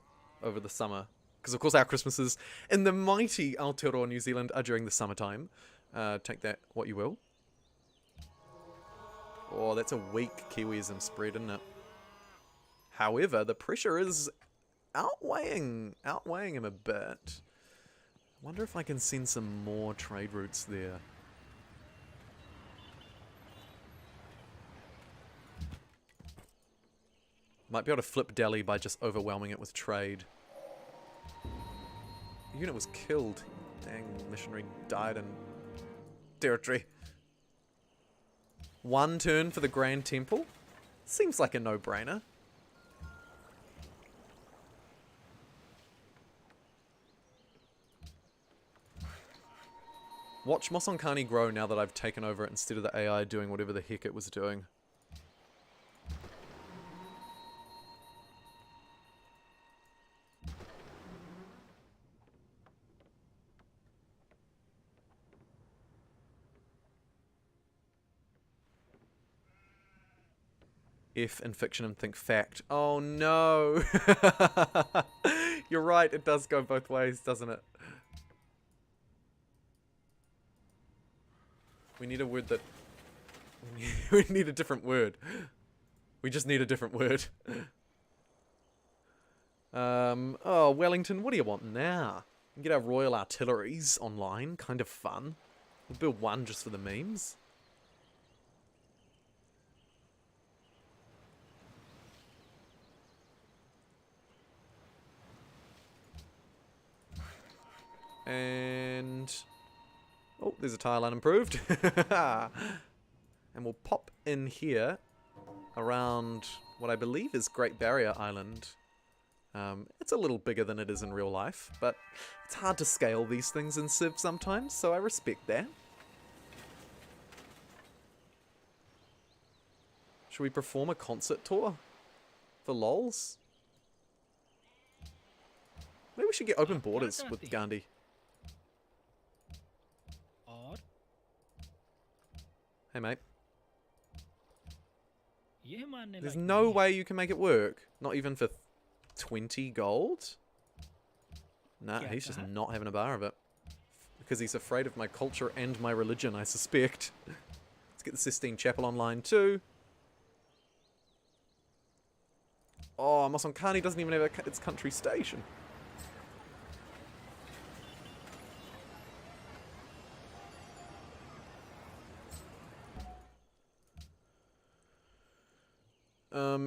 over the summer. Because, of course, our Christmases in the mighty Aotearoa New Zealand are during the summertime. Take that what you will. Oh, that's a weak Kiwism spread, isn't it? However, the pressure is outweighing him a bit. I wonder if I can send some more trade routes there. Might be able to flip Delhi by just overwhelming it with trade. The unit was killed. Dang, missionary died in territory. 1 turn for the Grand Temple? Seems like a no-brainer. Watch Mosonkani grow now that I've taken over it instead of the AI doing whatever the heck it was doing. F in fiction and think fact. Oh no! You're right, it does go both ways, doesn't it? We need a word that... We need a different word. We just need a different word. Oh, Wellington, what do you want now? We can get our Royal Artilleries online, kind of fun. We'll build one just for the memes. And... oh, there's a tile unimproved. And we'll pop in here around what I believe is Great Barrier Island. It's a little bigger than it is in real life, but it's hard to scale these things in Civ sometimes, so I respect that. Should we perform a concert tour? For lols? Maybe we should get open borders with Gandhi. Hey mate. There's no way you can make it work. Not even for 20 gold? Nah, he's just not having a bar of it. Because he's afraid of my culture and my religion, I suspect. Let's get the Sistine Chapel online too. Oh, Mosonkani doesn't even have its country station.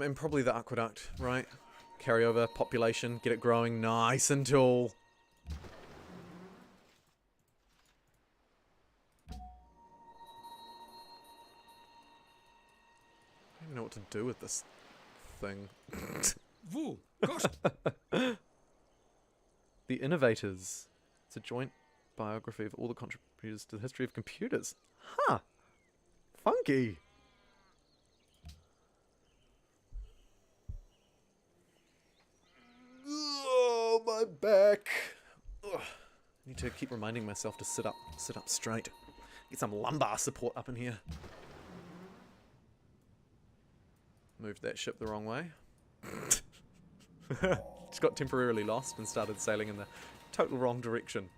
And probably the aqueduct, right? Carry over, population, get it growing nice and tall. I don't even know what to do with this thing. The Innovators. It's a joint biography of all the contributors to the history of computers. Huh. Funky. Oh, my back. Ugh. I need to keep reminding myself to sit up straight. Get some lumbar support up in here. Moved that ship the wrong way. Just got temporarily lost and started sailing in the total wrong direction.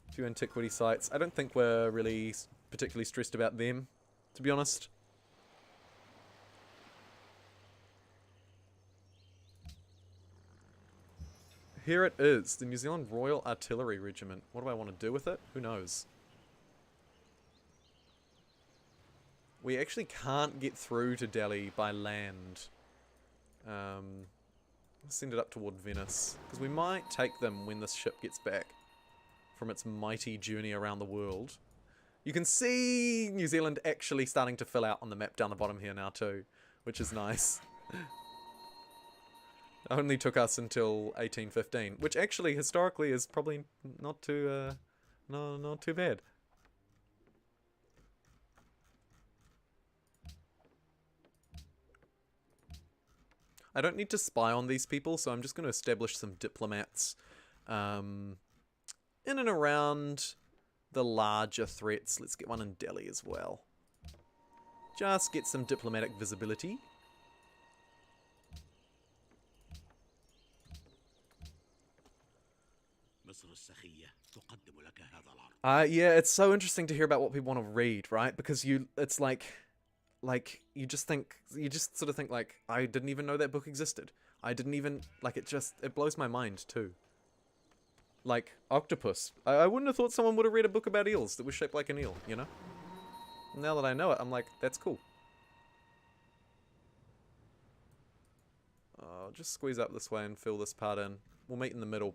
A few antiquity sites. I don't think we're really particularly stressed about them, to be honest. Here it is, the New Zealand Royal Artillery Regiment. What do I want to do with it? Who knows? We actually can't get through to Delhi by land. Let's send it up toward Venice, because we might take them when this ship gets back from its mighty journey around the world. You can see New Zealand actually starting to fill out on the map down the bottom here now too, which is nice. Only took us until 1815, which actually historically is probably not too not too bad. I don't need to spy on these people, so I'm just going to establish some diplomats in and around the larger threats. Let's get one in Delhi as well. Just get some diplomatic visibility. Yeah, it's so interesting to hear about what people want to read, right? Because it's like you just sort of think like, I didn't even know that book existed. I didn't even, like, it blows my mind too. Like, octopus. I wouldn't have thought someone would have read a book about eels that was shaped like an eel, you know? Now that I know it, I'm like, that's cool. I'll just squeeze up this way and fill this part in. We'll meet in the middle.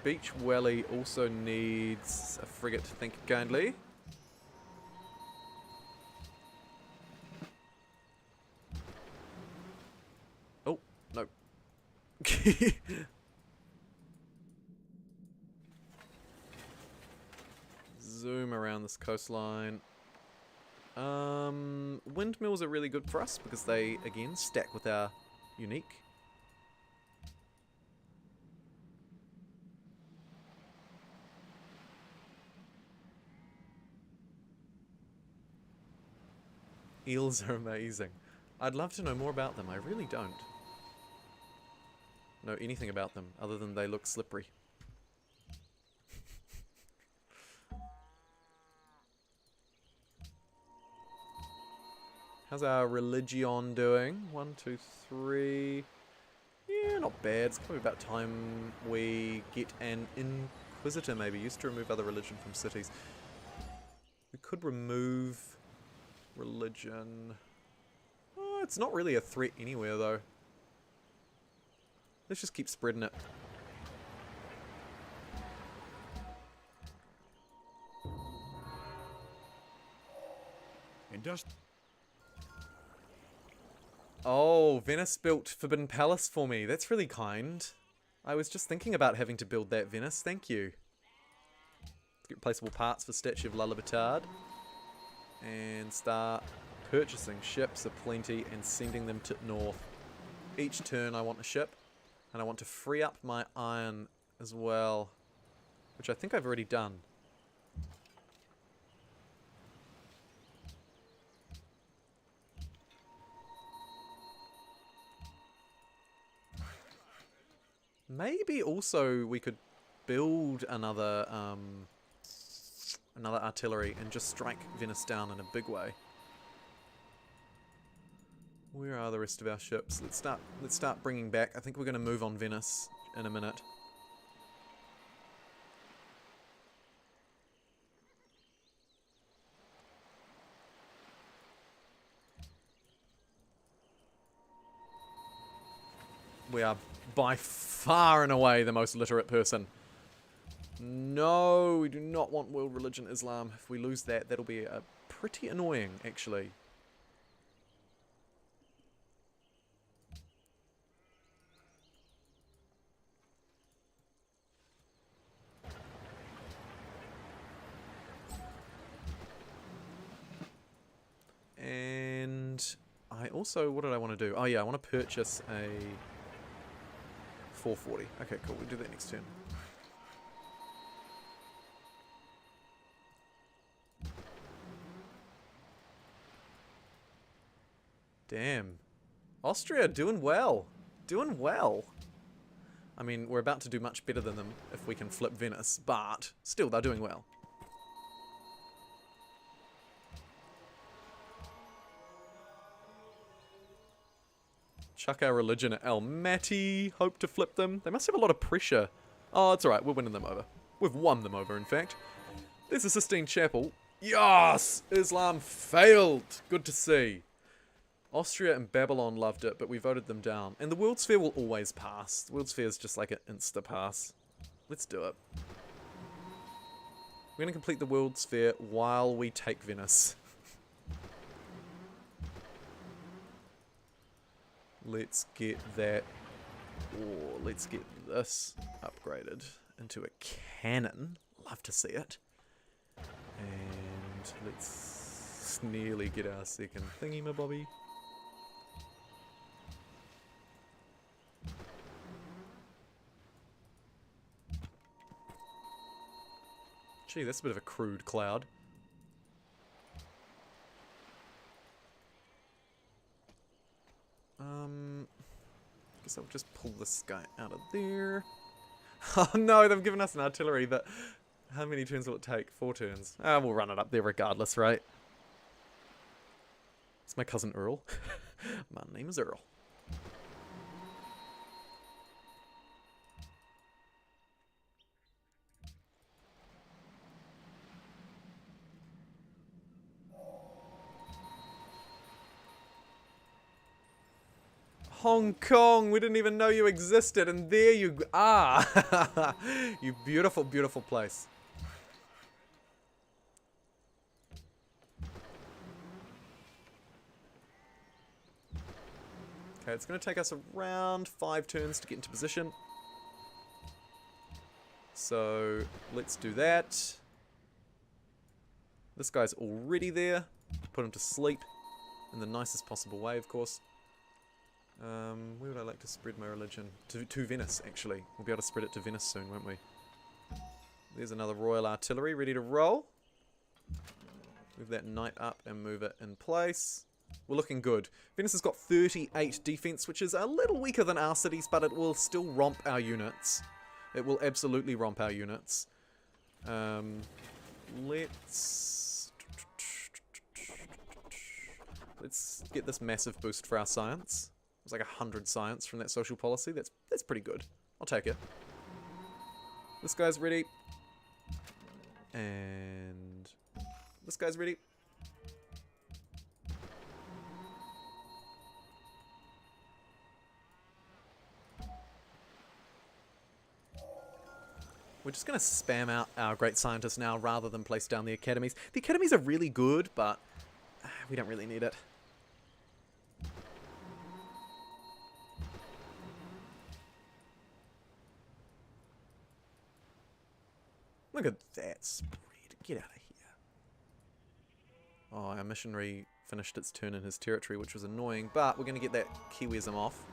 Beach Welly also needs a frigate, thank you kindly. Oh, no. Zoom around this coastline. Windmills are really good for us because they, again, stack with our unique. Eels are amazing. I'd love to know more about them. I really don't know anything about them other than they look slippery. How's our religion doing? 1, 2, 3. Yeah, not bad. It's probably about time we get an inquisitor maybe. Used to remove other religion from cities. We could remove religion. Oh, it's not really a threat anywhere though. Let's just keep spreading it. Oh, Venice built Forbidden Palace for me. That's really kind. I was just thinking about having to build that, Venice. Thank you. Get replaceable parts for Statue of La Libertad. And start purchasing ships aplenty and sending them to north. Each turn I want a ship. And I want to free up my iron as well. Which I think I've already done. Maybe also we could build another artillery and just strike Venice down in a big way. Where are the rest of our ships? Let's start bringing back. I think we're going to move on Venice in a minute. We are by far and away the most literate person. No, we do not want world religion Islam. If we lose that, that'll be pretty annoying, actually. And I also, what did I want to do? Oh yeah, I want to purchase a 440. Okay, cool. We'll do that next turn. Damn. Austria doing well. Doing well. I mean, we're about to do much better than them if we can flip Venice, but still, they're doing well. Chuck our religion at Almaty. Hope to flip them. They must have a lot of pressure. Oh, it's alright. We're winning them over. We've won them over, in fact. There's a Sistine Chapel. Yes! Islam failed. Good to see. Austria and Babylon loved it, but we voted them down. And the World's Fair will always pass. The World's Fair is just like an insta-pass. Let's do it. We're going to complete the World's Fair while we take Venice. Let's get that, or let's get this upgraded into a cannon. Love to see it. And let's nearly get our second thingy-mabobby. Gee, that's a bit of a crude cloud. Guess I'll just pull this guy out of there. Oh no, they've given us an artillery that... How many turns will it take? 4 turns. Ah, we'll run it up there regardless, right? It's my cousin Earl. My name is Earl. Hong Kong, we didn't even know you existed, and there you are. You beautiful, beautiful place. Okay, it's going to take us around 5 turns to get into position. So, let's do that. This guy's already there. Put him to sleep in the nicest possible way, of course. Where would I like to spread my religion? To Venice, actually. We'll be able to spread it to Venice soon, won't we? There's another Royal Artillery ready to roll. Move that knight up and move it in place. We're looking good. Venice has got 38 defense, which is a little weaker than our cities, but it will still romp our units. It will absolutely romp our units. Let's get this massive boost for our science. It was like 100 science from that social policy. That's pretty good. I'll take it. This guy's ready. And this guy's ready. We're just going to spam out our great scientists now rather than place down the academies. The academies are really good, but we don't really need it. Look at that spread. Get out of here. Oh, our missionary finished its turn in his territory, which was annoying, but we're going to get that Kiwism off.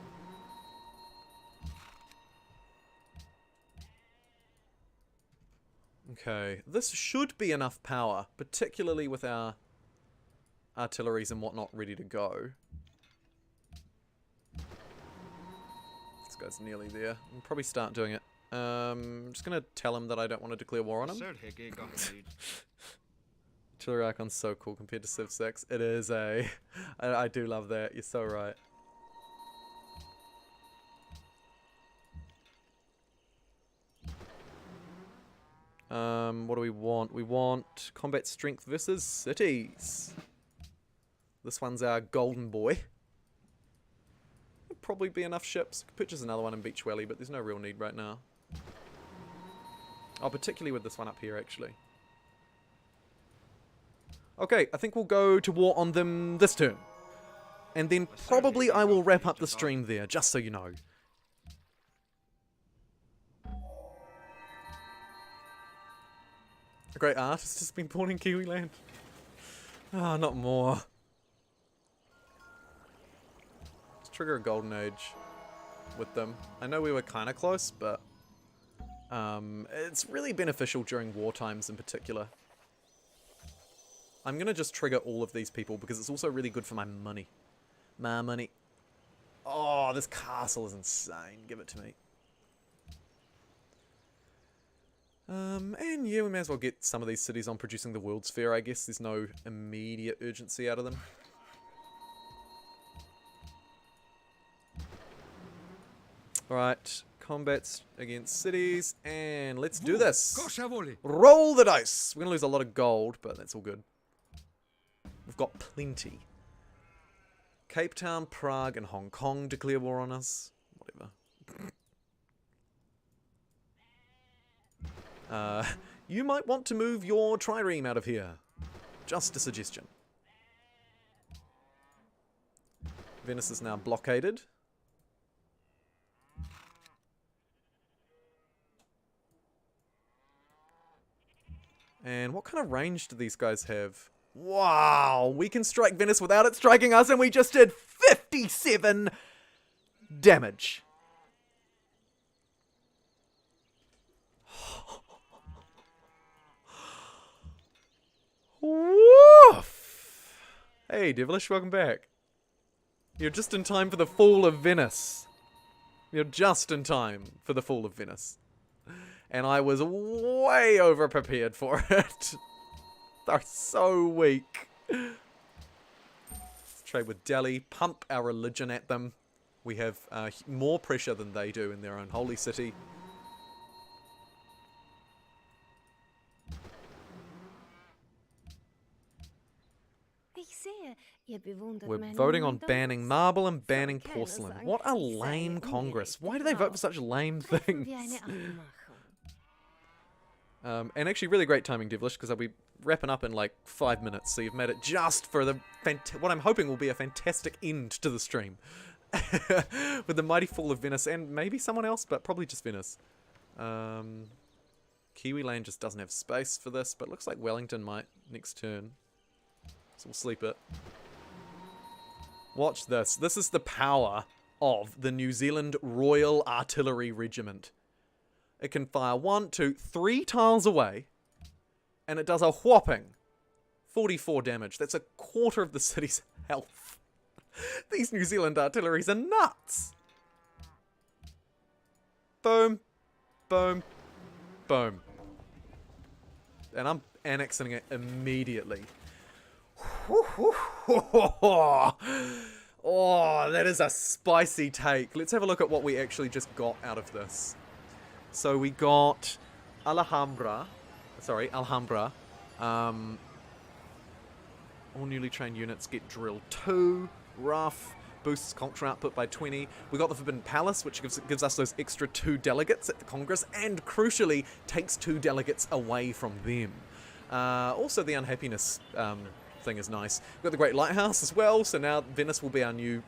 Okay, this should be enough power, particularly with our artilleries and whatnot ready to go. This guy's nearly there. We'll probably start doing it. I'm just going to tell him that I don't want to declare war on him. Artillery Icon's so cool compared to Civ 6. It is a... I do love that. You're so right. What do we want? We want combat strength versus cities. This one's our golden boy. There'll probably be enough ships. Could purchase another one in Beach Valley, but there's no real need right now. Oh, particularly with this one up here, actually. Okay, I think we'll go to war on them this turn. And then probably I will wrap up the stream there, just so you know. A great artist has been born in Kiwi land. Ah, not more. Let's trigger a golden age with them. I know we were kind of close, but it's really beneficial during war times in particular. I'm going to just trigger all of these people because it's also really good for my money. My money. Oh, this castle is insane. Give it to me. And yeah, we may as well get some of these cities on producing the World's Fair, I guess. There's no immediate urgency out of them. Alright, combats against cities, and let's do this. Cosa vole? Roll the dice! We're gonna lose a lot of gold, but that's all good. We've got plenty. Cape Town, Prague, and Hong Kong declare war on us. Whatever. You might want to move your trireme out of here. Just a suggestion. Venice is now blockaded. And what kind of range do these guys have? Wow, we can strike Venice without it striking us, and we just did 57 damage. Woof! Hey, Devilish, welcome back. You're just in time for the fall of Venice. You're just in time for the fall of Venice. And I was way over prepared for it. They're so weak. Let's trade with Delhi, pump our religion at them. We have more pressure than they do in their own holy city. We're voting on banning marble and banning porcelain. What a lame Congress. Why do they vote for such lame things? And actually really great timing, Devilish, because I'll be wrapping up in like 5 minutes, so you've made it just for the what I'm hoping will be a fantastic end to the stream. With the mighty fall of Venice, and maybe someone else, but probably just Venice. Kiwi Lane just doesn't have space for this, but looks like Wellington might next turn. So we'll sleep it. Watch this. This is the power of the New Zealand Royal Artillery Regiment. It can fire 1, 2, 3 tiles away, and it does a whopping 44 damage. That's a quarter of the city's health. These New Zealand artilleries are nuts. Boom, boom, boom. And I'm annexing it immediately. Oh, that is a spicy take. Let's have a look at what we actually just got out of this. So we got Alhambra. All newly trained units get drill 2. Rough. Boosts culture output by 20. We got the Forbidden Palace, which gives us those extra 2 delegates at the Congress, and crucially takes 2 delegates away from them. Also the unhappiness thing is nice. We've got the Great Lighthouse as well, so now Venice will be our new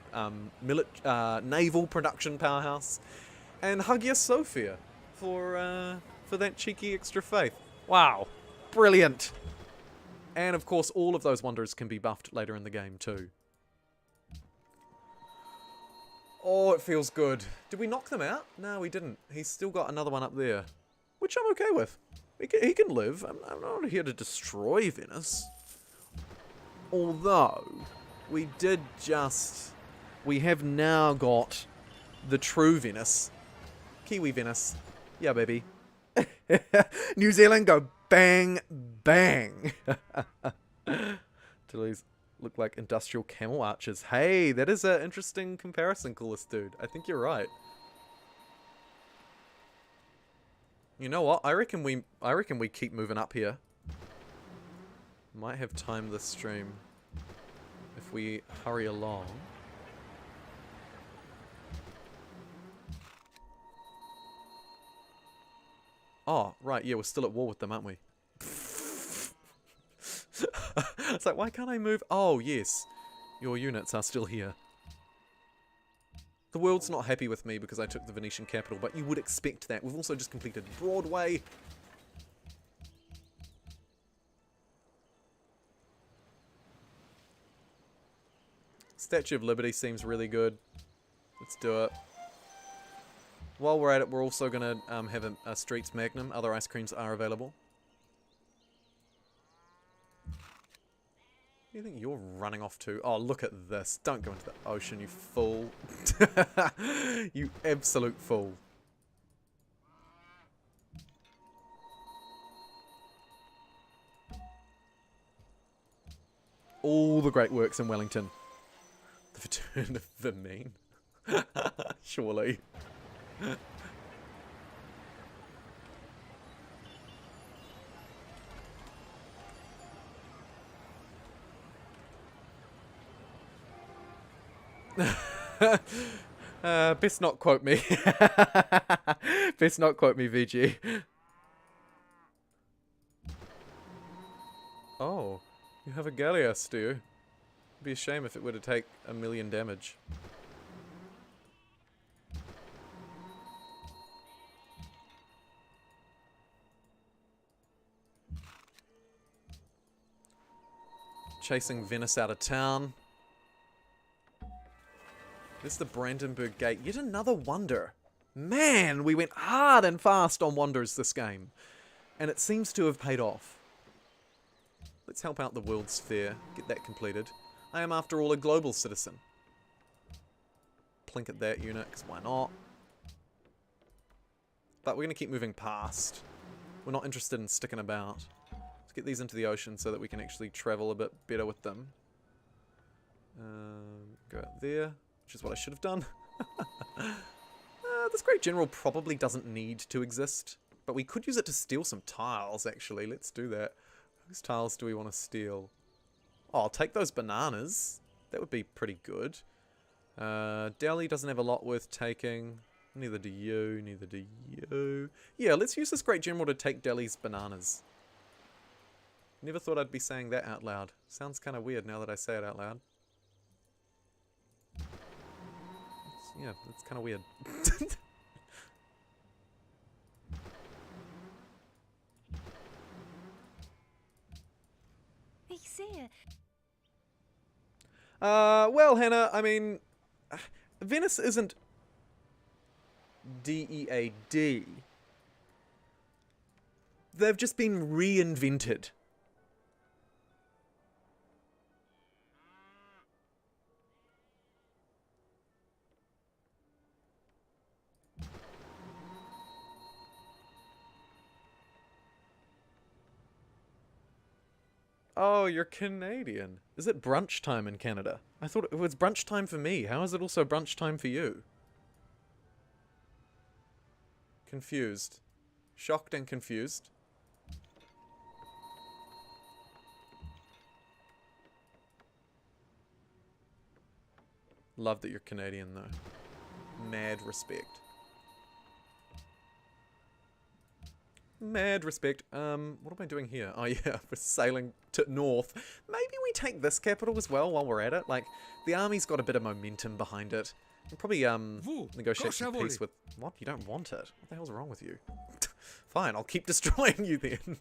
naval production powerhouse. And Hagia Sophia for that cheeky extra faith. Wow. Brilliant. And of course all of those wonders can be buffed later in the game too. Oh, it feels good. Did we knock them out? No, we didn't. He's still got another one up there, which I'm okay with. He can live. I'm not here to destroy Venice. Although, we have now got the true Venice. Kiwi Venice. Yeah, baby. New Zealand go bang, bang. Tilly's look like industrial camel archers. Hey, that is an interesting comparison, coolest dude. I think you're right. You know what? I reckon we keep moving up here. Might have time this stream if we hurry along. Oh, right, yeah, we're still at war with them, aren't we? It's like, why can't I move? Oh, yes. Your units are still here. The world's not happy with me because I took the Venetian capital, but you would expect that. We've also just completed Broadway. Statue of Liberty seems really good. Let's do it. While we're at it, we're also going to have a Streets Magnum. Other ice creams are available. What do you think you're running off to? Oh, look at this. Don't go into the ocean, you fool. You absolute fool. All the great works in Wellington. The return of the mean. Surely. Best not quote me. Best not quote me, VG. Oh, you have a Gallias, do you? It'd be a shame if it were to take 1,000,000 damage. Chasing Venice out of town. This is the Brandenburg Gate. Yet another wonder. Man, we went hard and fast on wonders this game. And it seems to have paid off. Let's help out the World's Fair. Get that completed. I am, after all, a global citizen. Plink at that unit, because why not? But we're going to keep moving past. We're not interested in sticking about. Let's get these into the ocean so that we can actually travel a bit better with them. Go out there, which is what I should have done. This Great General probably doesn't need to exist, but we could use it to steal some tiles, actually. Let's do that. Whose tiles do we want to steal? Oh, I'll take those bananas. That would be pretty good. Delhi doesn't have a lot worth taking. Neither do you, neither do you. Yeah, let's use this Great General to take Delhi's bananas. Never thought I'd be saying that out loud. Sounds kind of weird now that I say it out loud. Yeah, that's kind of weird. Well, Hannah, I mean, Venice isn't DEAD. They've just been reinvented. Oh, you're Canadian. Is it brunch time in Canada? I thought it was brunch time for me. How is it also brunch time for you? Confused. Shocked and confused. Love that you're Canadian, though. Mad respect. Mad respect. What am I doing here? Oh yeah, we're sailing to north. Maybe we take this capital as well while we're at it. Like, the army's got a bit of momentum behind it. We'll probably negotiate some peace with... What? You don't want it? What the hell's wrong with you? Fine, I'll keep destroying you then.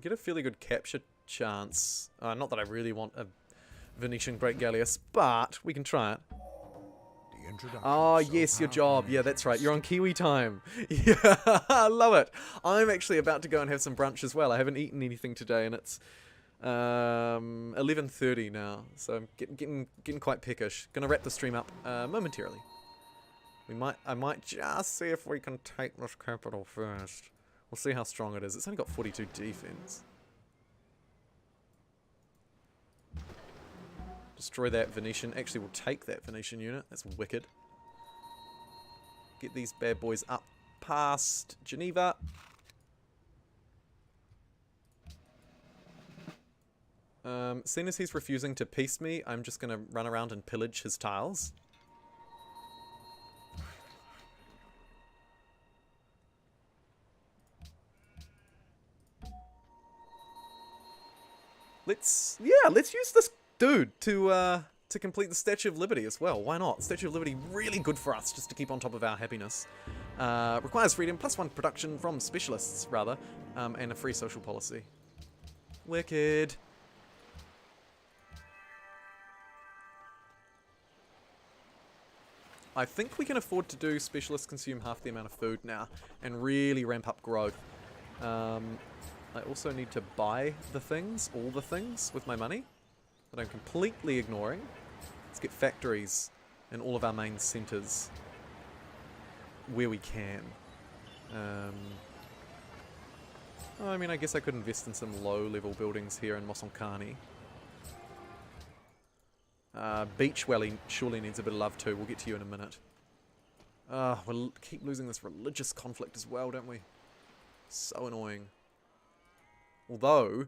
Get a fairly good capture chance. Not that I really want a Venetian Great Galleass, but we can try it. Oh, yes, your job. Yeah, that's right. You're on Kiwi time. Yeah, I love it. I'm actually about to go and have some brunch as well. I haven't eaten anything today, and it's 11:30 now, so I'm getting quite peckish. Gonna wrap the stream up momentarily. I might just see if we can take this capital first. We'll see how strong it is. It's only got 42 defense. Destroy that Venetian. Actually, we'll take that Venetian unit. That's wicked. Get these bad boys up past Geneva. Seeing as he's refusing to peace me, I'm just going to run around and pillage his tiles. Let's use this dude to complete the Statue of Liberty as well. Why not? Statue of Liberty, really good for us, just to keep on top of our happiness. Requires freedom, +1 production from specialists, rather, and a free social policy. Wicked. I think we can afford to do specialists consume half the amount of food now, and really ramp up growth. I also need to buy the things, all the things, with my money that I'm completely ignoring. Let's get factories in all of our main centres where we can. Oh, I mean, I guess I could invest in some low-level buildings here in Mosonkani. Beach Welly surely needs a bit of love too. We'll get to you in a minute. We'll keep losing this religious conflict as well, don't we? So annoying. Although,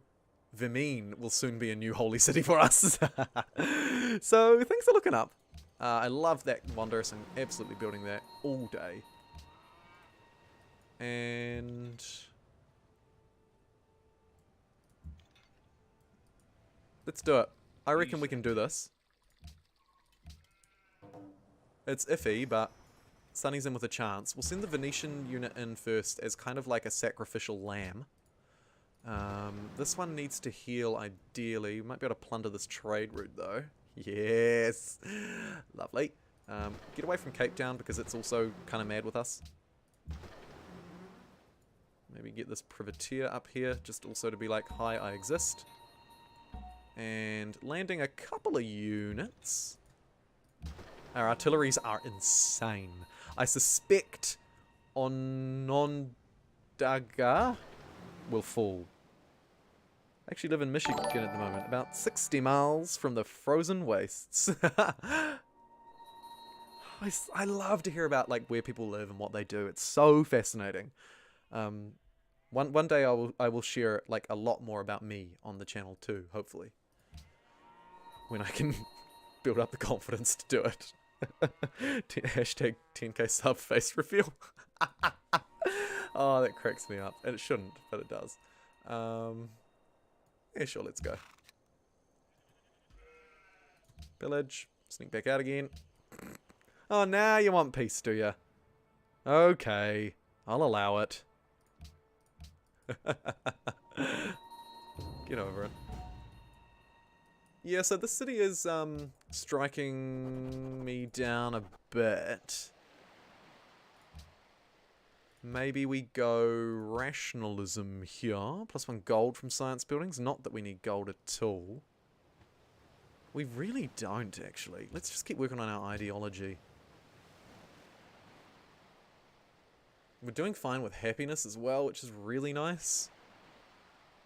Vimine will soon be a new holy city for us. So, things are looking up. I love that Wanderers. I'm absolutely building that all day. And... let's do it. I reckon we can do this. It's iffy, but Sunny's in with a chance. We'll send the Venetian unit in first as kind of like a sacrificial lamb. This one needs to heal ideally. We might be able to plunder this trade route though. Yes! Lovely. Get away from Cape Town because it's also kind of mad with us. Maybe get this privateer up here just also to be like, hi, I exist. And landing a couple of units. Our artilleries are insane. I suspect Onondaga will fall. I actually live in Michigan at the moment, about 60 miles from the frozen wastes. I love to hear about like where people live and what they do. It's so fascinating. One day I will share like a lot more about me on the channel too, hopefully. When I can build up the confidence to do it. Hashtag 10k sub face reveal. Oh, that cracks me up. And it shouldn't, but it does. Yeah, sure, let's go. Village. Sneak back out again. Oh, now you want peace, do you? Okay. I'll allow it. Get over it. Yeah, so the city is striking me down a bit. Maybe we go rationalism here. +1 gold from science buildings. Not that we need gold at all. We really don't, actually. Let's just keep working on our ideology. We're doing fine with happiness as well, which is really nice.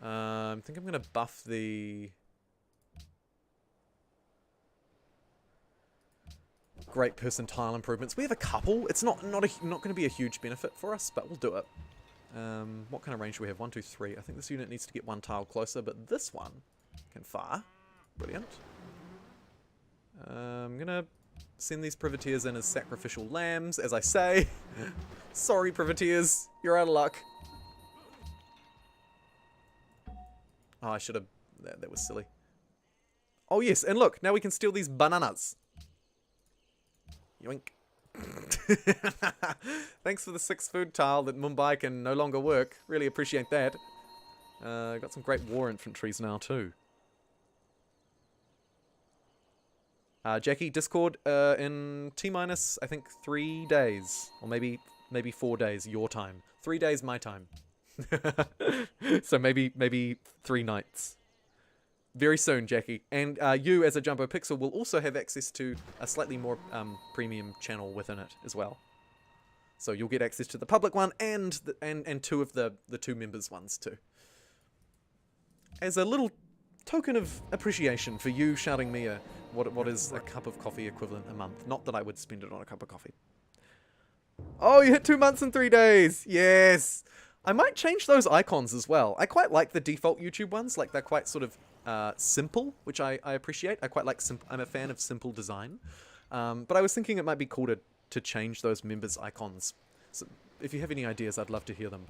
I think I'm going to buff the... great percentile improvements. We have a couple. It's not going to be a huge benefit for us, but we'll do it. What kind of range do we have? 1, 2, 3. I think this unit needs to get 1 tile closer, but this one can fire. Brilliant. I'm gonna send these privateers in as sacrificial lambs, as I say. Sorry, privateers, you're out of luck. Oh, I should have. That was silly. Oh yes, and look, now we can steal these bananas. Yoink. Thanks for the 6 food tile that Mumbai can no longer work. Really appreciate that. Got some great war infantries now too. Jackie, Discord in T-minus, I think 3 days. Or maybe 4 days, your time. 3 days, my time. So maybe 3 nights. Very soon, Jackie. And you, as a JumboPixel, will also have access to a slightly more premium channel within it as well. So you'll get access to the public one and 2 of the 2 members ones too. As a little token of appreciation for you shouting me what is a cup of coffee equivalent a month. Not that I would spend it on a cup of coffee. Oh, you hit 2 months and 3 days. Yes. I might change those icons as well. I quite like the default YouTube ones. Like, they're quite sort of simple, which I appreciate. I quite like simple. I'm a fan of simple design. But I was thinking it might be cool to change those members icons. So if you have any ideas, I'd love to hear them.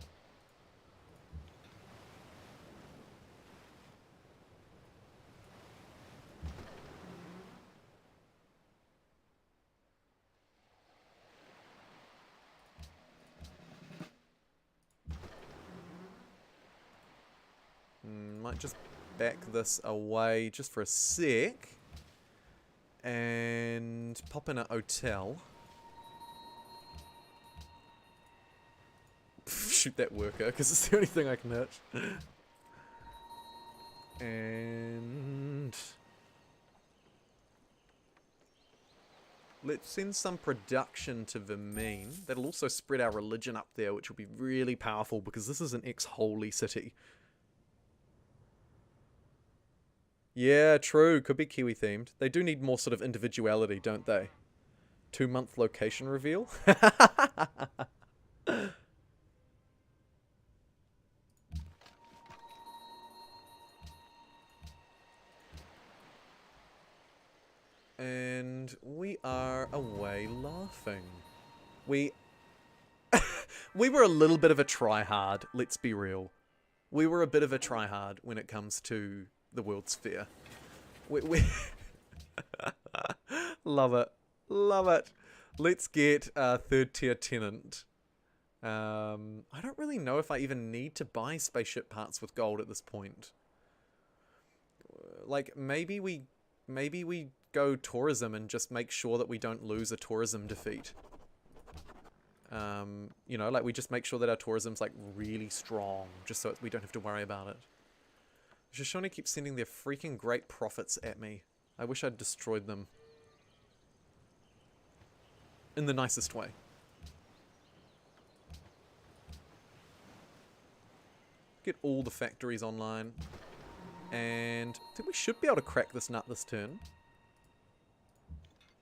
Might just back this away just for a sec. And pop in an hotel. Shoot that worker, because it's the only thing I can hit. And... Let's send some production to Vermine. That'll also spread our religion up there, which will be really powerful because this is an ex-holy city. Yeah, true. Could be Kiwi themed. They do need more sort of individuality, don't they? 2-month location reveal. And we are away laughing. We were a little bit of a tryhard, let's be real. We were a bit of a tryhard when it comes to the World's Fair. We love it. Love it. Let's get a third tier tenant. I don't really know if I even need to buy spaceship parts with gold at this point. Like, maybe we go tourism and just make sure that we don't lose a tourism defeat. You know, like we just make sure that our tourism's like really strong, just so we don't have to worry about it. Shoshone keeps sending their freaking great profits at me. I wish I'd destroyed them. In the nicest way. Get all the factories online. And I think we should be able to crack this nut this turn.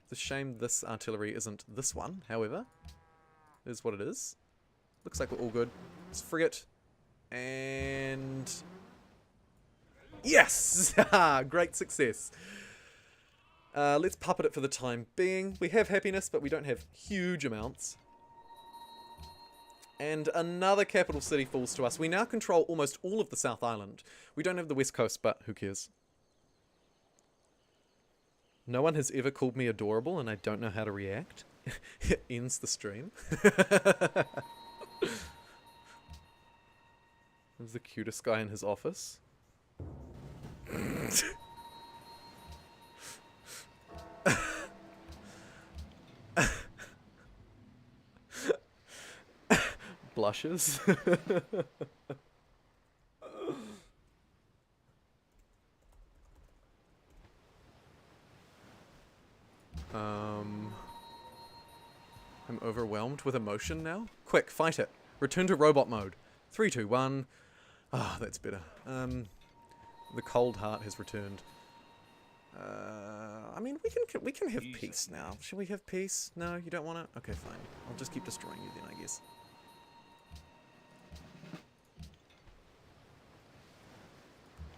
It's a shame this artillery isn't this one, however. It is what it is. Looks like we're all good. Let's frigate. And... yes! Great success. Let's puppet it for the time being. We have happiness, but we don't have huge amounts. And another capital city falls to us. We now control almost all of the South Island. We don't have the West Coast, but who cares? No one has ever called me adorable, and I don't know how to react. It ends the stream. There's the cutest guy in his office. Blushes. I'm overwhelmed with emotion now. Quick, fight it. Return to robot mode. 3, 2, 1. Ah, that's better. The cold heart has returned. I mean, we can have peace now. Should we have peace? No, you don't want it? Okay, fine. I'll just keep destroying you then, I guess.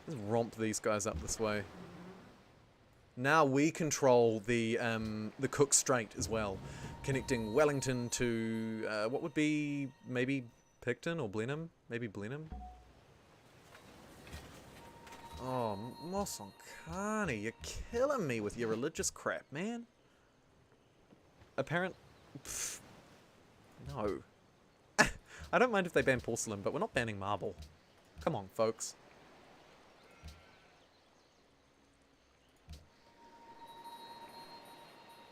Let's romp these guys up this way. Now we control the Cook Strait as well, connecting Wellington to what would be maybe Picton or Blenheim? Maybe Blenheim. Oh, Mosonkani, you're killing me with your religious crap, man. No. I don't mind if they ban porcelain, but we're not banning marble. Come on, folks.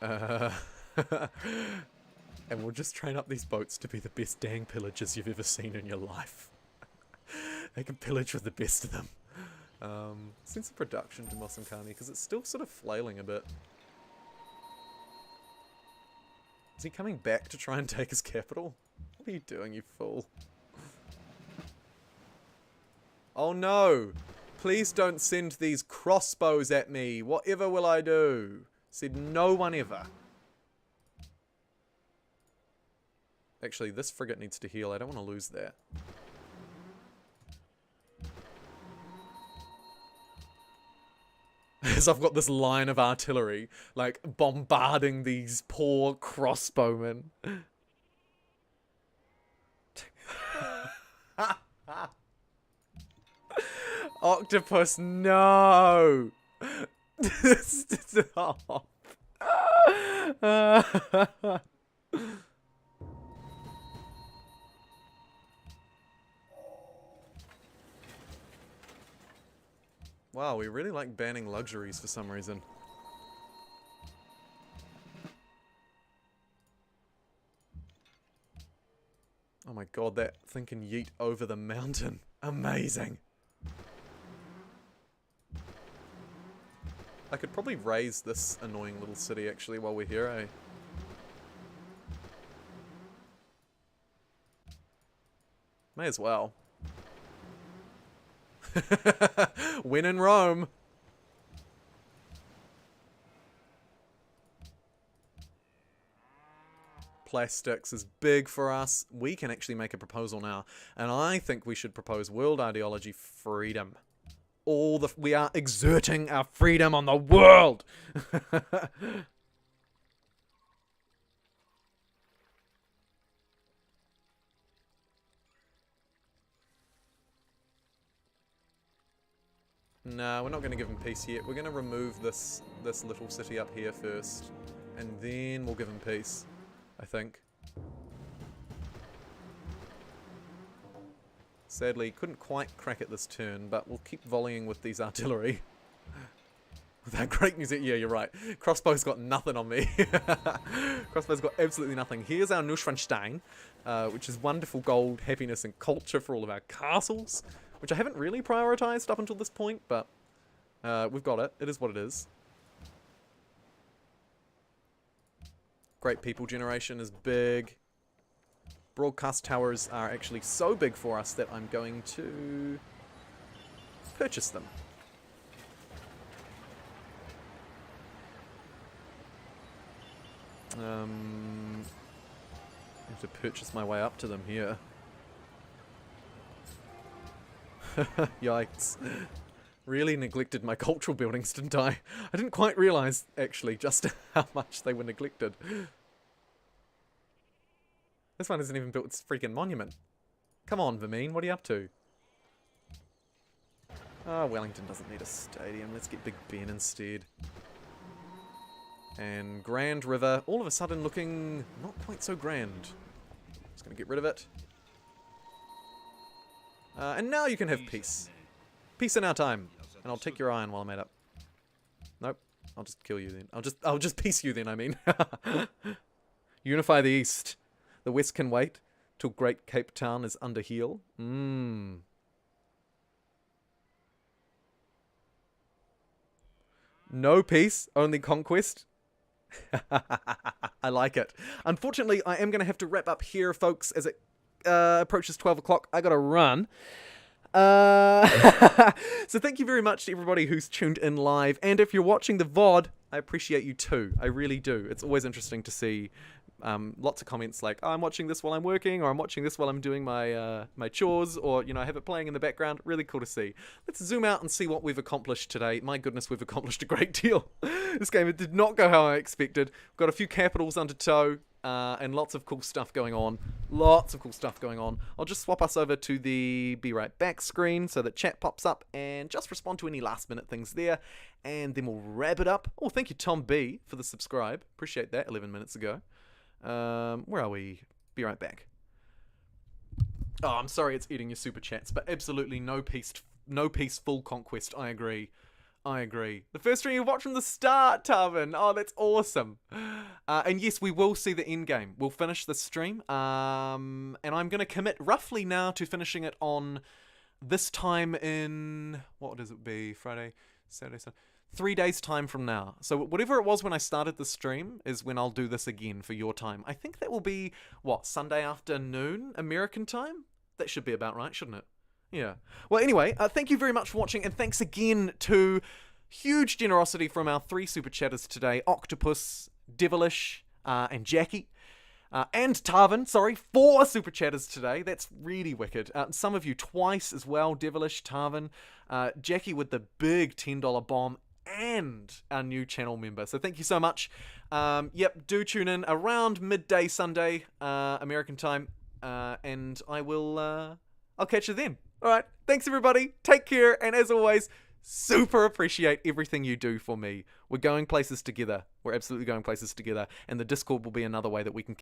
And we'll just train up these boats to be the best dang pillagers you've ever seen in your life. They can pillage with the best of them. Send some production to Mosonkani, because it's still sort of flailing a bit. Is he coming back to try and take his capital? What are you doing, you fool? Oh no! Please don't send these crossbows at me! Whatever will I do? Said no one ever. Actually, this frigate needs to heal. I don't want to lose that. As I've got this line of artillery, like, bombarding these poor crossbowmen. Octopus, no! Stop. Wow, we really like banning luxuries for some reason. Oh my god, that thing can yeet over the mountain. Amazing. I could probably raise this annoying little city actually while we're here, eh? May as well. When in Rome. Plastics is big for us. We can actually make a proposal now. And I think we should propose world ideology freedom. We are exerting our freedom on the world. No, we're not going to give him peace yet. We're going to remove this little city up here first. And then we'll give him peace, I think. Sadly, couldn't quite crack it this turn, but we'll keep volleying with these artillery. With our great New Zealand... Yeah, you're right. Crossbow's got nothing on me. Crossbow's got absolutely nothing. Here's our Neuschwanstein, which is wonderful gold, happiness, and culture for all of our castles, which I haven't really prioritized up until this point, but we've got it. It is what it is. Great people generation is big. Broadcast towers are actually so big for us that I'm going to purchase them. I have to purchase my way up to them here. Yikes. Really neglected my cultural buildings, didn't I? I didn't quite realise, actually, just how much they were neglected. This one hasn't even built its freaking monument. Come on, Vermeen, what are you up to? Oh, Wellington doesn't need a stadium. Let's get Big Ben instead. And Grand River, all of a sudden looking not quite so grand. Just going to get rid of it. And now you can have peace. Peace in our time. And I'll take your iron while I'm at it. Nope. I'll just kill you then. I'll just peace you then, I mean. Unify the East. The West can wait till Great Cape Town is under heel. No peace, only conquest. I like it. Unfortunately, I am going to have to wrap up here, folks, as it approaches 12 o'clock. I got to run. So thank you very much to everybody who's tuned in live. And if you're watching the VOD, I appreciate you too. I really do. It's always interesting to see lots of comments like, oh, I'm watching this while I'm working, or I'm watching this while I'm doing my my chores, or, you know, I have it playing in the background. Really cool to see. Let's zoom out and see what we've accomplished today. My goodness, we've accomplished a great deal. This game, it did not go how I expected. We've got a few capitals under tow, and lots of cool stuff going on. Lots of cool stuff going on. I'll just swap us over to the Be Right Back screen so that chat pops up, and just respond to any last minute things there, and then we'll wrap it up. Oh, thank you, Tom B, for the subscribe. Appreciate that 11 minutes ago. Where are we? Be right back. Oh, I'm sorry it's eating your super chats, but absolutely no peace, full conquest. I agree. The first stream you watched from the start, Tarvin. Oh, that's awesome. And yes, we will see the end game. We'll finish this stream. And I'm going to commit roughly now to finishing it on this time in, what does it be? Friday, Saturday, Sunday. 3 days time from now. So whatever it was when I started the stream is when I'll do this again for your time. I think that will be, what, Sunday afternoon American time? That should be about right, shouldn't it? Yeah. Well, anyway, thank you very much for watching, and thanks again to huge generosity from our 3 super chatters today, Octopus, Devilish, and Jackie. And Tarvin, 4 super chatters today. That's really wicked. Some of you twice as well, Devilish, Tarvin, Jackie with the big $10 bomb, and our new channel member. So thank you so much. Yep, do tune in around midday Sunday, American time, and I'll catch you then. Alright, thanks everybody, take care, and as always, super appreciate everything you do for me. We're going places together. We're absolutely going places together, and the Discord will be another way that we can